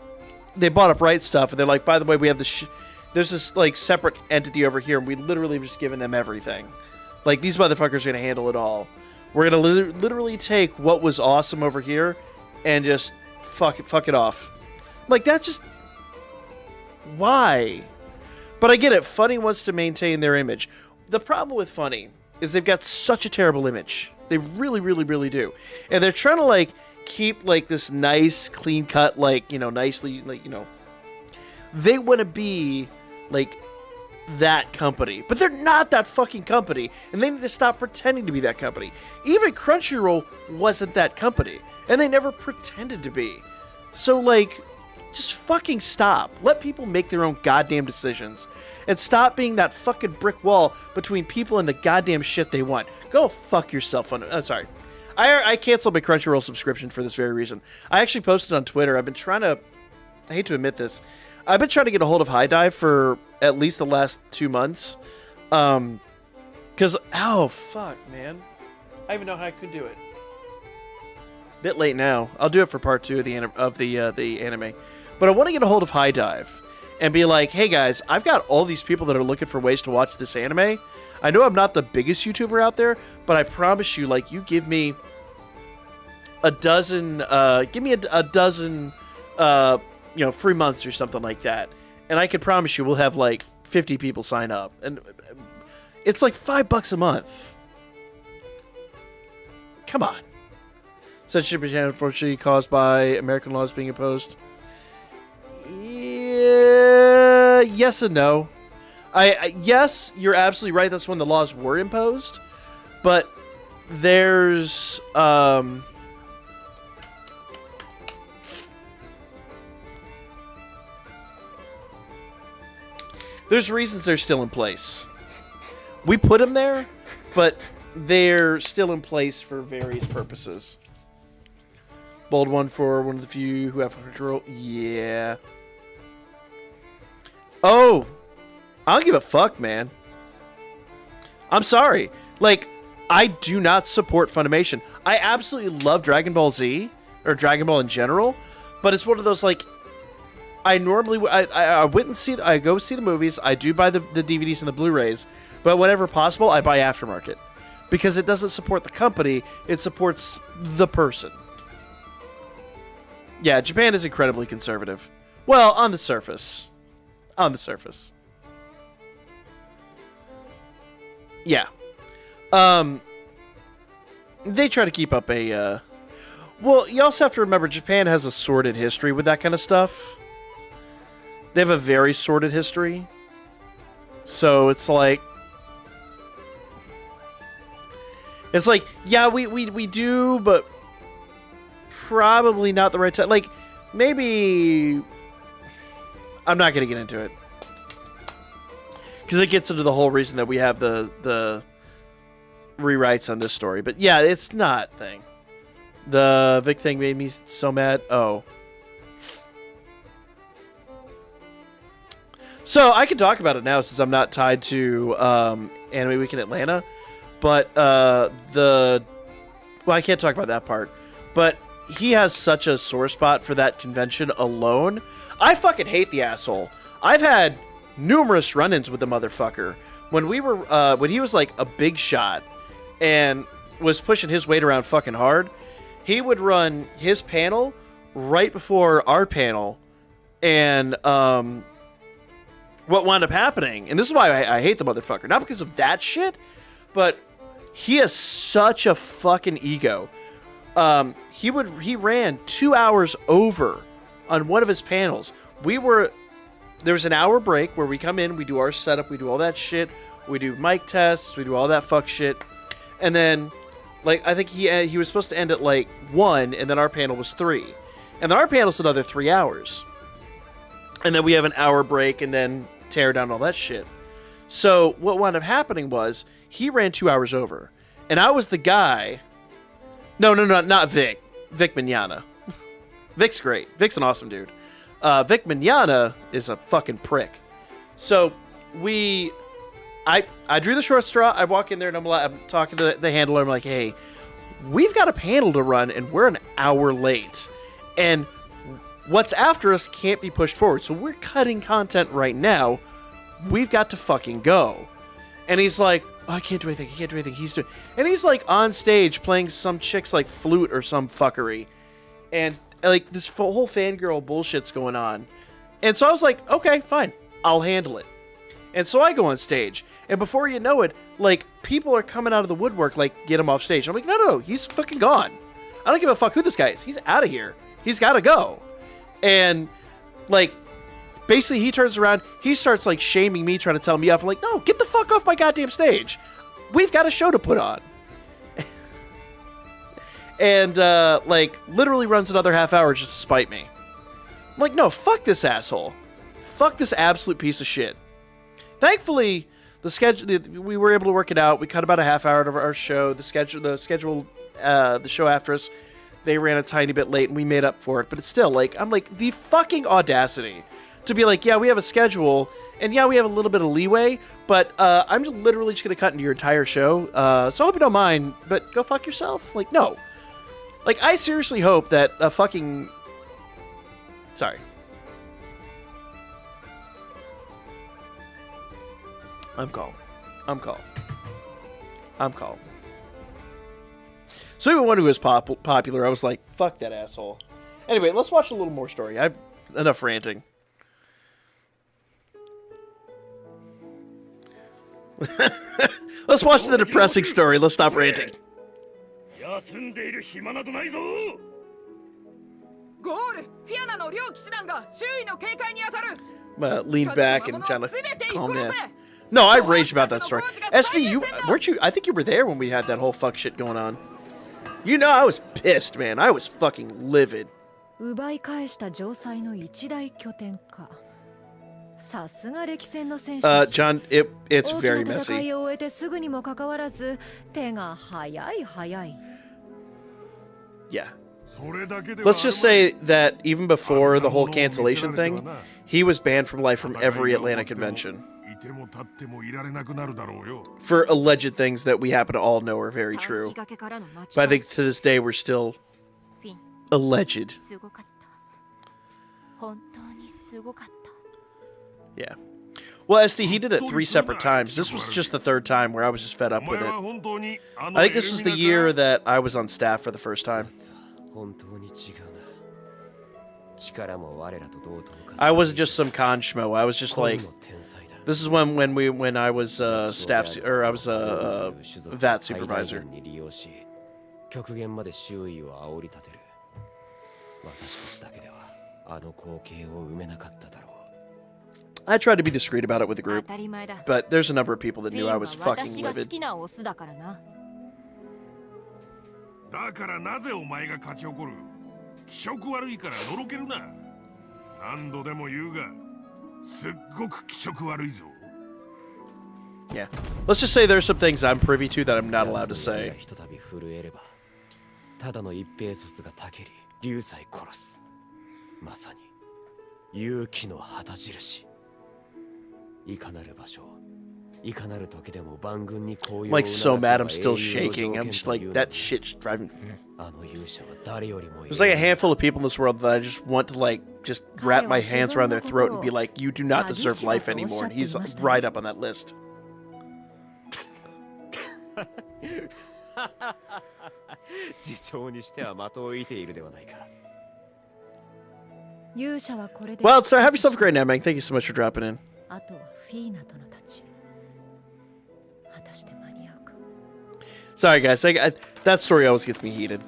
they bought up Right Stuff, and they're like, by the way, we have there's this like separate entity over here, and we literally have just given them everything. Like, these motherfuckers are going to handle it all. We're going to literally take what was awesome over here and just fuck it off. Like, that's just... Why? But I get it. Funny wants to maintain their image. The problem with Funny is they've got such a terrible image. They really, really, really do. And they're trying to, like, keep, like, this nice, clean-cut, like, you know, nicely, like, you know... They want to be, like... that company, but they're not that fucking company, and they need to stop pretending to be that company. Even Crunchyroll wasn't that company, and they never pretended to be. So, like, just fucking stop. Let people make their own goddamn decisions, and stop being that fucking brick wall between people and the goddamn shit they want. Go fuck yourself. Sorry. I canceled my Crunchyroll subscription for this very reason. I actually posted on Twitter. I've been trying to... I hate to admit this. I've been trying to get a hold of High Dive for at least the last 2 months. Because, oh, fuck, man. I even know how I could do it. Bit late now. I'll do it for part 2 of the anime. But I want to get a hold of High Dive. and be like, hey guys, I've got all these people that are looking for ways to watch this anime. I know I'm not the biggest YouTuber out there, but I promise you, like, you give me a dozen, a dozen, free months or something like that, and I can promise you we'll have like 50 people sign up, and it's like $5 a month. Come on. Censorship is unfortunately caused by American laws being imposed. Yeah, yes and no. Yes, you're absolutely right. That's when the laws were imposed, but there's reasons they're still in place. We put them there, but they're still in place for various purposes. Bold one for one of the few who have control. Yeah. Oh, I don't give a fuck, man. I'm sorry. Like, I do not support Funimation. I absolutely love Dragon Ball Z, or Dragon Ball in general, but it's one of those, like, I normally, I went and see, I go see the movies, I do buy the DVDs and the Blu-rays, but whenever possible, I buy aftermarket. Because it doesn't support the company, it supports the person. Yeah, Japan is incredibly conservative. Well, on the surface. On the surface. Yeah. They try to keep up a, well, you also have to remember Japan has a sordid history with that kind of stuff. They have a very sordid history. So it's like, yeah, we do, but probably not the right time. Like, maybe, I'm not going to get into it. Because it gets into the whole reason that we have the rewrites on this story. But yeah, it's not thing. The Vic thing made me so mad. Oh. So I can talk about it now since I'm not tied to Anime Week in Atlanta. But well, I can't talk about that part. But he has such a sore spot for that convention alone. I fucking hate the asshole. I've had numerous run-ins with the motherfucker. When we were, when he was like a big shot and was pushing his weight around fucking hard, he would run his panel right before our panel. And what wound up happening, and this is why I hate the motherfucker, not because of that shit, but he has such a fucking ego. He ran 2 hours over on one of his panels. There was an hour break where we come in, we do our setup, we do all that shit, we do mic tests, we do all that fuck shit, and then, like, I think he was supposed to end at like 1, and then our panel was 3, and then our panel's another 3 hours, and then we have an hour break, and then tear down all that shit. So what wound up happening was he ran 2 hours over, and I was the guy. No, not Vic. Vic Mignogna. Vic's great. Vic's an awesome dude. Vic Mignogna is a fucking prick. So I drew the short straw. I walk in there and I'm talking to the handler. I'm like, hey, we've got a panel to run and we're an hour late. And what's after us can't be pushed forward. So we're cutting content right now. We've got to fucking go. And he's like, oh, I can't do anything. And he's like on stage playing some chick's like flute or some fuckery. And like this whole fangirl bullshit's going on. And so I was like, okay, fine. I'll handle it. And so I go on stage. And before you know it, like people are coming out of the woodwork, like get him off stage. I'm like, no, he's fucking gone. I don't give a fuck who this guy is. He's out of here. He's got to go. And like, basically he turns around, he starts like shaming me, trying to tell me off. I'm like, no, get the fuck off my goddamn stage. We've got a show to put on. And like literally runs another half hour just to spite me. I'm like, no, fuck this asshole. Fuck this absolute piece of shit. Thankfully, we were able to work it out. We cut about a half hour of our show. The show after us, they ran a tiny bit late and we made up for it. But it's still like, I'm like, the fucking audacity to be like, yeah, we have a schedule and yeah, we have a little bit of leeway, but I'm literally just going to cut into your entire show. So I hope you don't mind, but go fuck yourself. Like, no. Like, I seriously hope that a fucking... Sorry. I'm calm. I'm calm. I'm calm. So even when he was popular, I was like, fuck that asshole. Anyway, let's watch a little more story. I've enough ranting. Let's watch the depressing story. Let's stop ranting. Lean back and trying to calm down. No, I raged about that story. SD, weren't you? I think you were there when we had that whole fuck shit going on. You know, I was pissed, man. I was fucking livid. John, it's very messy. Yeah. Let's just say that even before the whole cancellation thing, he was banned from life from every Atlanta convention. For alleged things that we happen to all know are very true. But I think to this day we're still alleged. Yeah. Well, SD, he did it 3 separate times. This was just the 3rd time where I was just fed up with it. I think this was the year that I was on staff for the first time. I wasn't just some con schmo. I was just like, this is when I was staff or I was a VAT supervisor. I tried to be discreet about it with the group, but there's a number of people that knew I was fucking livid. Yeah. Let's just say there's some things I'm privy to that I'm not allowed to say. I'm like so mad I'm still shaking. I'm just like, that shit's driving. There's like a handful of people in this world that I just want to like just wrap my hands around their throat and be like, you do not deserve life anymore. And he's right up on that list. Well, Star, have yourself a great night, man. Thank you so much for dropping in. Sorry, guys. That story always gets me heated.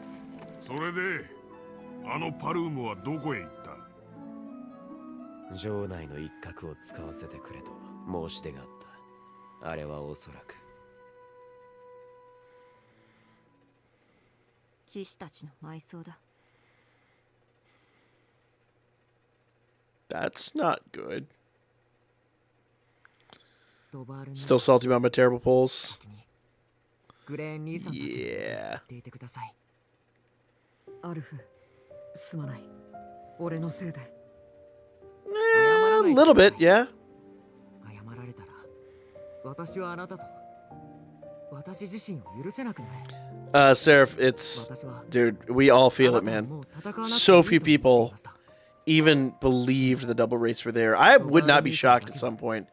That's not good. Still salty about my terrible polls? Yeah. A little bit, yeah. Seraph, dude, we all feel it, man. So few people even believed the double rates were there. I would not be shocked at some point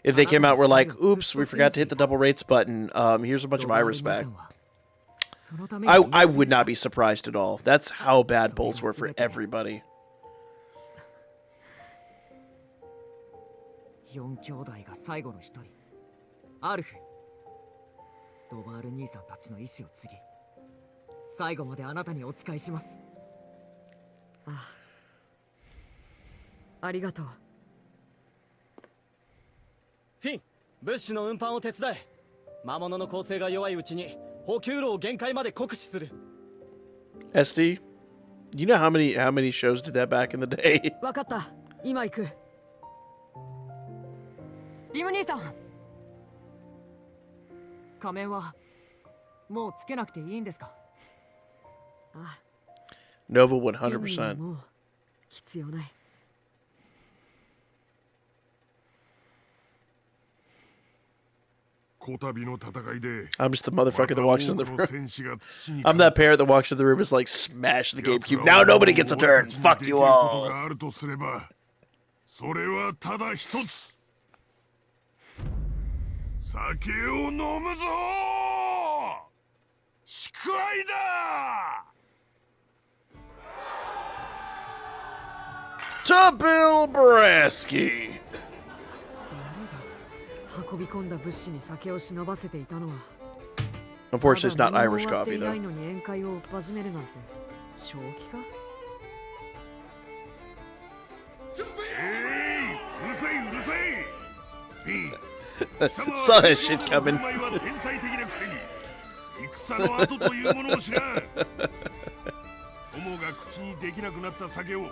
if they came out, were like, oops, we forgot to hit the double rates button. Here's a bunch of Iris back. I would not be surprised at all. That's how bad polls were for everybody. Finn, 物資の運搬を手伝え。魔物の構成が弱いうちに補給路を限界まで酷使する。SD, you know how many shows did that back in the day? わかった。今行く。リム兄さん。仮面はもうつけなくていいんですか？あ。Nova 100%. もう必要ない。I'm just the motherfucker that walks in the room. I'm that parent that walks in the room and is like, smash the GameCube. Now nobody gets a turn. Fuck you all. 酒を飲むぞ。祝杯だ。To Bill Brasky. 運び込んだ物資に酒を忍ばせていたのは Unfortunately, it's not Irish coffee, な though. いのに宴会を始めるなんて正気か。うるさいうるさい。フィン、 Saw that shit coming. お前は天才的なくせに戦の後というものを知らん。友が口にできなくなった酒を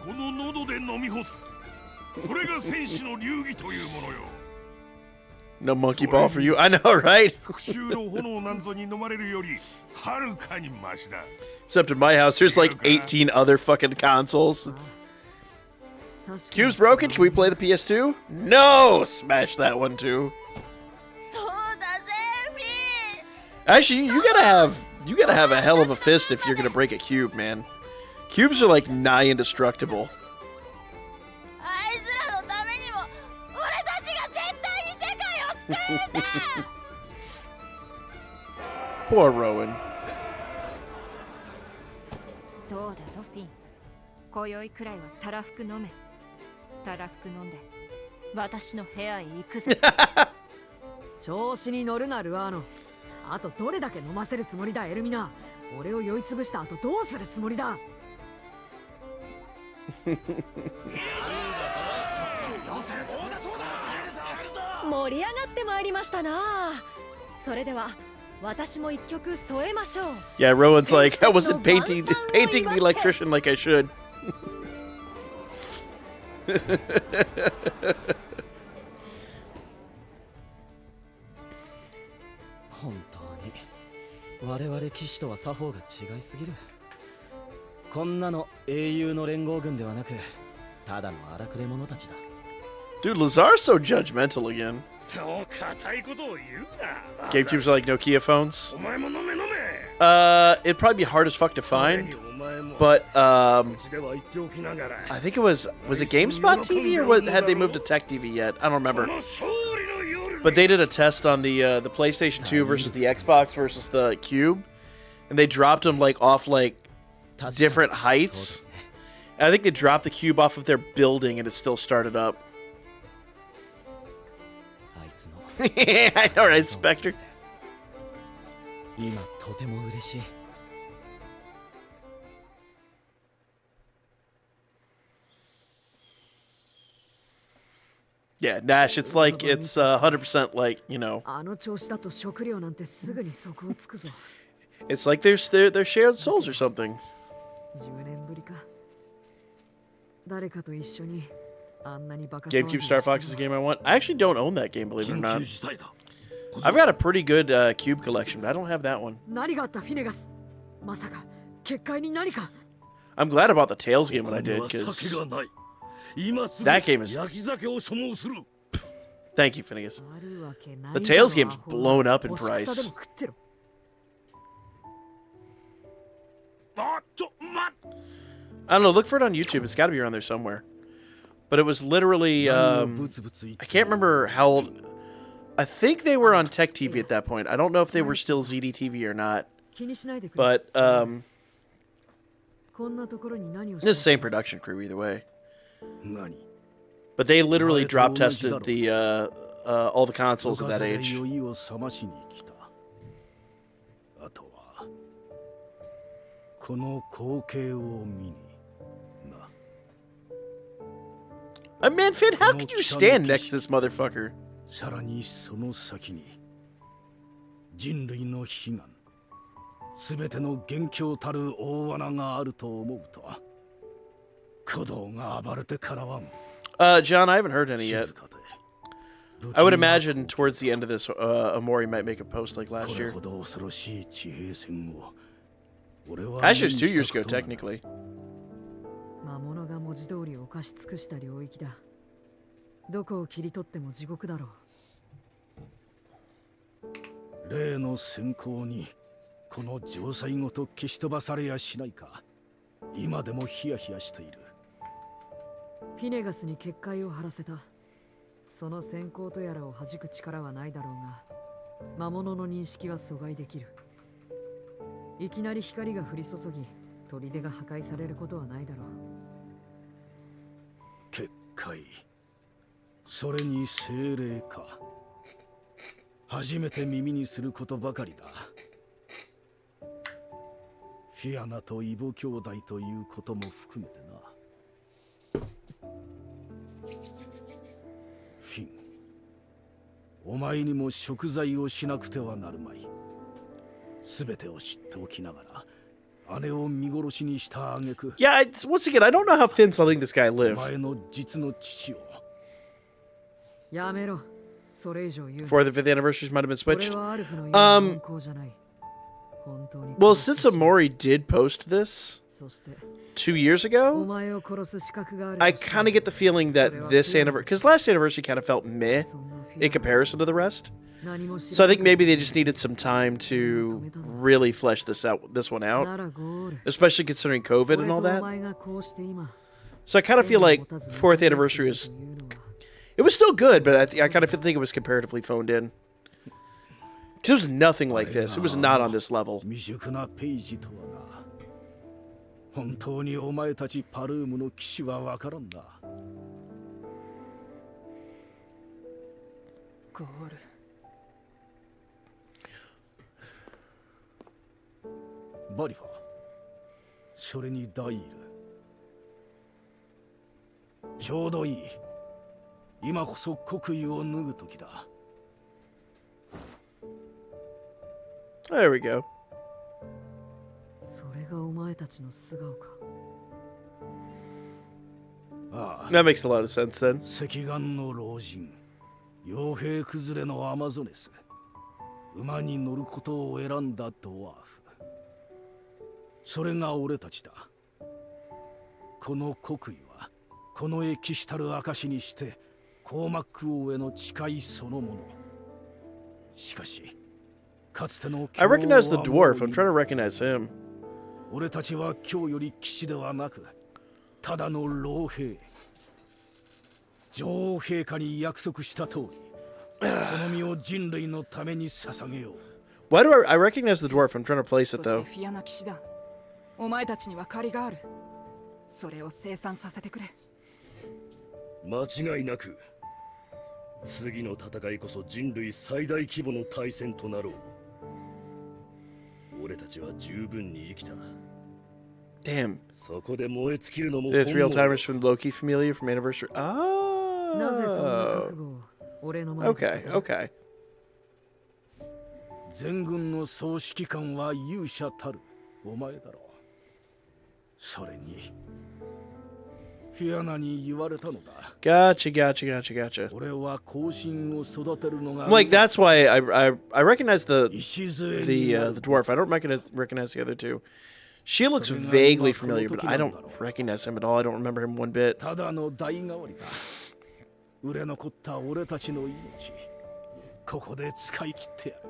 この喉で飲み干す。それが戦士の流儀というものよ。 No monkey ball for you. I know, right? 復讐の炎なんぞに飲まれるよりはるかにマシだ。 Except in my house, there's like 18 other fucking consoles. Cube's broken. Can we play the PS2? No! Smash that one too. そうだぜ、フィン。 Actually, you gotta have a hell of a fist if you're gonna break a cube, man. Cubes are like nigh indestructible. あいつらのためにも俺たちが絶対に世界を救うんだ。 Poor Rowan. そうだぞ、フィン。今宵くらいはたらふく飲め。たらふく飲んで私の部屋へ行くぜ。調子に乗るなルアーノ。あとどれだけ飲ませるつもりだエルミナ。俺を酔いつぶした後どうするつもりだ。盛り上がってまいりましたな。それでは私も一曲添えましょう。 Yeah, Rowan's like, I wasn't painting the electrician like I should. 本当に我々騎士とは作法が違いすぎる。こんなの英雄の連合軍ではなくただの荒くれ者たちだ。 Dude, Lazar's so judgmental again. そう固いことを言うな。 GameCube's are like Nokia phones. お前も飲め飲め。 It'd probably be hard as fuck to find. お前も But うちでは言っておきながら。 I think it was it GameSpot TV or had they moved to Tech TV yet? I don't remember. この勝利の夜に But they did a test on the PlayStation 2 versus the Xbox versus the Cube, and they dropped them like off like different heights. And I think they dropped the Cube off of their building and it still started up. あいつの I know, right, Spectre? 今とても嬉しい。 Yeah, Nash, it's like it's 100% like, you know, あの調子だと食料なんてすぐに底をつくぞ。 it's like they're shared souls or something. 10年ぶりか。誰かと一緒にあんなにバカ騒ぎ GameCube Star Fox is the game I want. I actually don't own that game, believe it or 緊 not. 急事態だ。 I've got a pretty good Cube collection, but I don't have that one. 何があったフィネガス。まさか結界に何か。 I'm glad about the Tails game when I ここ did, には because 酒がない。今すぐ That game is- 焼き酒を所望する。 thank you, Phineas. あるわけない The だろ Tails game's アホ blown up in 干し草で price. も食ってろ。あ、待っ。 I don't know. Look for it on YouTube. It's got to be around there somewhere. But it was literally. 何をブツブツ言って I can't remember how old. I think they were on Tech TV at that point. I don't know if they were still ZDTV or not. 気にしないでくれ。 But こんなところに何を it's the same production crew either way. 何 But they literally drop tested the all the consoles at that 浮かせ age. で酔いを覚ましに来た。あとはこの光景を見にな。 Man, Finn, how could you stand next to this motherfucker? さらにその先に人類の悲願、すべての元凶たる大罠があると思うと、鼓動が暴れてからわん。 John, I haven't heard any yet. I would imagine towards the end of this, Amori might make a post like last これ year. ほど恐ろしい地平線を俺は Actually, it was 2 years 目にした ago, ことがない。 technically. 魔物が文字通り犯し尽くした領域だ。どこを切り取っても地獄だろう。例の閃光にこの城塞ごと消し飛ばされやしないか。今でもヒヤヒヤしている。フィネガスに結界を張らせた。その閃光とやらを弾く力はないだろうが、魔物の認識は阻害できる。いきなり光が降り注ぎ、砦が破壊されることはないだろう。結界、それに精霊か。初めて耳にすることばかりだ。フィアナとイボ兄弟ということも含めてな。フィン、お前にも贖罪をしなくてはなるまい。すべてを知っておきながら姉を見殺しにした挙句。Yeah, once again, I don't know how Finn's letting this guy お live. 前の実の父を。やめろ。それ以上言う。 For the 5th anniversaries might have been これ switched. はアルフの言う文法じゃない。本当に Well, since Amori did post this そして 2 years お ago, 前を殺す資格がある I として kind of get the feeling that this anniversary, because last anniversary kind of felt meh そんなフィ in アナ comparison to the rest. 何も知 So ら I な think maybe they just needed some time to really flesh this one な out, らゴール。 especially considering COVID 俺 and all とお that. 前がこうして今 So I kind of feel like 4th anniversary is, it was still good, but I kind of think it was comparatively phoned in. It was nothing like this. It was not on this level. 未熟なペイジとはな。本当にお前たちパルームの騎士はわからんな。ゴール。バリファ、それにダイール。ちょうどいい。今こそ国威を脱ぐ時だ。There we go. それがお前たちの素顔か。ああ、 That makes a lot of sense then. 赤眼の老人、傭兵崩れのアマゾネス、馬に乗ることを選んだドワーフ。それが俺たちだ。この国威はこの歴史たる証にしてコーマック王への誓いそのもの。しかしかつての I recognize the dwarf. I'm trying to recognize him. 俺たちは今日より騎士ではなくただの老兵。女王陛下に約束した通りこの身を人類のために捧げよう。 Why do I recognize the dwarf? I'm trying to place it そ though. してフィアナ騎士団、お前たちには借りがある。それを生産させてくれ。間違いなく次の戦いこそ人類最大規模の大戦となろう。俺たちは十分に生きた。 Damn. そこで燃え尽きるのも The 3 timers from Loki familiar from anniversary. なぜそんな Oh. 覚悟を俺の前で Okay, okay. 全軍の総指揮官は勇者たるお前だろう。それにフィアナに言われたのだ。 Gotcha, gotcha, gotcha, gotcha. 俺は後進を育てるのが Like that's why I recognize the 礎 the dwarf. I don't recognize the other two. She looks vaguely familiar, but I don't recognize him at all. I don't remember him one bit. ただの代替わりだ。売れ残った俺たちの命ここで使い切ってやる。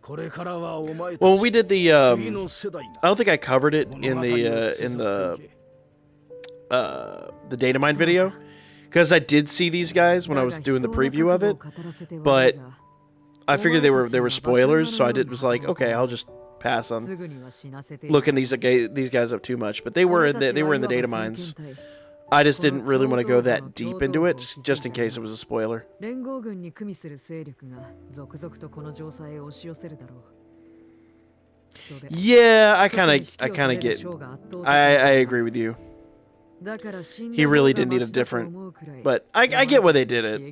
これからはお前たち Well, we did the 次の世代 I が don't think I covered it in the data mine video because I did see these guys when I was doing the preview of it, but I figured they were spoilers, so I was like, okay, I'll just pass on looking these guys up too much. But they were in the data mines. I just didn't really want to go that deep into it, just in case it was a spoiler. 連合軍に組みする勢力が続々とこの城塞へ押し寄せるだろう。 Yeah, I kind of get. I agree with you. He really did need a different, but I get why they did it.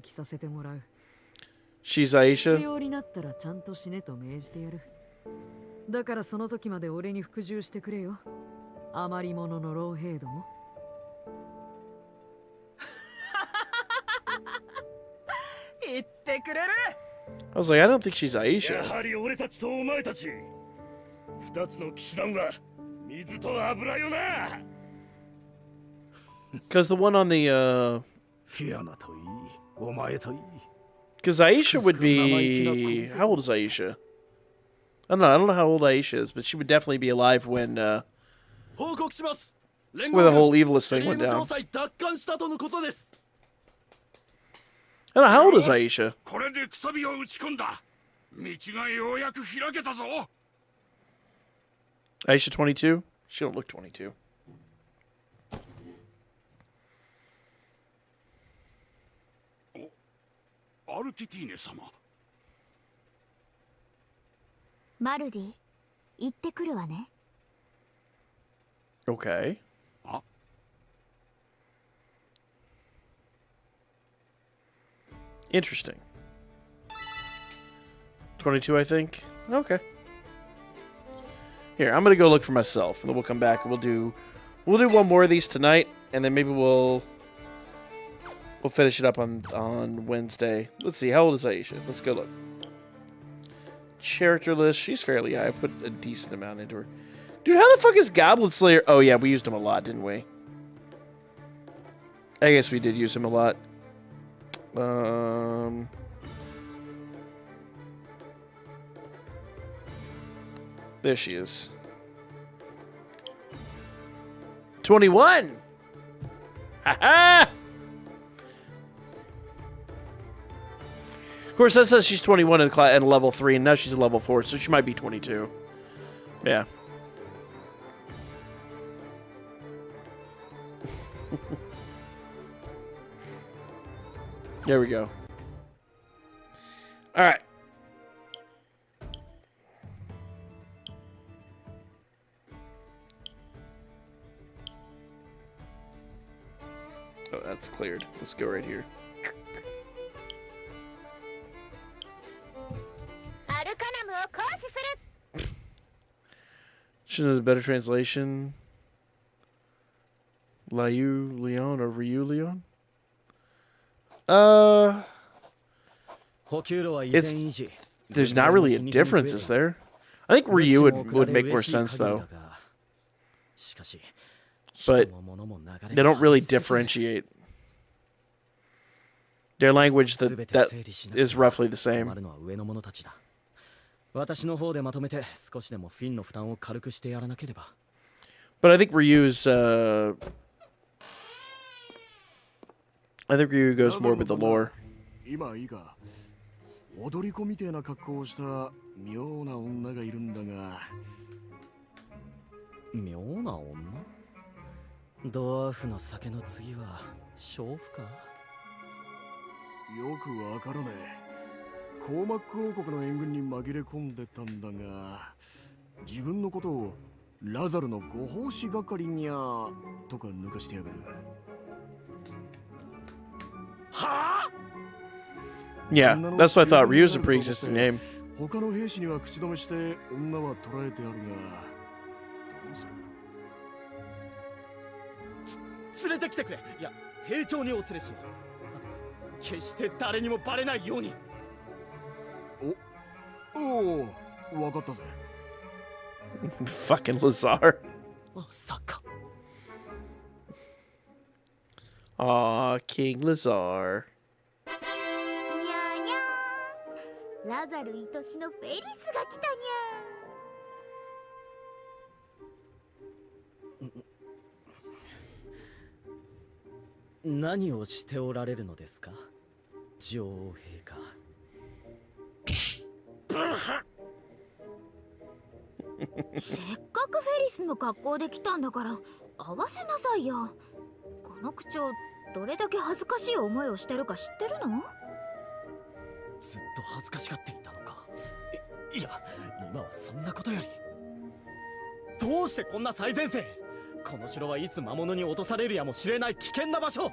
She's Aisha. 必要になったらちゃんと死ねと命じてやる。だからその時まで俺に服従してくれよ。余り者の老兵ども。言ってくれる。 I was like, I don't think she's Aisha. やはり俺たちとお前たち二つの騎士団は水と油よな。 Because the one on the, フィアナといい、お前といい。 because Aisha would be, how old is Aisha? I don't know how old Aisha is, but she would definitely be alive when the whole evilist thing went down. I don't know, how old is Aisha? これでくさびを打ち込んだ。道がようやく開けたぞ。Aisha 22? She don't look 22. アルキティーネ様。マルディ、行ってくるわね。Okay. あ、Interesting. 22, I think. Okay. Here, I'm gonna go look for myself, and then we'll come back and we'll do one more of these tonight, and then maybe we'll finish it up on Wednesday. Let's see, how old is Aisha? Let's go look. Character list, she's fairly high. I put a decent amount into her. Dude, how the fuck is Goblin Slayer? Oh yeah, we used him a lot, didn't we? I guess we did use him a lot. There she is. 21! Ha-ha! Of course, that says she's 21 in level 3, and now she's at level 4, so she might be 22. Yeah. There we go. Alright. Oh, that's cleared. Let's go right here. Shouldn't have a better translation. Liu Leon or Ryu Leon? There's not really a difference, is there? I think Ryu would make more sense, though. But they don't really differentiate. Their language that is roughly the same. But I think Ryu's Ryu goes more with the lore. 踊り子みてえな格好をした妙な女がいるんだが。妙な女？ドワーフの酒の次は娼婦か？よくわからねえ。コーマック王国の援軍に紛れ込んでたんだが、自分のことをラザルのご奉仕係にゃとか抜かしてやがる。はあ？Yeah, that's what I thought. Ryu's a pre-existing name. 他の兵士には口止めして女は捕らえてあるが、どうする？連れてきてくれ。いや、丁重にお連れしろ。決して誰にもバレないように。おお、わかったぜ。Fucking Lazar. まさか。Aw, King Lazar. ラザル愛しのフェリスが来たにゃ。何をしておられるのですか、女王陛下。せっかくフェリスの格好で来たんだから合わせなさいよ。この口調どれだけ恥ずかしい思いをしてるか知ってるの？ずっと恥ずかしがっていたのか。いや、今はそんなことより、どうしてこんな最前線？この城はいつ魔物に落とされるやもしれない危険な場所。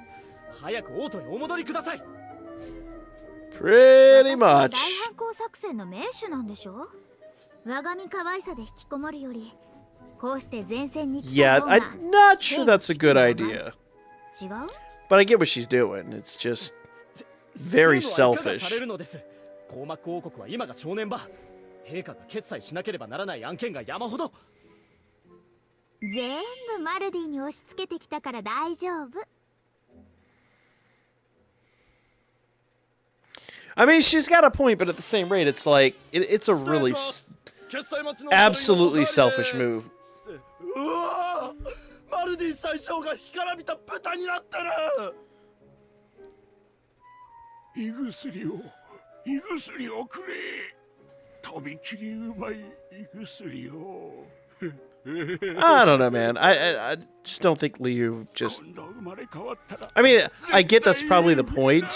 早く王都にお戻りください。Pretty much. 大反抗作戦の名手なんでしょ？我が身可愛さで引きこもるより、こうして前線に来た Yeah, 方が。I'm not sure that's a good idea. 違う？ But I get what she's doing. It's just very selfish. コーマック王国は今が正念場。陛下が決裁しなければならない案件が山ほど。全部マルディに押し付けてきたから大丈夫。I mean, she's got a point, but at the same rate, it's like it's a really absolutely selfish move. うわー、マルディ最小が干からびた豚になってる。胃薬をくれ。とびきりうまい胃薬を。I don't know, man. I just don't think Liu just. I mean, I get that's probably the point.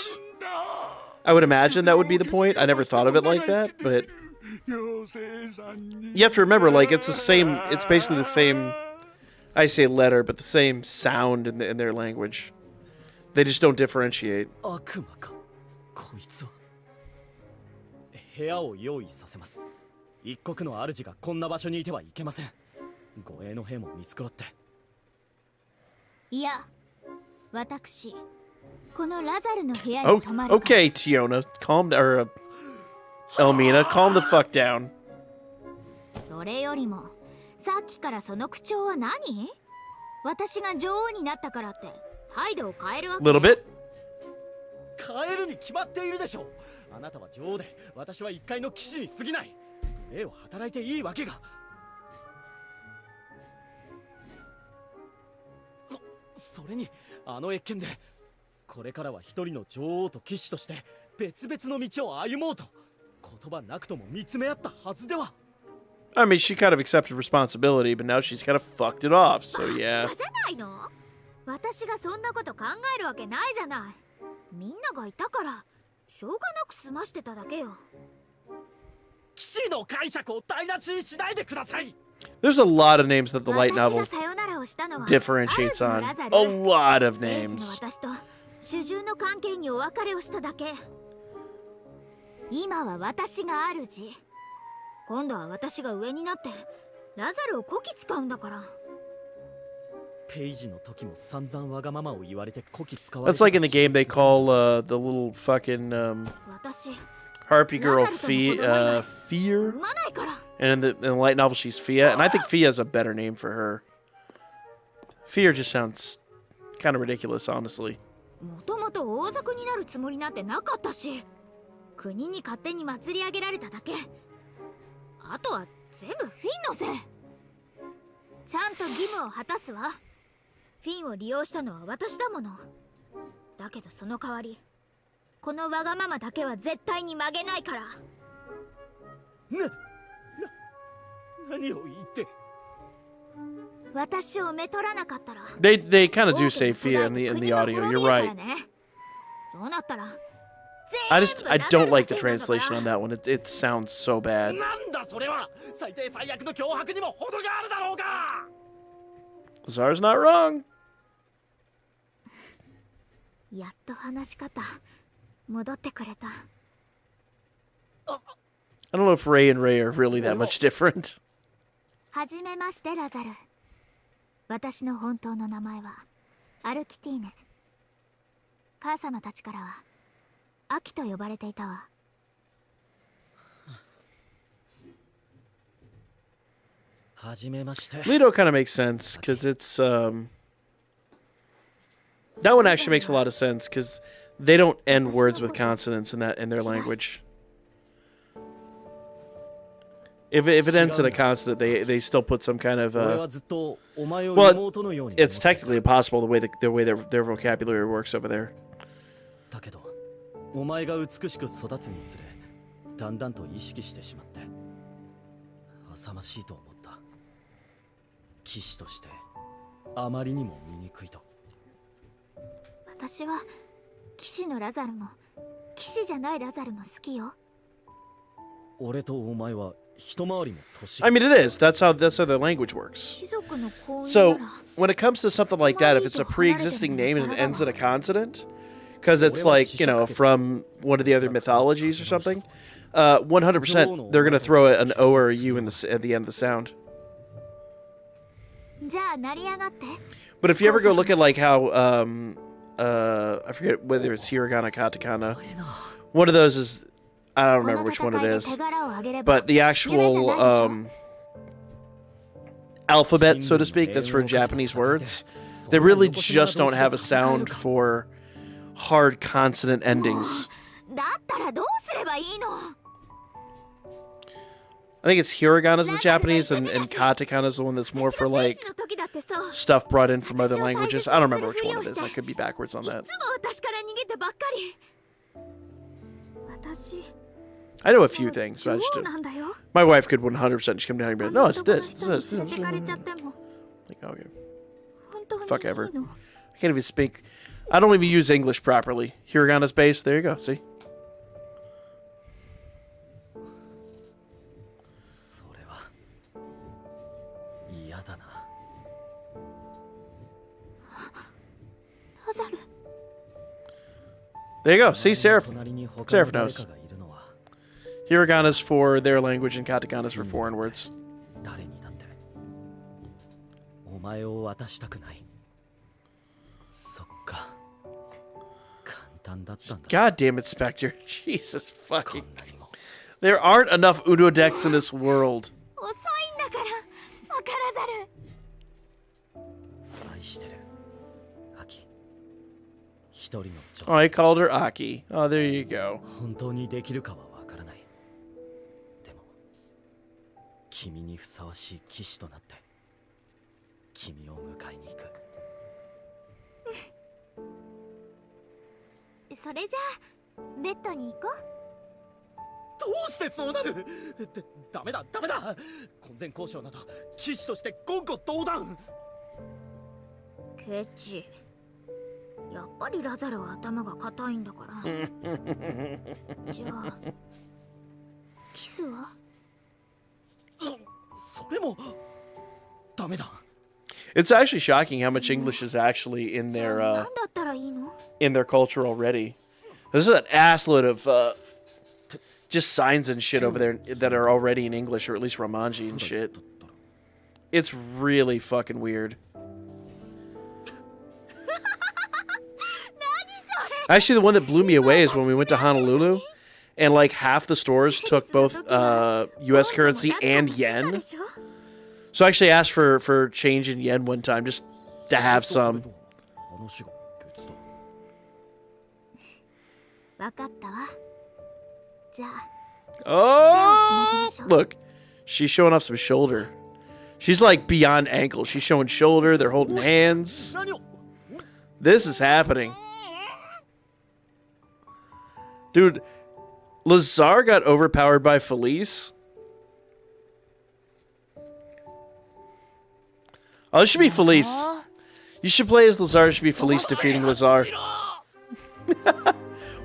I would imagine that would be the point. I never thought of it like that, but you have to remember, like, it's the same. It's basically the same. I say letter, but the same sound in their language. They just don't differentiate. 悪魔かこいつは。部屋を用意させます。一国の主がこんな場所にいてはいけません。護衛の兵も見繕って。いや、私このラザルの部屋に泊まる。Okay, Tiona, calm down. Or Elmina, calm the fuck down. それよりもさっきからその口調は何？私が女王になったからって態度を変えるわけ？ Little bit. 変えるに決まっているでしょう。あなたは女王で、私は一介の騎士に過ぎない。兵を働いていいわけが。それにあの謁見で、これからは一人の女王と騎士として別々の道を歩もうと言葉なくとも見つめ合ったはずでは。I mean, she kind of accepted responsibility, but now she's kind of fucked it off. So yeah. じゃないの？私がそんなこと考えるわけないじゃない。みんながいたからしょうがなく済ましてただけよ。騎士の解釈を台無しにしないでください。There's a lot of names that the light novel differentiates on. A lot of names. 私と主従の関係にお別れをしただけ。今は私が主。今度は私が上になってラザルをこき使うんだから。ペイジの時も散々わがままを言われてこき使われて。That's like in the game they call the little fucking harpy girl Fear. And in the light novel she's Fia, and I think Fia is a better name for her. Fear just sounds kind of ridiculous, honestly. もともと王族になるつもりなんてなかったし、国に勝手に祭り上げられただけ。あとは全部フィンのせい。ちゃんと義務を果たすわ。フィンを利用したのは私だもの。だけどその代わり、このわがままだけは絶対に曲げないから。何を言って。私をめとらなかったら。They kind of do say Fia in the audio. You're right. そうなったら。I don't like the translation on that one. It sounds so bad. なんだそれは。最低最悪の脅迫にも程があるだろうが。Lazar's not wrong. やっと話し方戻ってくれた。I don't know if Ray and Ray are really that much different. はじめましてラザル。私の本当の名前はアルキティーネ。母様たちからはアキと呼ばれていたわ。はじめまして。Leto kind of makes sense because it's that one actually makes a lot of sense because they don't end words with consonants in their language. If it ends in a consonant, they still put some kind of well, it's technically impossible the way their vocabulary works over there. だけど、お前が美しく育つにつれ、だんだんと意識してしまって、浅ましいと思った。騎士としてあまりにも醜いと。私は騎士のラザルも騎士じゃないラザルも好きよ。俺とお前は。I mean, it is. That's how their language works. So, when it comes to something like that, if it's a pre-existing name and it ends in a consonant, because it's like, you know, from one of the other mythologies or something, 100% they're going to throw an O or a U at the end of the sound. But if you ever go look at like how, I forget whether it's hiragana, katakana, one of those is... I don't remember which one it is, but the actual alphabet, so to speak, that's for Japanese words, they really just don't have a sound for hard consonant endings. I think it's hiragana is the Japanese, and katakana is the one that's more for like stuff brought in from other languages. I don't remember which one it is. I could be backwards on that. 私 I know a few things, so I just 女王 did. なんだよ。 My wife could 100% just come down here and be like, no, it's this, it's 他の this, 男の this. 人に連れてかれちゃっても Like, okay. 本当に Fuck い ever. いの？ I can't even speak. I don't even use English properly. Hiragana's base. There you go. See? それは嫌だな。ラザル。 There you go. See, Seraph. 隣に他の Seraph 誰 knows. かがいるのは Hiragana's for their language and katakana's for foreign words. 誰にだってお前を渡したくない。そっか。簡単だったんだ。 God damn it, Spectre. Jesus fucking. There aren't enough Uno decks in this world. 遅いんだからわからざる。愛してる。アキ。一人の女性。 Oh, I called her Aki. Oh, there you go. 本当にできるかはわからない。でも、君にふさわしい騎士となって、君を迎えに行く。それじゃあベッドに行こう。どうしてそうなる？ダメだダメだ。婚前交渉など騎士として言語道断。ケチ。やっぱりラザルは頭が硬いんだから。じゃあキスは？それもダメだ。 It's actually shocking how much English is actually in じゃあ their 何だったらいいの？ in their culture already. There's an assload of just signs and shit over there that are already in English, or at least Romanji and shit. It's really fucking weird. Actually, the one that blew me away is when we went to Honolulu, and like half the stores took both U.S. currency and yen. So I actually asked for change in yen one time just to have some. わかったわ。じゃあ Oh, look, she's showing off some shoulder. She's like beyond ankle. She's showing shoulder. They're holding hands. This is happening. Dude, Lazar got overpowered by Felice. Oh, this should be Felice. You should play as Lazar. It should be Felice defeating Lazar.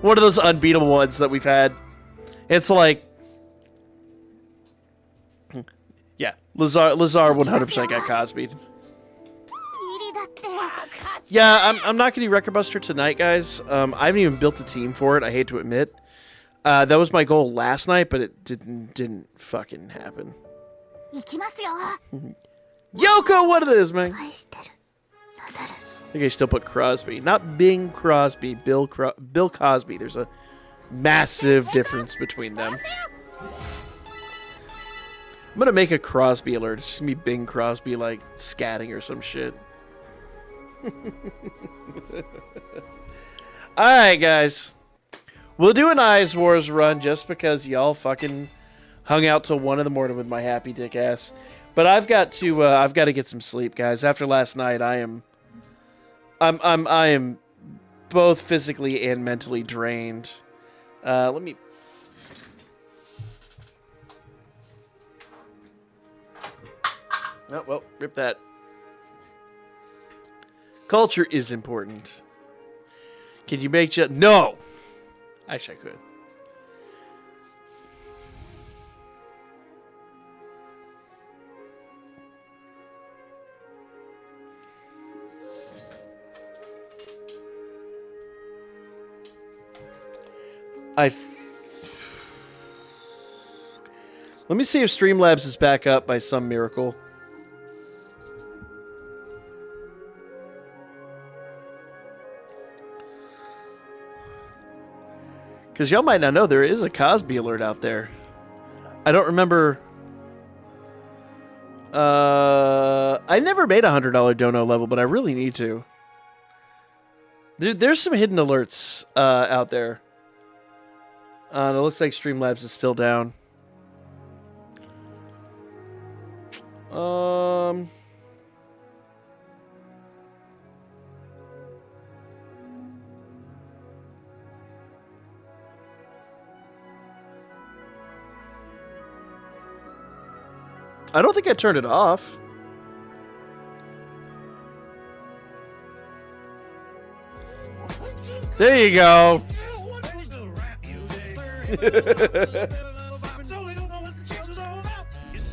One of those unbeatable ones that we've had. It's like... Yeah, Lazar 100% got Cosby'd. Yeah, I'm not getting Record Buster tonight, guys. I haven't even built a team for it, I hate to admit. That was my goal last night, but it didn't fucking happen. 行きますよ。 Yoko, what it is, man? 愛してる。ラザル。 I think I still put Crosby. Not Bing Crosby, Bill Cosby. There's a massive difference between them. I'm gonna make a Crosby alert. It's just gonna be Bing Crosby, like, scatting or some shit. Alright, guys. We'll do an Eyes Wars run just because y'all fucking hung out till 1 in the morning with my happy dick ass. But I've got to get some sleep, guys. After last night, I am both physically and mentally drained. Let me... Oh, well, rip that. Culture is important. Can you make just... No! Actually, I could. Let me see if Streamlabs is back up by some miracle. Because y'all might not know, there is a Cosby alert out there. I don't remember... I never made a $100 dono level, but I really need to. There's some hidden alerts out there. It looks like Streamlabs is still down. I don't think I turned it off. There you go.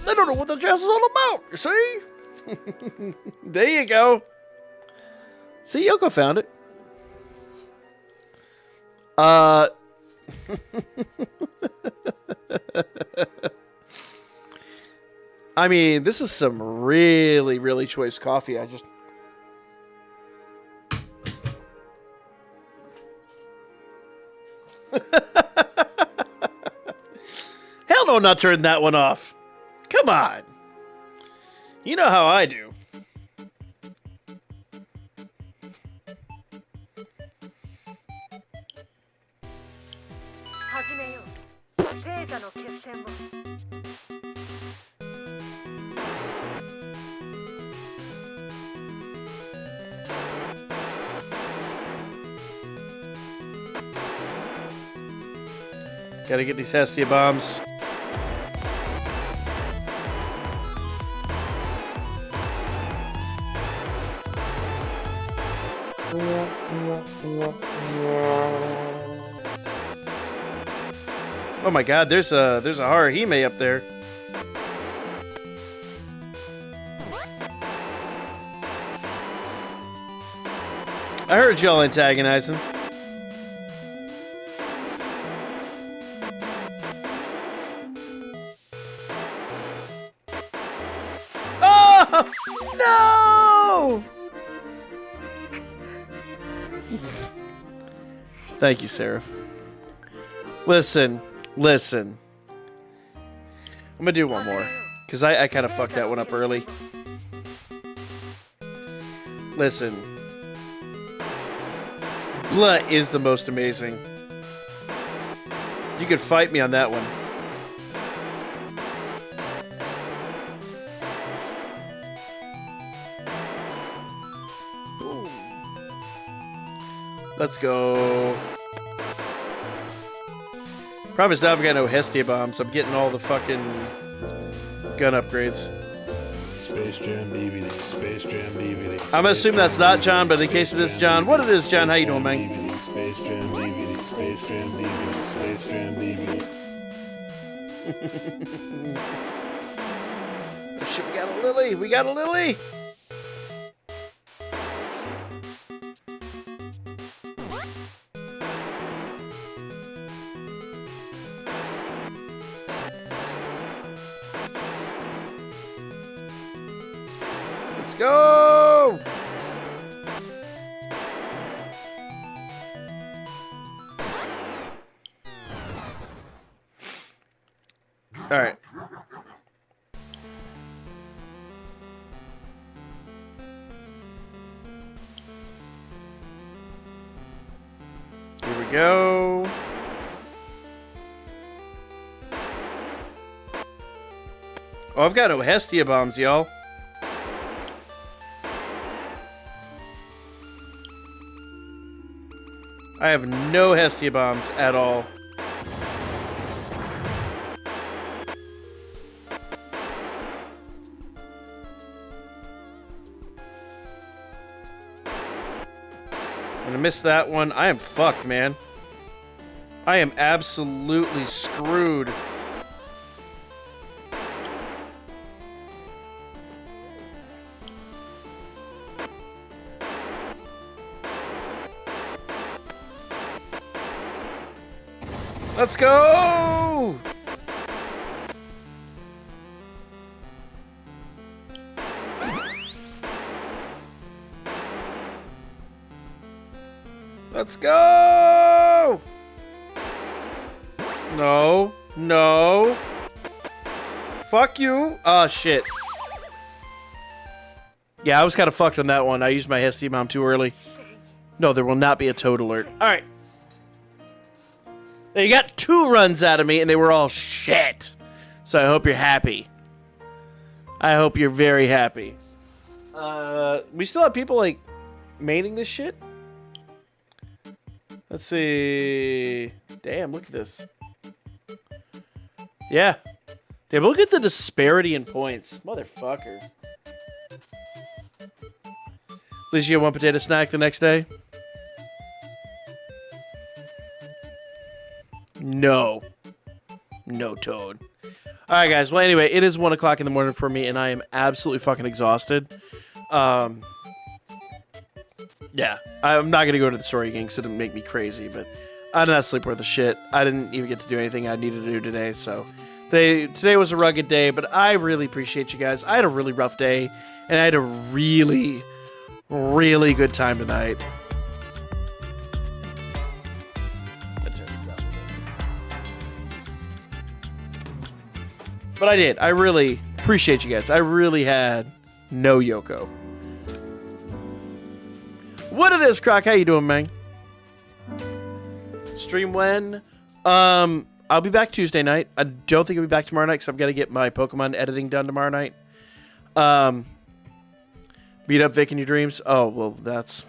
They don't know what the jazz is all about, you see? There you go. See, Yoko found it. I mean, this is some really, really choice coffee. I just... Hell no, I'm not turning that one off. Come on. You know how I do. Gotta get these Hestia bombs. Oh my god, there's a Haruhime up there. I heard y'all antagonizing. Oh! No! Thank you, Seraph. Listen. I'm gonna do one more. Because I kind of fucked that one up early. Listen. Blah is the most amazing. You could fight me on that one. Ooh. Let's go. Promise now I've got no Hestia bombs. I'm getting all the fucking gun upgrades. Space Jam DVD, Space Jam DVD. I'm gonna assume that's not John, but in case it is John, what it is, John? How you doing, man? Space Jam DVD, Space Jam DVD, Space Jam DVD. Oh shit, we got a Lily! We got a Lily! Let's go! All right. Here we go. Oh, I've got no Hestia bombs, y'all. I have no Hestia bombs at all. I'm gonna miss that one. I am fucked, man. I am absolutely screwed. Let's go! Let's go! No. No. Fuck you. Oh, shit. Yeah, I was kind of fucked on that one. I used my Hestia bomb too early. No, there will not be a toad alert. Alright. You got 2 runs out of me, and they were all shit. So I hope you're happy. I hope you're very happy. We still have people, like, maining this shit? Let's see. Damn, look at this. Yeah. Damn, look at the disparity in points. Motherfucker. At least you get one potato snack the next day? No. No, Toad. Alright, guys. Well, anyway, it is 1 o'clock in the morning for me, and I am absolutely fucking exhausted. Yeah. I'm not going to go into the story again because it didn't make me crazy, but I did not sleep worth a shit. I didn't even get to do anything I needed to do today, so... Today was a rugged day, but I really appreciate you guys. I had a really rough day, and I had a really, really good time tonight. But I did. I really appreciate you guys. I really had no Yoko. What it is, Croc? How you doing, man? Stream when? I'll be back Tuesday night. I don't think I'll be back tomorrow night because I've got to get my Pokemon editing done tomorrow night. Beat up Vic in your dreams. Oh, well, that's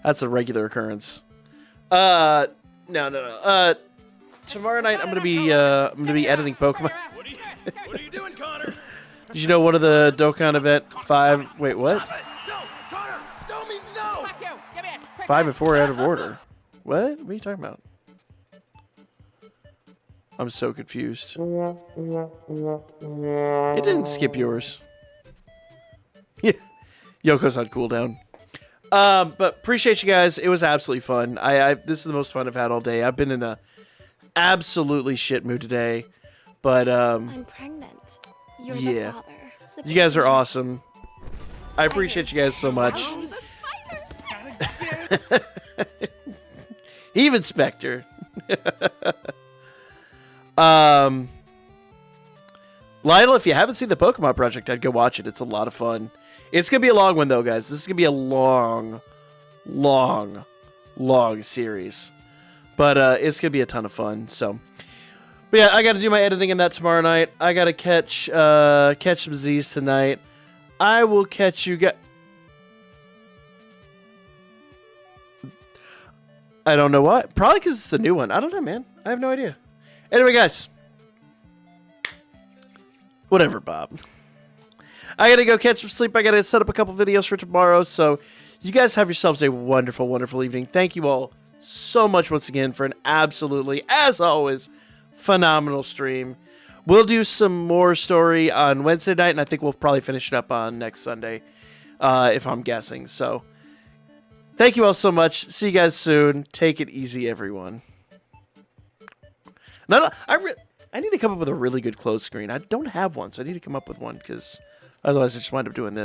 a regular occurrence. No. Tomorrow night I'm gonna be editing Pokemon. What are you doing, Connor? Did you know one of the Dokkan event 5? Wait, what? No, Connor. No means no. 5 and 4 out of order. What? What are you talking about? I'm so confused. It didn't skip yours. Yeah, Yoko's on cooldown. But appreciate you guys. It was absolutely fun. This is the most fun I've had all day. I've been in a absolutely shit mood today, but I'm pregnant. You're yeah, the father. you guys are awesome. I appreciate you guys so much. Even Spectre. Lionel, if you haven't seen the Pokemon Project, I'd go watch it. It's a lot of fun. It's gonna be a long one though, guys. This is gonna be a long series. But it's gonna be a ton of fun. So, but yeah, I got to do my editing in that tomorrow night. I gotta catch some Z's tonight. I will catch you guys. I don't know why. Probably because it's the new one. I don't know, man. I have no idea. Anyway, guys. Whatever, Bob. I gotta go catch some sleep. I gotta set up a couple videos for tomorrow. So, you guys have yourselves a wonderful, wonderful evening. Thank you all so much once again for an absolutely, as always, phenomenal stream. We'll do some more story on Wednesday night, and I think we'll probably finish it up on next Sunday, if I'm guessing. So, thank you all so much. See you guys soon. Take it easy, everyone. No, I need to come up with a really good close screen. I don't have one, so I need to come up with one, because otherwise I just wind up doing this.